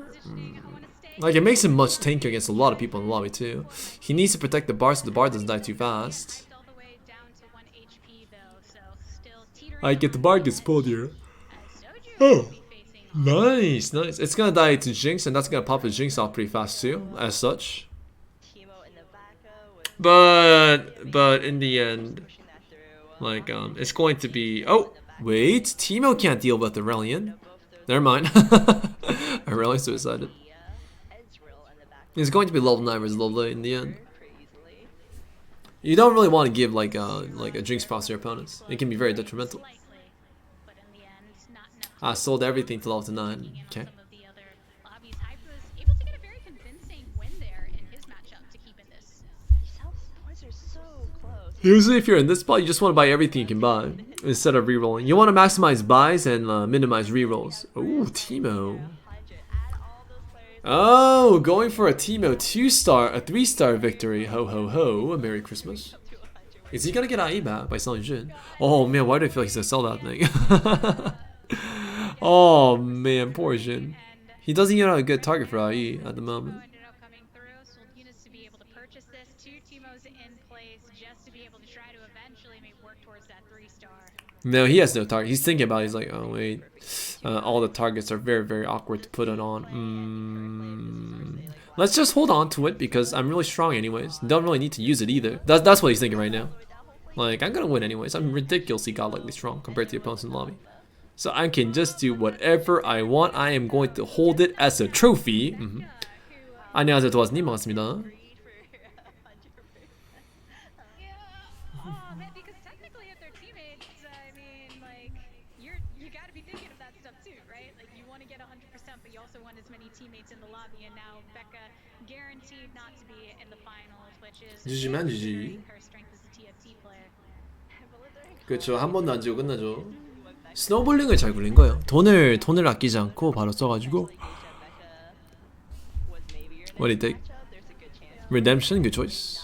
Like, it makes him much tankier against a lot of people in the lobby too. He needs to protect the bar so the bar doesn't die too fast. All the way down to 1 HP though, so still teetering I get the bar gets pulled here. as Soju Oh. will be facing Nice, nice. It's gonna die to Jinx, and that's gonna pop the Jinx off pretty fast too, as such. Timo in the back with But in the end, pushing that through. like it's going to be. Oh wait, Teemo can't deal with Aurelion. Both those Never mind. Aurelion suicided. Ezreal in the back It's going to be level 9 versus level 8 in the end. pretty easily. You don't really want to give like a Jinx boss to your opponents. It can be very detrimental. Slightly, but in the end, not enough. I sold everything to level 9. In on Okay. some of the other lobbies. Hafu was able to get a very convincing win there in his matchup to keep in this. These health points are so close. Usually, if you're in this spot, you just want to buy everything you can buy instead of re-rolling. You want to maximize buys and minimize re-rolls. Ooh, Teemo. 100. Add all those players. Oh, going for a Teemo 2-star, a 3-star victory. Ho ho ho! Merry Christmas. Is he gonna get IE back by selling Jhin? Oh man, why do I feel like he's gonna sell that thing? Oh man, poor Jhin. He doesn't get a good target for IE at the moment. Ended up coming through, sold units to be able to purchase this. 2 Timos in place just to be able to try to eventually maybe work towards that 3-star. No, he has no target. He's thinking about it. He's like, oh wait, all the targets are very, very awkward to put it on. Let's just hold on to it because I'm really strong anyways. Don't really need to use it either. That's what he's thinking right now. Like, I'm gonna win anyways. I'm ridiculously godlike strong compared to the opponents in the lobby. So I can just do whatever I want. I am going to hold it as a trophy. 안녕하세요, 도와스님. 반갑습니다. Yeah, man, because technically if they're teammates, I mean, like, you gotta be thinking of that stuff too, right? Like, you want to get 100%, but you also want as many teammates in the lobby, and now Becca guaranteed not to be in the finals, which is GG만 GG. her strength as a TFT player. 그렇죠. 한 번도 안 지고 끝나죠. 스노볼링을 잘 굴린 거예요. 돈을 아끼지 않고 바로 써가지고. What do you think? Redemption, good choice.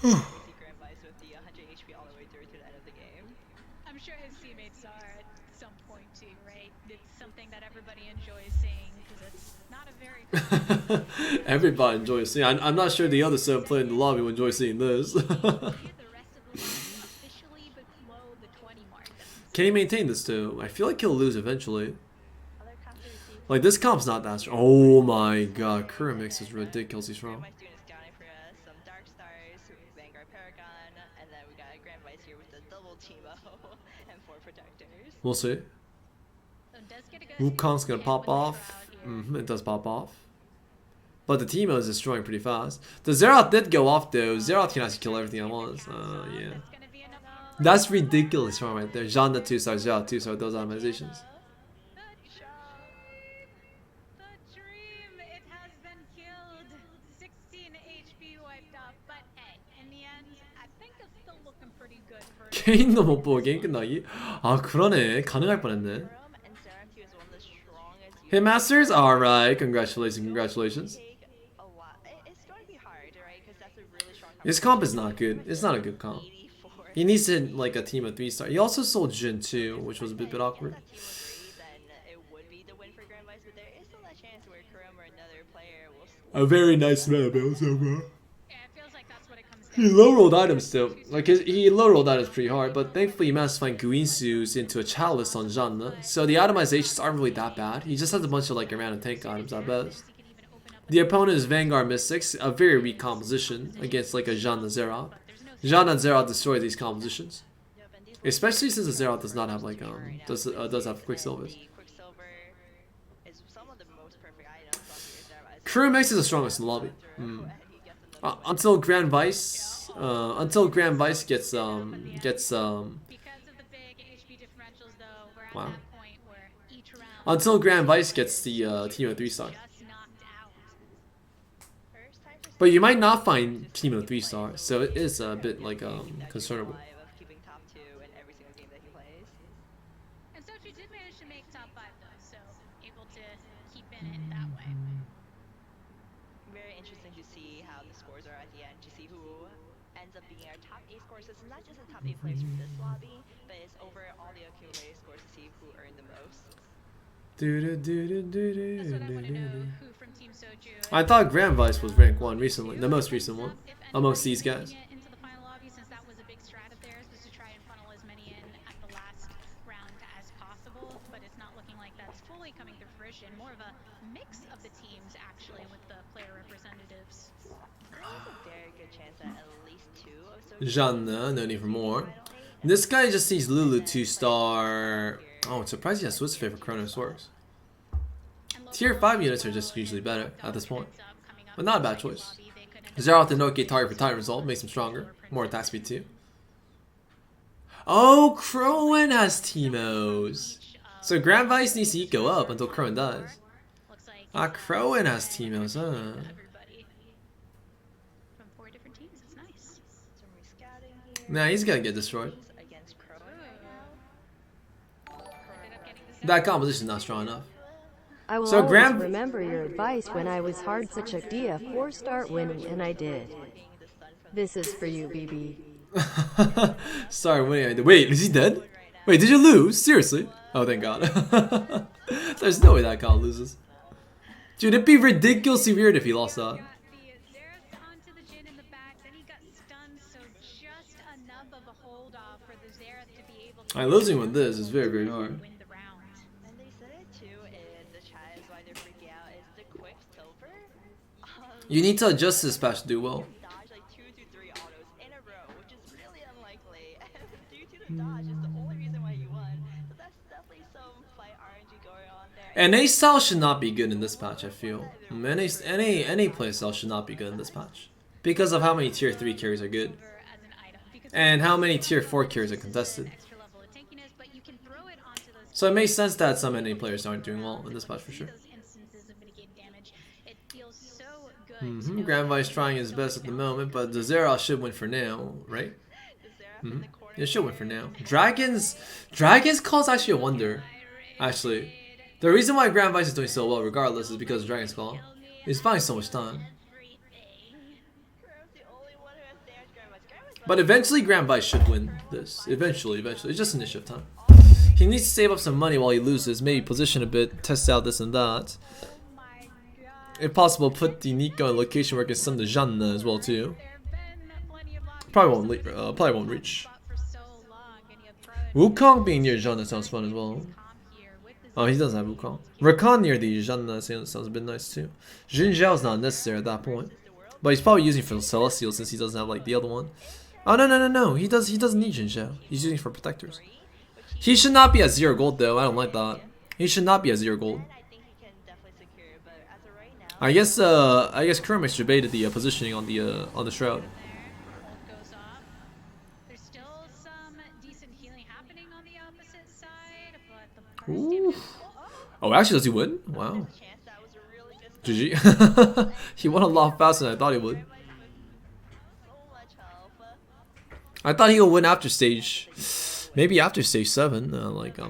I'm sure his teammates are at some point too, right? It's something that everybody enjoys seeing because it's not a very Everybody enjoys seeing. I'm not sure the other 7 players in the lobby will enjoy seeing this. the rest of the league officially below the 20 mark. Can he maintain this too? I feel like he'll lose eventually. Like, this comp's not that strong. Oh my god, current mix is ridiculously strong. My students scouting for us, some Dark Stars, Vanguard Paragon, and then we got a Grand Vice here with the double Timo and 4 protectors. We'll see. So does get a good Wukong's gonna hit pop with the off. crowd here. It does pop off. But the Teemo is destroying pretty fast. The Zeroth did go off though. Zeroth can actually kill everything at once. Yeah. That's gonna be enough. That's ridiculous strong right there. Jean the 2-star, Zeroth 2-star, those optimizations. The dream, it has been killed. 16 HP wiped up, but hey, in the end, I think it's still looking pretty good for 게임도 못 보고 게임 끝나기? 아 그러네. 가능할 뻔했네. And Serum 2 is one of the strongest Hitmasters? Alright, congratulations, congratulations. take a lot. It's going to be hard, right? Because that's a really strong His comp is not good. It's not a good comp. 84. He needs to hit like a team of 3-star. He also sold Jhin too, which was a bit awkward. If that team agrees, then it would be the win for Grand Vice, but there is still that chance where Kurum or another player will A very nice amount of builds overall. Yeah, it feels like that's what it comes He down low rolled items still. Like he low rolled items pretty hard, but thankfully he managed to find Guinsu's into a chalice on Jeanne. So the itemizations aren't really that bad. He just has a bunch of like random tank items at best. to. He could even open up The opponent is Vanguard Mystics, a very weak composition against like a Jeanne Zeroth. Jeanne and Zeroth destroy these compositions. Especially since the Zeroth does not have like does have Quicksilvers. Quicksilver is some of the most perfect items on your Zerath. Crew Mix is the strongest in the lobby. Until Grand Vice gets because of the big HP differentials, though. We're at Wow. that point where each round until Grand Vice gets the team of 3-star. just knocked out. First time for But you might not find team of 3-star, so it is a bit like concernable. of keeping top 2 in every single game that he plays. And Soju did manage to make top 5, though, so able to keep in it that way. Very interesting to see how the scores are at the end, to see who ends up being our top 8 scores. So it's not just the top 8 players from this lobby, but it's over all the accumulated scores to see who earned the most. That's what I want to know. Who from Team Soju? I thought Grand Vice was rank 1 recently, the most recent one amongst these guys. Into the final lobby, since that was a big strat of theirs, was to try and funnel as many in at the last round finally coming to fruition. More of a mix of the teams actually with the player representatives. There's a very good chance that at least 2 of Soju Janna, no need for more. This guy just needs Lulu 2-star. Oh, I'm surprised he has Swiss favorite Chronos works. Tier 5 units are just usually better at this point. But not a bad choice. Zero off the no gate target for time result makes him stronger. More attack speed too. Oh, Crowan has Teemos. So Grand Vice needs to go up until Crowan dies. Ah, Crowan has Teemos, huh? Everybody from 4 different teams. It's nice. some rescouting here. Nah, he's gonna get destroyed. Against Crowan right now. Ended up getting the That composition is not strong enough. I will So always Graham- remember your advice when I was hard such a DF4 start winning, and I did. This is for you, BB. Sorry, wait, is he dead? Wait, did you lose? Seriously? Oh, thank God. There's no way that Kyle loses. Dude, it'd be ridiculously weird if he lost that. got the Zereth onto the Jhin in the back, then he got stunned, so just enough of a hold off for the Zereth to be able to Losing with this is very, very hard. win the round. And they said it too in the chat is why they're freaking out is the Quicksilver. You need to adjust this patch to do well. Dodge like 2 to 3 autos in a row, which is really unlikely. And due to the dodge is the only reason why you won. So that's definitely some fight RNG going on there. And A style should not be good in this patch, I feel. Any play style should not be good in this patch. Because of how many tier 3 carries are good. As an item, because And how many tier 4 carries are contested. extra level of tankiness, but you can throw it onto those So it makes sense that some NA players aren't doing well in this patch for sure. those instances of mitigated damage. It feels so good. to know Grand Vice trying his best at the moment, but the Zera should win for now, right? The Zereth in the corner. It should win for now. Dragon's Call is actually a wonder. Actually, the reason why Grand Vice is doing so well, regardless, is because of Dragon's Call. He's buying so much time. Crown's the only one who has damage Grand Vice. Grand Vice But eventually, Grand Vice should win this. Eventually. It's just an issue of time. He needs to save up some money while he loses. Maybe position a bit, test out this and that. Oh my god. If possible, put the Nico in location where it can send the Janna as well too. There've been plenty of lobbies Probably won't reach. for so long, and you throw it Wukong being near Janna sounds fun as well. comp here with the Oh, he doesn't have Wukong. Rakan near the Janna sounds a bit nice too. Jin Zhao's not necessary at that point. But he's probably using for Celestial since he doesn't have like the other one. Oh no. He doesn't need Jin Zhao. He's using for protectors. He should not be at 0 gold though. I don't like that. He should not be at 0 gold. I think he can definitely secure it, but as of right now, I guess Kermix debated the positioning on the shroud. goes off. There's still some decent healing happening on the opposite side, but the burst Ooh. damage. Oh, actually, does he win? Wow. chance that was a really good GG. He won a lot faster than I thought he would. so much health. I thought he would win after stage, maybe after stage 7.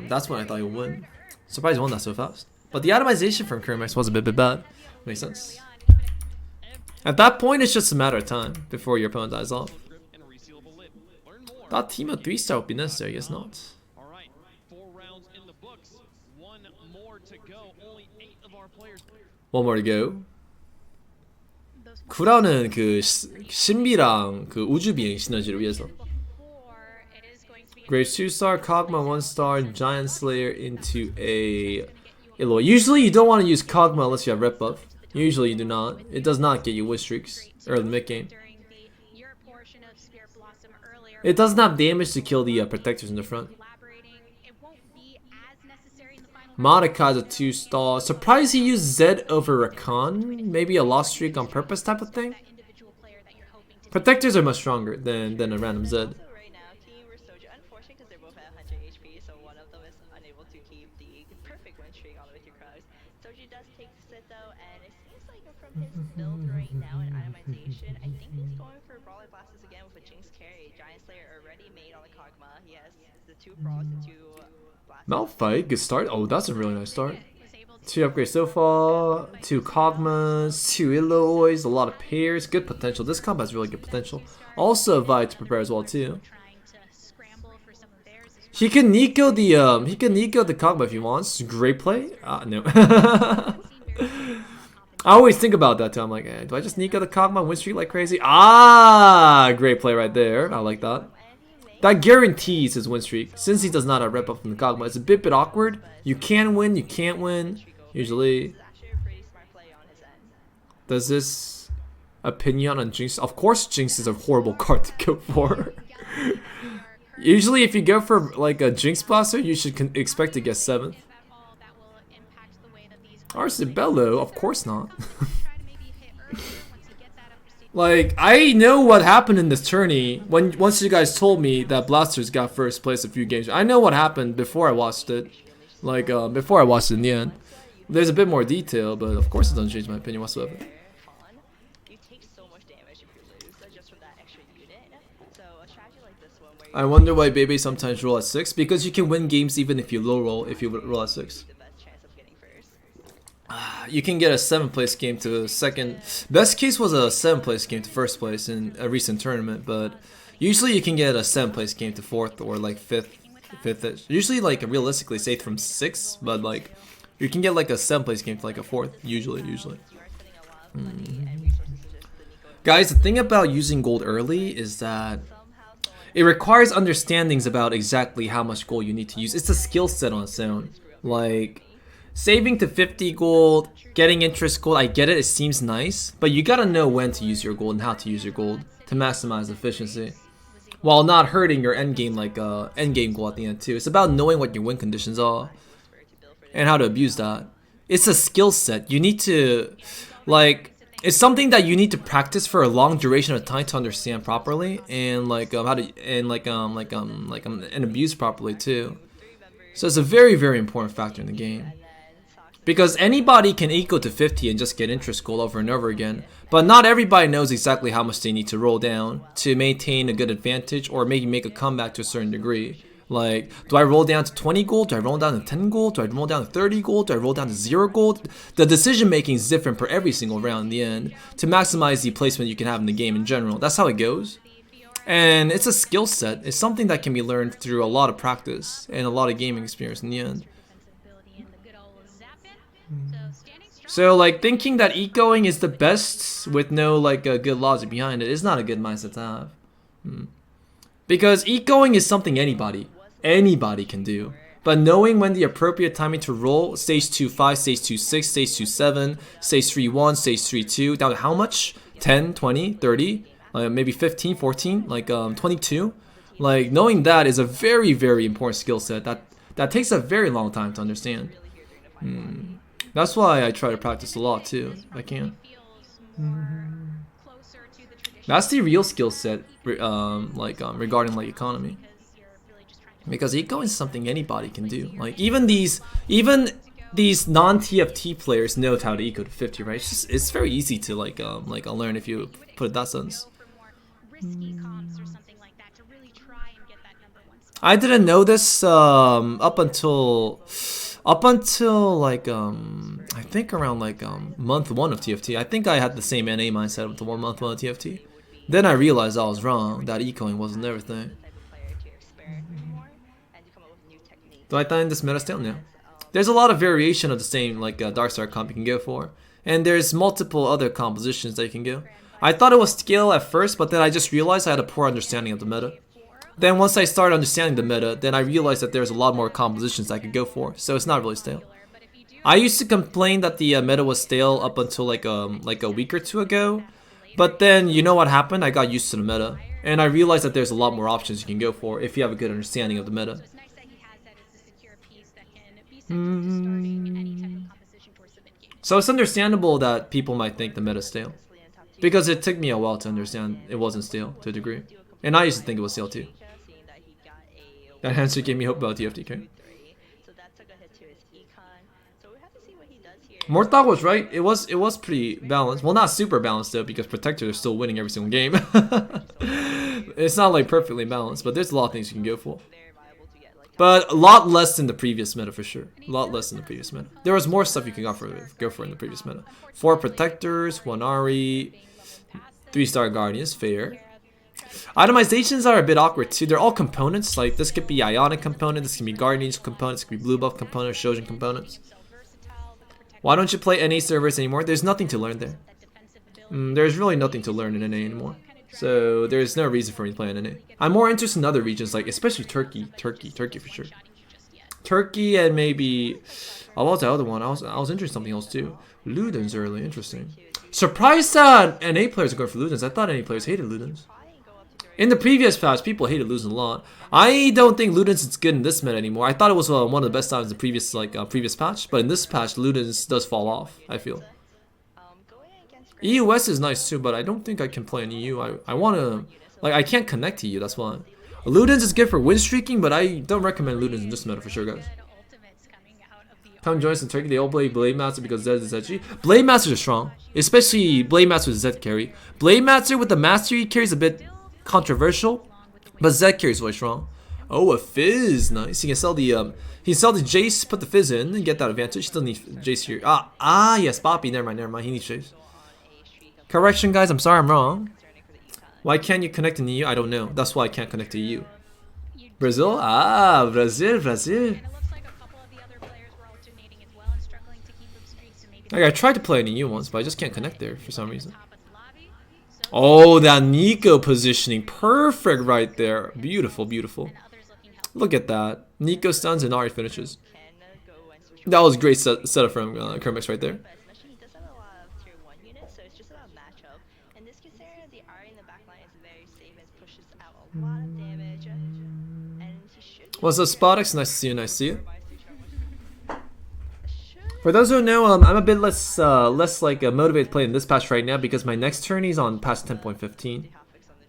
That's when I thought he would win. Surprised he won that so fast. But the atomization from Kermix was a bit bad. Makes sense. At that point, it's just a matter of time before your opponent dies off. and a resealable lid. Learn more. Thought Teemo 3-star would be necessary. I guess not. All right, 4 rounds in the books. 1 more to go. Only 8 of our players. One more to go. Those 쿠라는 그 신비랑 그 우주 비행 시너지를 위해서. before it is going to be Great 2-star, Kog'Maw 1-star, Giant Slayer into a Eloy. Usually you don't want to use Kog'Maw unless you have rep buff. Usually you do not. It does not get you wish streaks early mid game. during the your portion of Spirit Blossom earlier. It doesn't have damage to kill the protectors in the front. Elaborating, it won't be as necessary in the final. Modicai's a 2-star. Surprised he used Zed over Rakan. Maybe a lost streak on purpose type of thing. That individual player that you're hoping to Protectors are much stronger than a random Zed. So right now, Team versus Soju, unfortunate because they're both at 100 HP, so one of them is unable to keep the perfect win streak all the way through Krugs. Soju does take the sit though, and it seems like from his build right now and itemization, I think he's going for Brawler Blasts again with a Jinx carry. Giant Slayer already made on the Kog'Maw. He has the 2 Frogs and 2 Blasts. Malphite, good start. Oh, that's a really nice start. was able to 2 upgrades so far, 2 Kog'Mas, 2 Eloys, a lot of pairs, good potential. This combat has really good potential. Also a vibe to prepare as well too. trying to scramble for some of theirs as well. He can Nico the Kog'Ma if he wants. Great play. No. I always think about that too. I'm like, do I just Nico the Kog'Ma win streak like crazy? Ah, great play right there. I like that. And he That guarantees his win streak. Since he does not have rep up from the Kog'Maw, it's a bit awkward. You can win, you can't win. Usually. Does this opinion on Jinx? Of course Jinx is a horrible card to go for. Usually if you go for like a Jinx Blaster, you should expect to get 7th. Arcibello? Of course not. Like, I know what happened in this tourney once you guys told me that Blasters got first place a few games. I know what happened before I watched it. Like, before I watched it in the end. There's a bit more detail, but of course it doesn't change my opinion whatsoever. I wonder why Bebe sometimes roll at 6. Because you can win games even if you low roll, if you roll at 6. You can get a 7th place game to second. Best case was a 7th place game to 1st place in a recent tournament, but usually you can get a 7th place game to 4th or like 5th. Usually like realistically say from 6th, but like you can get like a 7th place game to like a 4th usually. Guys, the thing about using gold early is that it requires understandings about exactly how much gold you need to use. It's a skill set on its own. Like saving to 50 gold, getting interest gold, I get it, it seems nice, but you gotta know when to use your gold and how to use your gold to maximize efficiency, while not hurting your endgame like endgame goal at the end too. It's about knowing what your win conditions are and how to abuse that. It's a skill set. You need to, like, it's something that you need to practice for a long duration of time to understand properly and like how to and abuse properly too. So it's a very, very important factor in the game. Because anybody can eco to 50 and just get interest gold over and over again, but not everybody knows exactly how much they need to roll down to maintain a good advantage or maybe make a comeback to a certain degree. Like, do I roll down to 20 gold? Do I roll down to 10 gold? Do I roll down to 30 gold? Do I roll down to 0 gold? The decision making is different for every single round in the end to maximize the placement you can have in the game in general. That's how it goes. And it's a skill set. It's something that can be learned through a lot of practice and a lot of gaming experience in the end. So like thinking that ecoing is the best with no like good logic behind it is not a good mindset to have. Because ecoing is something anybody can do. But knowing when the appropriate timing to roll, stage 2-5, stage 2-6, stage 2-7, stage 3-1, stage 3-2, down to how much? 10, 20, 30, maybe 15, 14, like 22. Like knowing that is a very, very important skill set that takes a very long time to understand. That's why I try to practice a lot too, if I can. That's the real skill set, regarding like economy. Because eco is something anybody can do. Like even these non-TFT players know how to eco to 50, right? It's very easy to learn if you put it that sense. I didn't know this up until like I think around like month 1 of TFT. I think I had the same NA mindset up to month 1 of TFT. Then I realized I was wrong, that ecoing wasn't everything. Do I find this meta still? No. There's a lot of variation of the same like Dark Star comp you can go for. And there's multiple other compositions that you can go. I thought it was scale at first, but then I just realized I had a poor understanding of the meta. Then once I started understanding the meta, then I realized that there's a lot more compositions I could go for, so it's not really stale. I used to complain that the meta was stale up until like a week or 2 ago, but then you know what happened? I got used to the meta, and I realized that there's a lot more options you can go for if you have a good understanding of the meta. So it's understandable that people might think the meta is stale, because it took me a while to understand it wasn't stale to a degree, and I used to think it was stale too. That answer gave me hope about TFT. Okay. Morthog was right. It was pretty balanced. Well, not super balanced though, because Protector is still winning every single game. It's not like perfectly balanced, but there's a lot of things you can go for. But a lot less than the previous meta for sure. A lot less than the previous meta. There was more stuff you could go for in the previous meta. 4 Protectors, 1 Ari, 3-star Guardians, fair. Itemizations are a bit awkward too. They're all components. Like this could be Ionic component, this can be Guardians component, this could be Blue Buff component, Shojin components. Why don't you play NA servers anymore? There's nothing to learn there. There's really nothing to learn in NA anymore. So there's no reason for me playing in it. I'm more interested in other regions, like especially Turkey for sure. Turkey and maybe what was the other one? I was interested in something else too. Ludens early, interesting. Surprised that NA players are going for Ludens. I thought NA players hated Ludens. In the previous patch, people hated Ludens a lot. I don't think Ludens is good in this meta anymore. I thought it was one of the best times in the previous previous patch, but in this patch, Ludens does fall off. I feel. EU West is nice too, but I don't think I can play in EU. I want to, like, I can't connect to EU. That's why. Ludens is good for win streaking, but I don't recommend Ludens in this meta for sure, guys. Come join us in Turkey. They all play Blade Master because Zed is edgy. Blade Masters are strong, especially Blade Master with Zed carry. Blade Master with the Mastery carry is a bit controversial, but Zed carry is really strong. Oh, a Fizz, nice. He can sell the Jace, put the Fizz in, and get that advantage. He still needs Jace here. Yes, Poppy. Never mind. He needs Jace. Correction, guys. I'm sorry, I'm wrong. Why can't you connect in EU? I don't know. That's why I can't connect to EU. Brazil? Brazil. Like, I tried to play in EU once, but I just can't connect there for some reason. Oh, that Nico positioning. Perfect right there. Beautiful, beautiful. Look at that. Nico stuns and Ari finishes. That was a great setup from Kermix right there. What's up, Spotex? Nice to see you, nice to see you. For those who don't know, I'm a bit less motivated to play in this patch right now because my next tourney is on patch 10.15.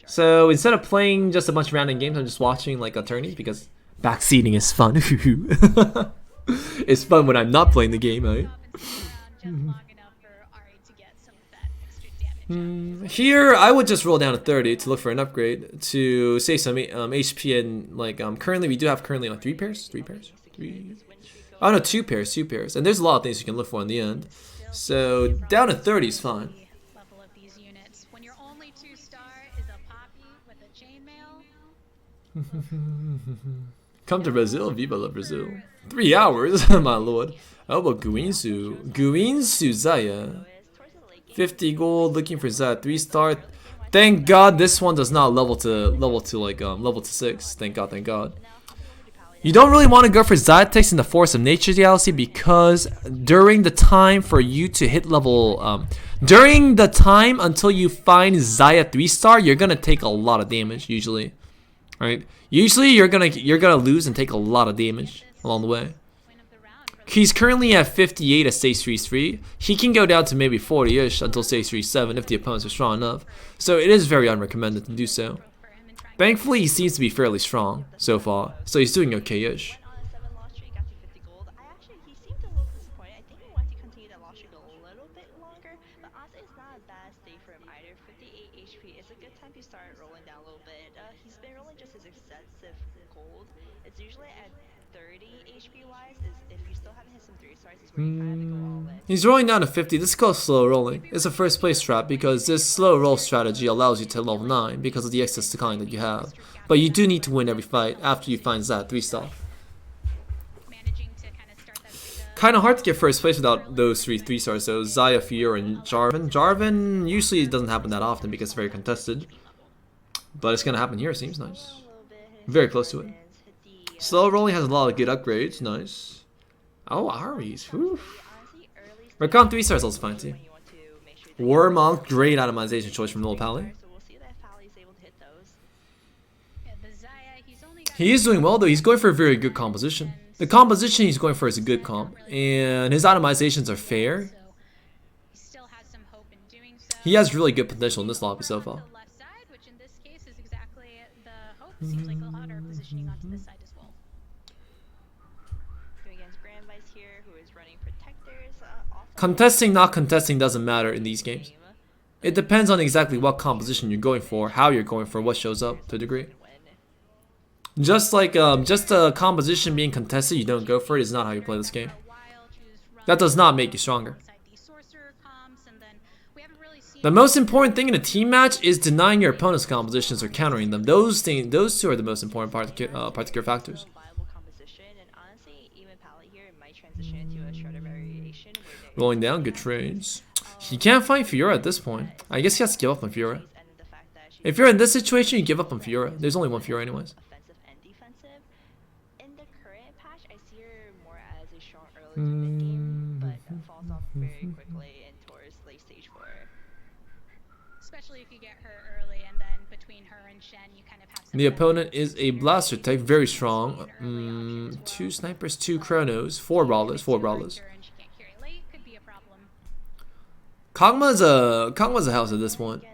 So instead of playing just a bunch of random games, I'm just watching like a tourney because backseating is fun. It's fun when I'm not playing the game, right? Here, I would just roll down to 30 to look for an upgrade to save some HP and like currently we do have like 3 pairs. Oh no, 2 pairs, and there's a lot of things you can look for in the end. So down to 30 is fine. Come to Brazil, viva la Brazil. 3 hours, my lord. How about Guinsu Zaya. 50 gold, looking for Zaya 3-star. Thank God this one does not level to 6. Thank God. You don't really want to go for Zytex in the Force of Nature DLC because during the time for you to hit level, during the time until you find Zaya 3-star, you're gonna take a lot of damage usually, right? Usually you're gonna lose and take a lot of damage along the way. He's currently at 58 at stage 3. He can go down to maybe 40-ish until stage 3-7 if the opponents are strong enough. So it is very unrecommended to do so. Thankfully, he seems to be fairly strong so far, so he's doing okay-ish. He's rolling down to 50. This is called slow rolling. It's a first place strat because this slow roll strategy allows you to level 9 because of the excess decline that you have. But you do need to win every fight after you find Zat 3-star. Kinda hard to get first place without those 3 stars though. Zaya, Fiora, and Jarvan. Jarvan usually doesn't happen that often because it's very contested. But it's gonna happen here, seems nice. Very close to it. Slow rolling has a lot of good upgrades, nice. Oh, Aries. Recon 3-star is also fine too. Warmonk, great itemization choice from Noel Pally. He is doing well though, he's going for a very good composition. The composition he's going for is a good comp, and his itemizations are fair. He has really good potential in this lobby so far. Contesting, not contesting doesn't matter in these games. It depends on exactly what composition you're going for, how you're going for, what shows up to a degree. Just like just a composition being contested, you don't go for it is not how you play this game. That does not make you stronger. The most important thing in a team match is denying your opponent's compositions or countering them. Those two are the most important particular factors. Rolling down, good trades. He can't find Fiora at this point. I guess he has to give up on Fiora. If you're in this situation, you give up on Fiora. There's only one Fiora anyways. Offensive and defensive. In the current patch, I see her more as a strong early to mid game, but falls off very quickly and towards late stage 4. Especially if you get her early, and then between her and Shen, you kind of have some. The opponent is a blaster type, very strong. 2 snipers, 2 chronos, 4 brawlers, 4 brawlers. And she can't carry late, could be a problem. Kog'Maw's a house at this point.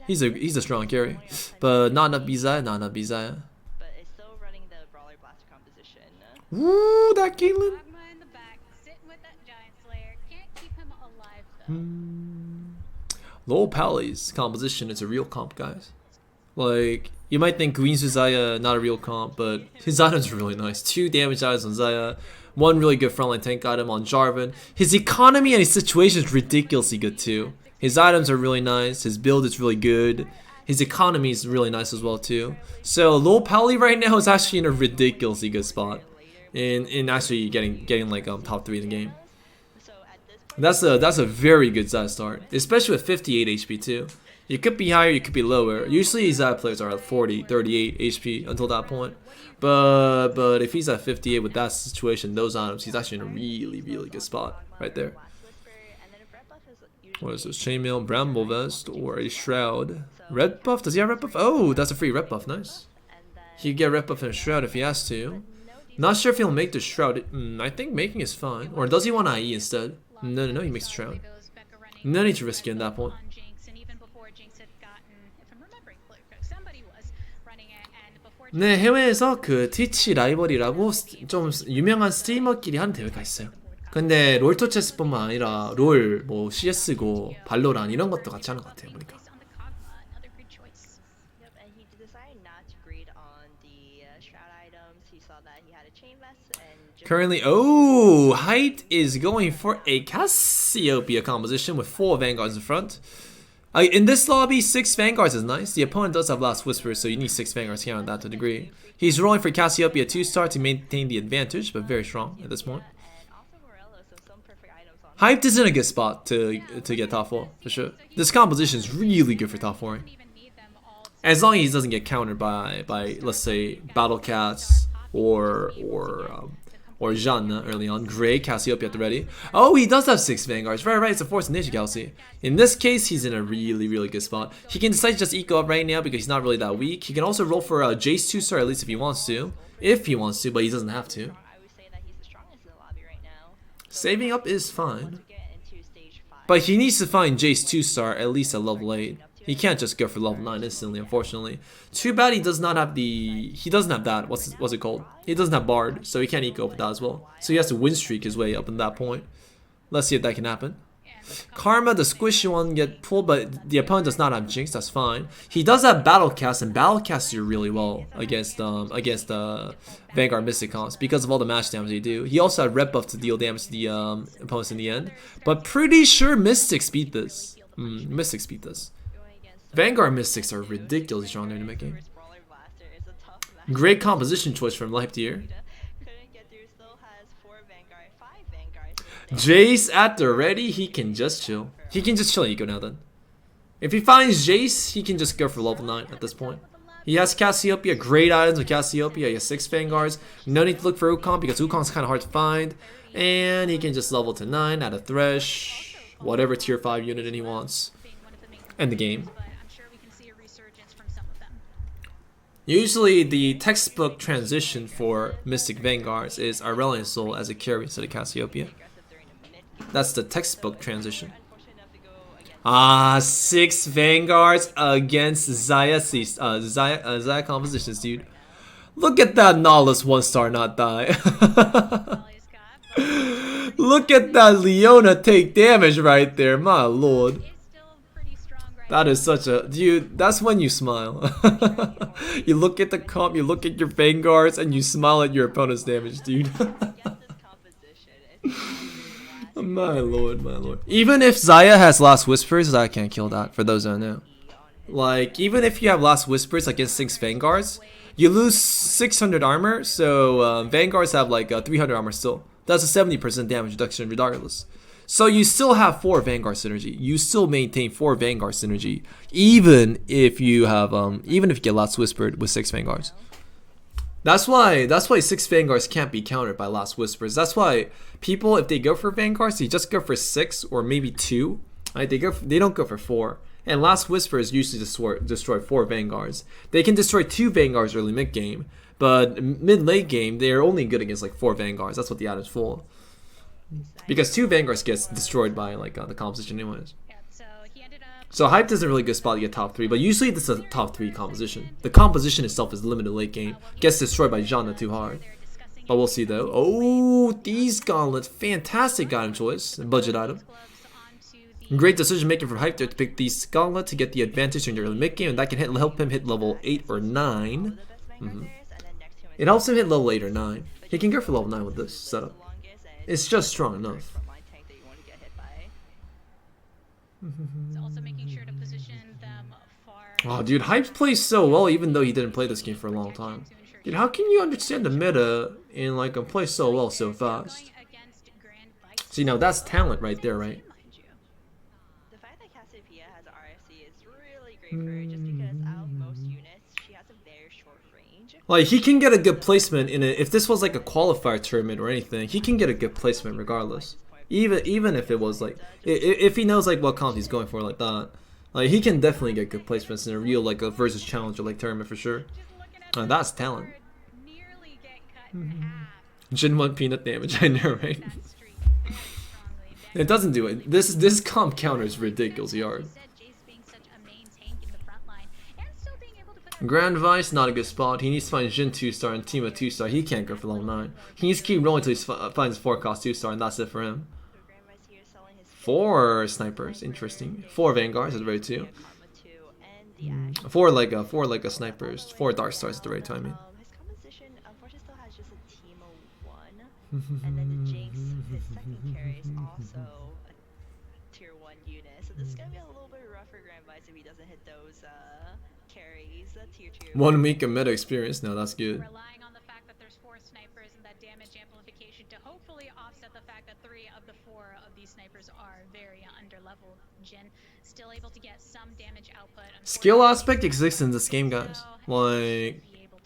He's a strong carry, but not enough Bizaya, not enough Bizaya. But it's still running the brawler blaster composition. Woo, that Caitlyn. Dogma in the back, sitting with that Giant Slayer. Can't keep him alive though. Lowell Pally's composition is a real comp, guys. Like, you might think Green's Zaya not a real comp, but his items are really nice. 2 damage items on Zaya, 1 really good frontline tank item on Jarvan. His economy and his situation is ridiculously good too. His items are really nice, his build is really good, his economy is really nice as well too. So Lowell Pally right now is actually in a ridiculously good spot in actually getting like top 3 in the game. That's a very good Zaya start, especially with 58 HP too. You could be higher, you could be lower. Usually Zaya players are at 40, 38 HP until that point. But if he's at 58 with that situation, those items, he's actually in a really good spot right there. What is this? Chainmail, Bramble Vest, or a Shroud? Red buff? Does he have red buff? Oh, that's a free red buff. Nice. He can get red buff and a Shroud if he has to. Not sure if he'll make the Shroud. I think making is fine. Or does he want IE instead? No, he makes the Shroud. No need to risk it at that point. 네, 해외에서 그 트위치 라이벌이라고 좀 유명한 스트리머끼리 하는 대회가 있어요. 근데 롤토체스뿐만 아니라 롤, 뭐 CS고, 발로란 이런 것도 같이 하는 것 같아요, 보니까. Currently, Height is going for a Cassiopeia composition with 4 Vanguards in front. In this lobby, 6 Vanguards is nice. The opponent does have Last Whisper, so you need 6 Vanguards here on that to a degree. He's rolling for Cassiopeia 2-star to maintain the advantage, but very strong at this point. Hyped is in a good spot to get top 4, for sure. This composition is really good for top 4. As long as he doesn't get countered by let's say, Battle Cats or Janna early on. Great, Cassiopeia at the ready. Oh, he does have 6 Vanguards. Right, it's a Force Ninja Galaxy. In this case, he's in a really good spot. He can decide to just eco up right now because he's not really that weak. He can also roll for Jace 2-star at least if he wants to. But he doesn't have to. Saving up is fine. But he needs to find Jace 2-star at least at level 8. He can't just go for level 9 instantly, unfortunately. Too bad he does not have he doesn't have that, what's it called? He doesn't have Bard, so he can't eco with that as well. So he has to win streak his way up in that point. Let's see if that can happen. Karma, the squishy one, get pulled, but the opponent does not have Jinx, that's fine. He does have Battle Cast, and Battle Cast do really well against Vanguard Mystic comps because of all the match damage they do. He also had red buff to deal damage to the opponents in the end. But pretty sure Mystics beat this. Mystics beat this. Vanguard Mystics are ridiculously strong during the mid game. Great composition choice from Life Tier. Jace at the ready, he can just chill. He can just chill eco now then. If he finds Jace, he can just go for level 9 at this point. He has Cassiopeia, great items with Cassiopeia. He has 6 Vanguards. No need to look for Wukong because Wukong's kind of hard to find. And he can just level to 9, add a Thresh, whatever tier 5 unit he wants. End the game. Usually the textbook transition for Mystic Vanguards is Aurelion Soul as a carry instead of Cassiopeia. That's the textbook transition. 6 Vanguards against Zaya compositions, dude. Look at that Nihilus 1-star not die. Look at that Leona take damage right there, my lord. That is such a... Dude, that's when you smile. You look at the comp, you look at your Vanguards, and you smile at your opponent's damage, dude. My lord. Even if Zaya has Last Whispers, I can't kill that, for those who don't know. Like, even if you have Last Whispers against 6 Vanguards, you lose 600 armor, so Vanguards have like 300 armor still. That's a 70% damage reduction regardless. So you still have 4 Vanguard synergy. You still maintain 4 Vanguard synergy, even if you have even if you get Last Whispered with 6 Vanguards. That's why 6 Vanguards can't be countered by Last Whispers. That's why people, if they go for Vanguards, they just go for 6 or maybe 2. Right? They don't go for 4. And Last Whispers usually destroy 4 Vanguards. They can destroy 2 Vanguards early mid game, but mid late game they're only good against like 4 Vanguards. That's what the item's for. Because 2 Vanguards gets destroyed by like the composition anyways. Yeah, so he ended up So Hyped is a really good spot to get top 3, but usually this is a top 3 composition. The composition itself is limited late game. Gets destroyed by Janna too hard. they're discussing But we'll see though. Oh, these gauntlets. Fantastic item choice. Budget item. gloves onto the Great decision making from Hype there to pick these gauntlets to get the advantage in the early mid game, and that can help him hit level 8 or 9. the best Vanguard players, and then next to him It helps him hit level 8 or 9. He can go for level 9 with this setup. longest, and It's just strong enough. frontline tank that you want to get hit by. It's also making sure to position them far. Oh, dude, Hype plays so well even though he didn't play this game for a long time. Dude, how can you understand the meta and like play so well so fast? Going against Grand Vice, See, now that's talent right there, right? mind you. The fact that Cassiopeia has RFC is really great for her, just because out of most units, she has a very short range. Like, he can get a good placement in it. If this was like a qualifier tournament or anything, he can get a good placement regardless. Even if it was like, if he knows like what comp he's going for like that, like he can definitely get good placements in a real like a versus challenger like tournament for sure. That's talent. Nearly get cut in half. Jin 1 peanut damage, I know, right? That streak very strongly. It doesn't do it. This comp counter is ridiculous hard. Said Jace being such a main tank in the front line and still being able to put Grand Vice, not a good spot. He needs to find Jin 2-star and Tima 2-star. He can't go for level 9. He needs to keep rolling until he finds 4 cost 2-star, and that's it for him. So Grand Vice here selling his 4 snipers, interesting. 4 Vanguards at the rate 2. Karma 2 and the Axe. 4 like a snipers. 4 Dark Stars at the rate 2, I mean. His composition unfortunately still has just a team of 1, and then the Jinx, his second carry, is also a tier 1 unit. So this is gonna be a little bit rough for Grand Vice if he doesn't hit those carries, tier 2. 1 week of meta experience, no, that's good. relying on the fact that there's 4 snipers and that damage amplification to hopefully offset the fact that 3 of the 4 of these snipers are very under-leveled. Jin still able to get some damage output. Skill aspect exists in this game, guys.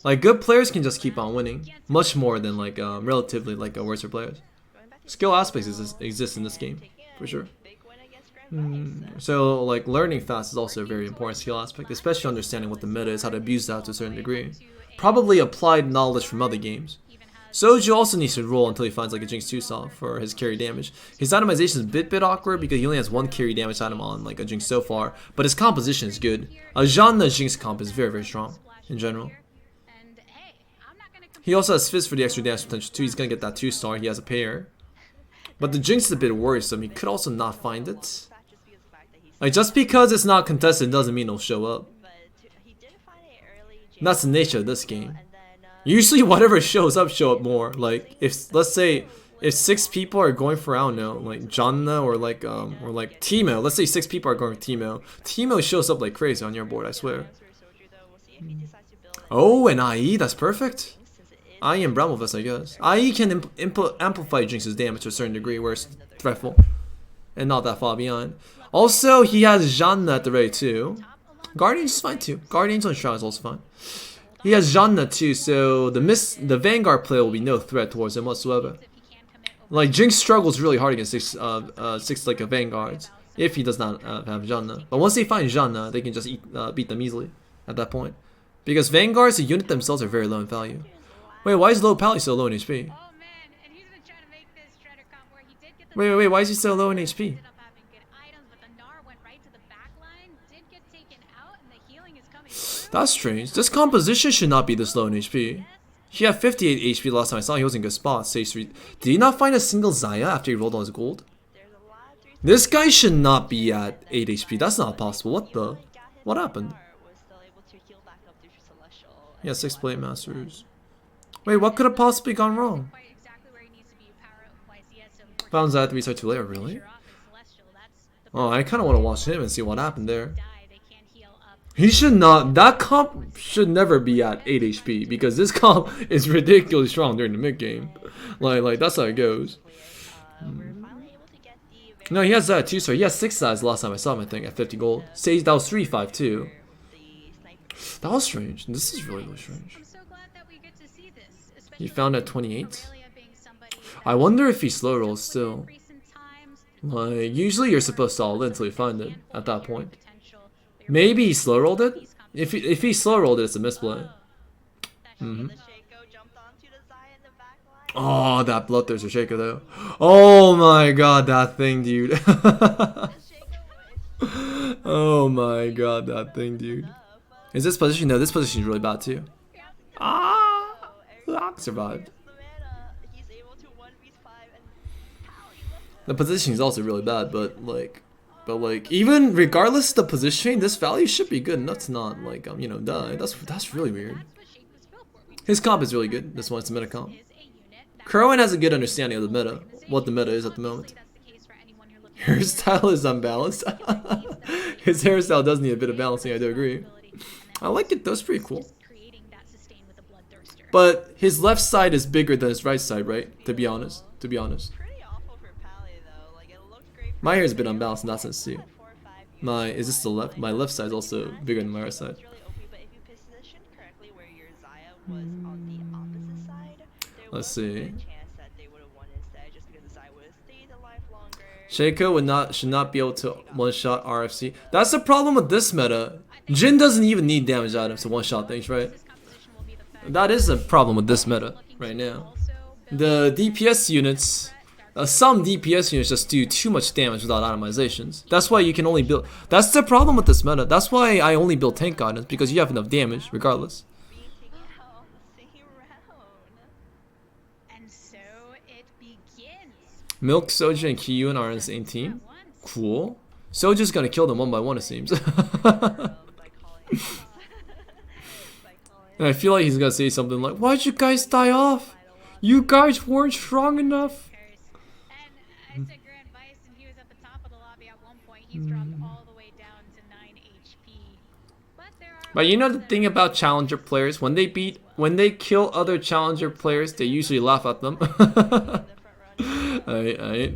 Like good players can just keep on winning, much more than like relatively like worse players. Going back to Skill aspects exist in this game, for sure. big win against Grand Vice. So like learning fast is also a very important skill aspect, especially understanding what the meta is, how to abuse that to a certain degree. Probably applied knowledge from other games. Soju also needs to roll until he finds like a Jinx 2-star for his carry damage. His itemization is a bit awkward because he only has 1 carry damage item on like a Jinx so far, but his composition is good. A Janna Jinx comp is very strong in general. And hey, I'm not gonna He also has Fizz for the extra damage potential too. He's gonna get that 2-star. He has a pair. But the Jinx is a bit worrisome. He could also not find it. Just because the fact that he's Like just because it's not contested doesn't mean it'll show up. but he did find it early. That's the nature of this game. And then Usually whatever show up more. Like if let's say if 6 people are going for I don't know, like Janna or like Teemo. Let's say 6 people are going for Teemo. Teemo shows up like crazy on your board, I swear. for Soju though, we'll see if he decides to build Oh, and IE, that's perfect. since it is IE and Bramovis, I guess. IE can amplify Jinx's damage to a certain degree where it's threatful. And not that far beyond. Also, he has Janna at the rate too. Guardian's is fine too. Guardians on Shroud is also fine. He has Janna too, so the Vanguard play will be no threat towards him whatsoever. Like Jinx struggles really hard against 6 like Vanguards if he does not have Janna. But once they find Janna, they can just beat them easily at that point. Because Vanguards, the unit themselves, are very low in value. Wait, why is Low Pally so low in HP? Oh man, and he's been trying to make this Shredder comp where he did get the Wait, why is he so low in HP? ended up having good items, but the Gnar went right to the back line, did get taken out, and the healing is coming through. That's strange. This composition should not be this low in HP. He had 58 HP last time I saw him. He was in good spot. Stage 3. Did he not find a single Zaya after he rolled on his gold? there's a lot of 3 This guy should not be at 8 HP. That's not possible. What the? What happened? was still able to heal back up due to Celestial. He has 6 Blade Masters. Wait, what could have possibly gone wrong? Quite exactly where he needs to be power-wise. He has some Found Zaya 3 star too late, really? pressure off in Celestial. That's the Oh, I kind of want to watch him and see what happened there. die. They can't heal up. He should not. That comp should never be at 8 HP because this comp is ridiculously strong during the mid game. Like that's how it goes. We're finally able to get the No, he has that 2-star. He has 6 size last time I saw him, I think, at 50 gold. Sage, that was 3-5 too. The sniper That was strange. This is really, really strange. I'm so glad that we get to see this, He especially found at with 28. Aurelia being somebody I that wonder if he slow rolls just within still. recent times, Like, usually you're supposed to all in until you find it at that handful of point. potential, but you're Maybe really he slow rolled it? these If he slow rolled it, it's a misplay. the Mhm. Shaco jumped onto the Zaya in the back line. Oh, that bloodthirster shaker though. Oh my god, that thing, dude. The Shaco is Oh my god, that thing, dude. enough. Is this position? No, this position is really bad too. Ah, Lock survived. The mana, he's able to 1v5 and Pally left The position is also really bad, but like even regardless of the positioning, this value should be good enough to not like you know die. That's really weird. His comp is really good. This one's the meta comp. Kerwin has a good understanding of the meta, what the meta is at the moment. Hairstyle is unbalanced. His hairstyle does need a bit of balancing, I do agree. I like it, that's pretty cool. But his left side is bigger than his right side, right? To be honest. pretty awful for Pally though. Like it looked great for My hair is a bit unbalanced in that sense too. 4 or 5 years. Is this the left? My left side is also bigger than my right side. It's really OP, but if you position correctly where your Zaya was on the opposite side, there Let's was a see. good chance that they would have won instead just because the Zaya would have stayed alive longer. Shaco should not be able to one-shot RFC. That's the problem with this meta. Jin doesn't even need damage items to one-shot things, right? That is a problem with this meta right now. The DPS units, some DPS units just do too much damage without itemizations. That's why you can only build. That's the problem with this meta. That's why I only build tank items, because you have enough damage regardless. Being taken out on the same round. And so it begins. Milk, Soju, and Kiyun are on the same team. Cool. Soju's gonna kill them one by one, it seems. By calling by calling And I feel like he's gonna say something like, "Why'd you guys die off? You guys weren't strong enough." And I took Grand Vice, and he was at the top of the lobby at one point. He's dropped all the way down to 9 HP. But there are. But you know the thing about challenger players, when they kill other challenger players, they usually laugh at them.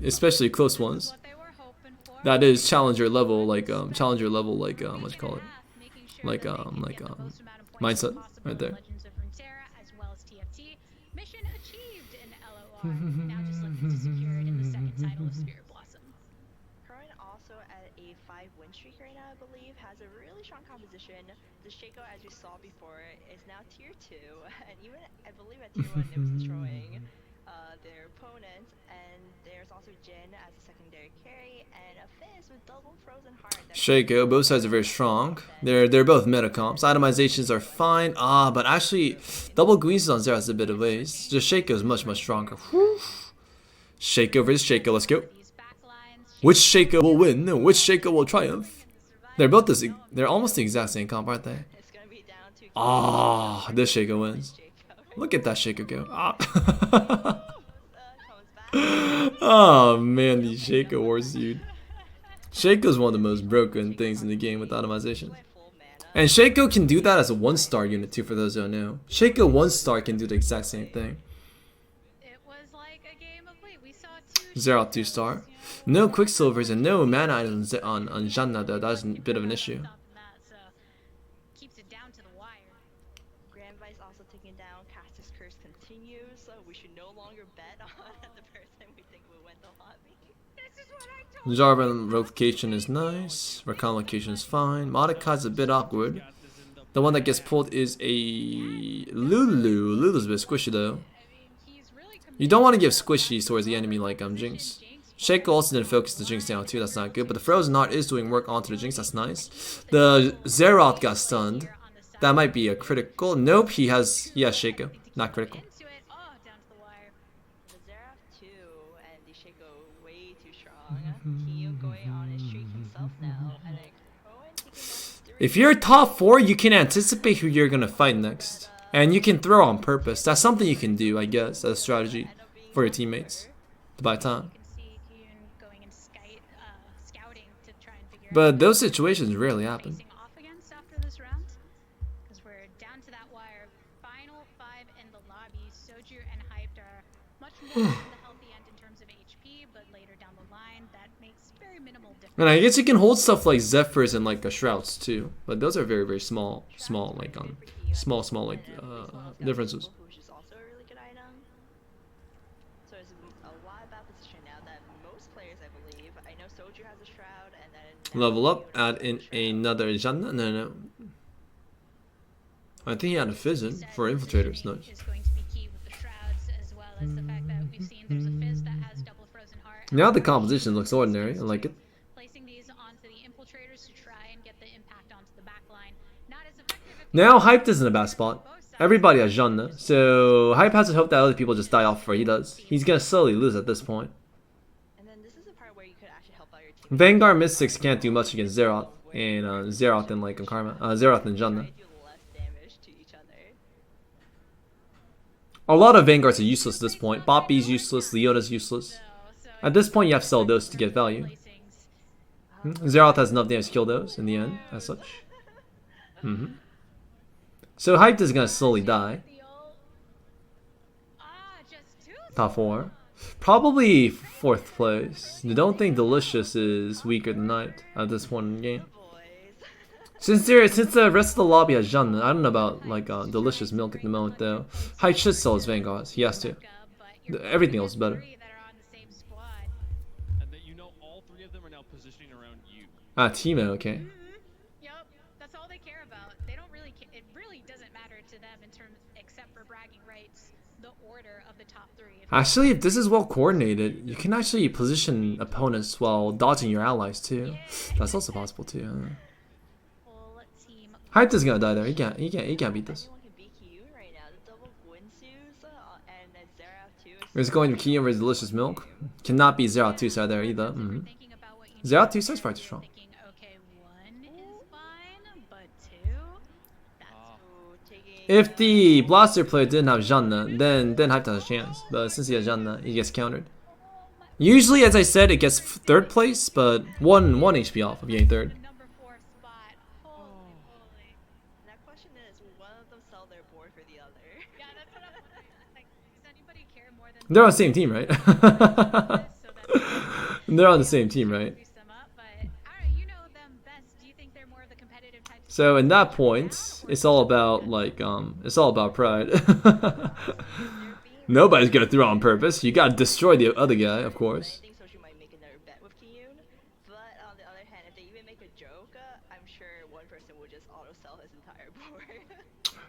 Especially close ones. What they were hoping for. That is challenger level, what you call it, like mindset right there. Legends of Runeterra as well as TFT. Mission achieved in LOR. Now just looking to secure it in the second title of Spirit Blossom. Current also at a 5-win streak right now, I believe, has a really strong composition. The Shaco, as we saw before, is now tier 2, and even I believe at tier 1 it was destroying their opponents. And there's also Jin as a secondary carry, and a Fizz with double frozen heart. Shaco, both sides are very strong. They're both meta comps. Itemizations are fine. But actually, double Greens on Zero has a bit of ways. Just Shaco is much stronger. Whew. Shaco versus Shaco, let's go. These backlines. Which Shaco will win? Which Shaco will triumph? They're almost the exact same comp, aren't they? It's gonna be down to This Shaco wins. Shaco. Look at that Shaco go. Comes back. Oh man, these Shaco wars, dude. Shaco's one of the most broken things in the game with itemization. Went full mana. And Shaco can do that as a 1-star unit too, for those who don't know. Shaco 1-star can do the exact same thing. It was like a game of wait. We saw 2 Zero 2-star. No Quicksilvers and no mana items on Janna though. That's a bit of an issue. Stopping that, so keeps it down to the wire. Grand Vice also taken down. Caster's Curse continues, so we should no longer bet on the person we think will win the lobby. This is what I told Jarvan relocation is nice. Rakan location is fine. Modicai's a bit awkward. The one that gets pulled is a Lulu. Lulu's a bit squishy though. he's really You don't want to give squishies towards the enemy like Jinx. Shaco also didn't focus the Jinx down too, that's not good. But the Frozen Art is doing work onto the Jinx, that's nice. The Zeroth got stunned. That might be a critical. Nope, he has Shaco. Not critical. into it. Oh, down to the wire. The Xerath 2 and the Shaco way too strong. Kyo going on his streak himself now, and then Cohen taking down 3. If you're top 4, you can anticipate who you're gonna fight next. And you can throw on purpose. That's something you can do, I guess, as a strategy for your teammates to buy time. You can see Kyun going and scouting to try and figure out But those situations rarely happen. facing off against after this round. Because we're down to that wire. Final 5 in the lobby. Soju and Hyped are much more on the healthy end in terms of HP, but later down down the line, that makes very minimal difference. And I guess you can hold stuff like Zephyrs and like Shrouds too, but those are very small like small like differences. Which is also a really good item. So it's a lot about position now that most players, I believe. I know Soju has a shroud, and then Level up, add in another Janna. No. I think he had a Fizzin for infiltrators. Nice. Is going to be key with the shrouds, as well as the fact that we've seen there's a fizz that has double frozen heart. Now the composition looks ordinary. I like it. Placing these onto the infiltrators to try and get the impact onto the back line. Not as effective. Now Hype is in a bad spot. Everybody has Janna, so Hype has to hope that other people just die off before he does. He's gonna slowly lose at this point. And then this is the part where you could actually help out your team. Vanguard Mystics can't do much against Zeroth and Zeroth and like Karma. Zeroth and Janna. Do less damage to each other. A lot of Vanguards are useless at this point. Boppy's useless, Leota's useless. At this point, you have to sell those to get value. Zeroth has enough damage to kill those in the end, as such. So Hyped is gonna slowly die. Top 4. Probably 4th place. I don't think Delicious is weaker than Night at this point in the game. Since the rest of the lobby has Janna, I don't know about like Delicious Milk at the moment though. Hype should sell his Vanguards. He has to. Everything else is better. And that you know all 3 of them are now positioning around you. Timo, okay. Yep, that's all they care about. They don't really care. It really doesn't matter to them in terms, except for bragging rights, the order of the top 3. Actually, if this is well coordinated, you can actually position opponents while dodging your allies too. That's also possible too. Hype is gonna die there. He can't beat this. Anyone can beat Kyu right now. The double Gwinsus and then Zeroth too. It's going to Key over Delicious Milk. Cannot beat Zeroth 2 star there either. Zeroth 2 star is far too strong. Okay, 1 is fine, but 2, that's If the Blaster player didn't have Janna, then Hype has a chance. But since he has Janna, he gets countered. Usually, as I said, it gets 3rd place, but 1 HP off of getting 3rd. number 4 spot. Holy moly. That question is, will one of them sell their board for the other? Yeah, that's what I'm wondering. Like, does anybody care more than They're on the same team, right? so that's They're on the same team, right? boost them up, but I don't know, you know them best. Do you think they're more of the competitive types? So in that point, it's all about like it's all about pride. Nobody's gonna throw on purpose. You gotta destroy the other guy, of course. I think Soju might make another bet with Kiyun, but on the other hand, if they even make a joke, I'm sure one person will just auto sell his entire board.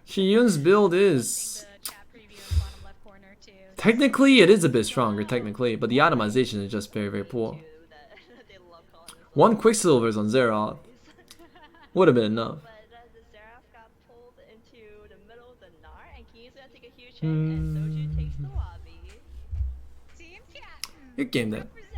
Hyun's build is The chat preview in the bottom left corner too. technically it is a bit stronger, technically, but the itemization is just very poor. that they love calling this 1 Quicksilver's on Zeroth would have been enough. But the Zeroth got pulled into the middle of the Nar, and Kiyun's gonna take a huge hit, and Soju takes the lobby. Team Captain. Good game there. Representing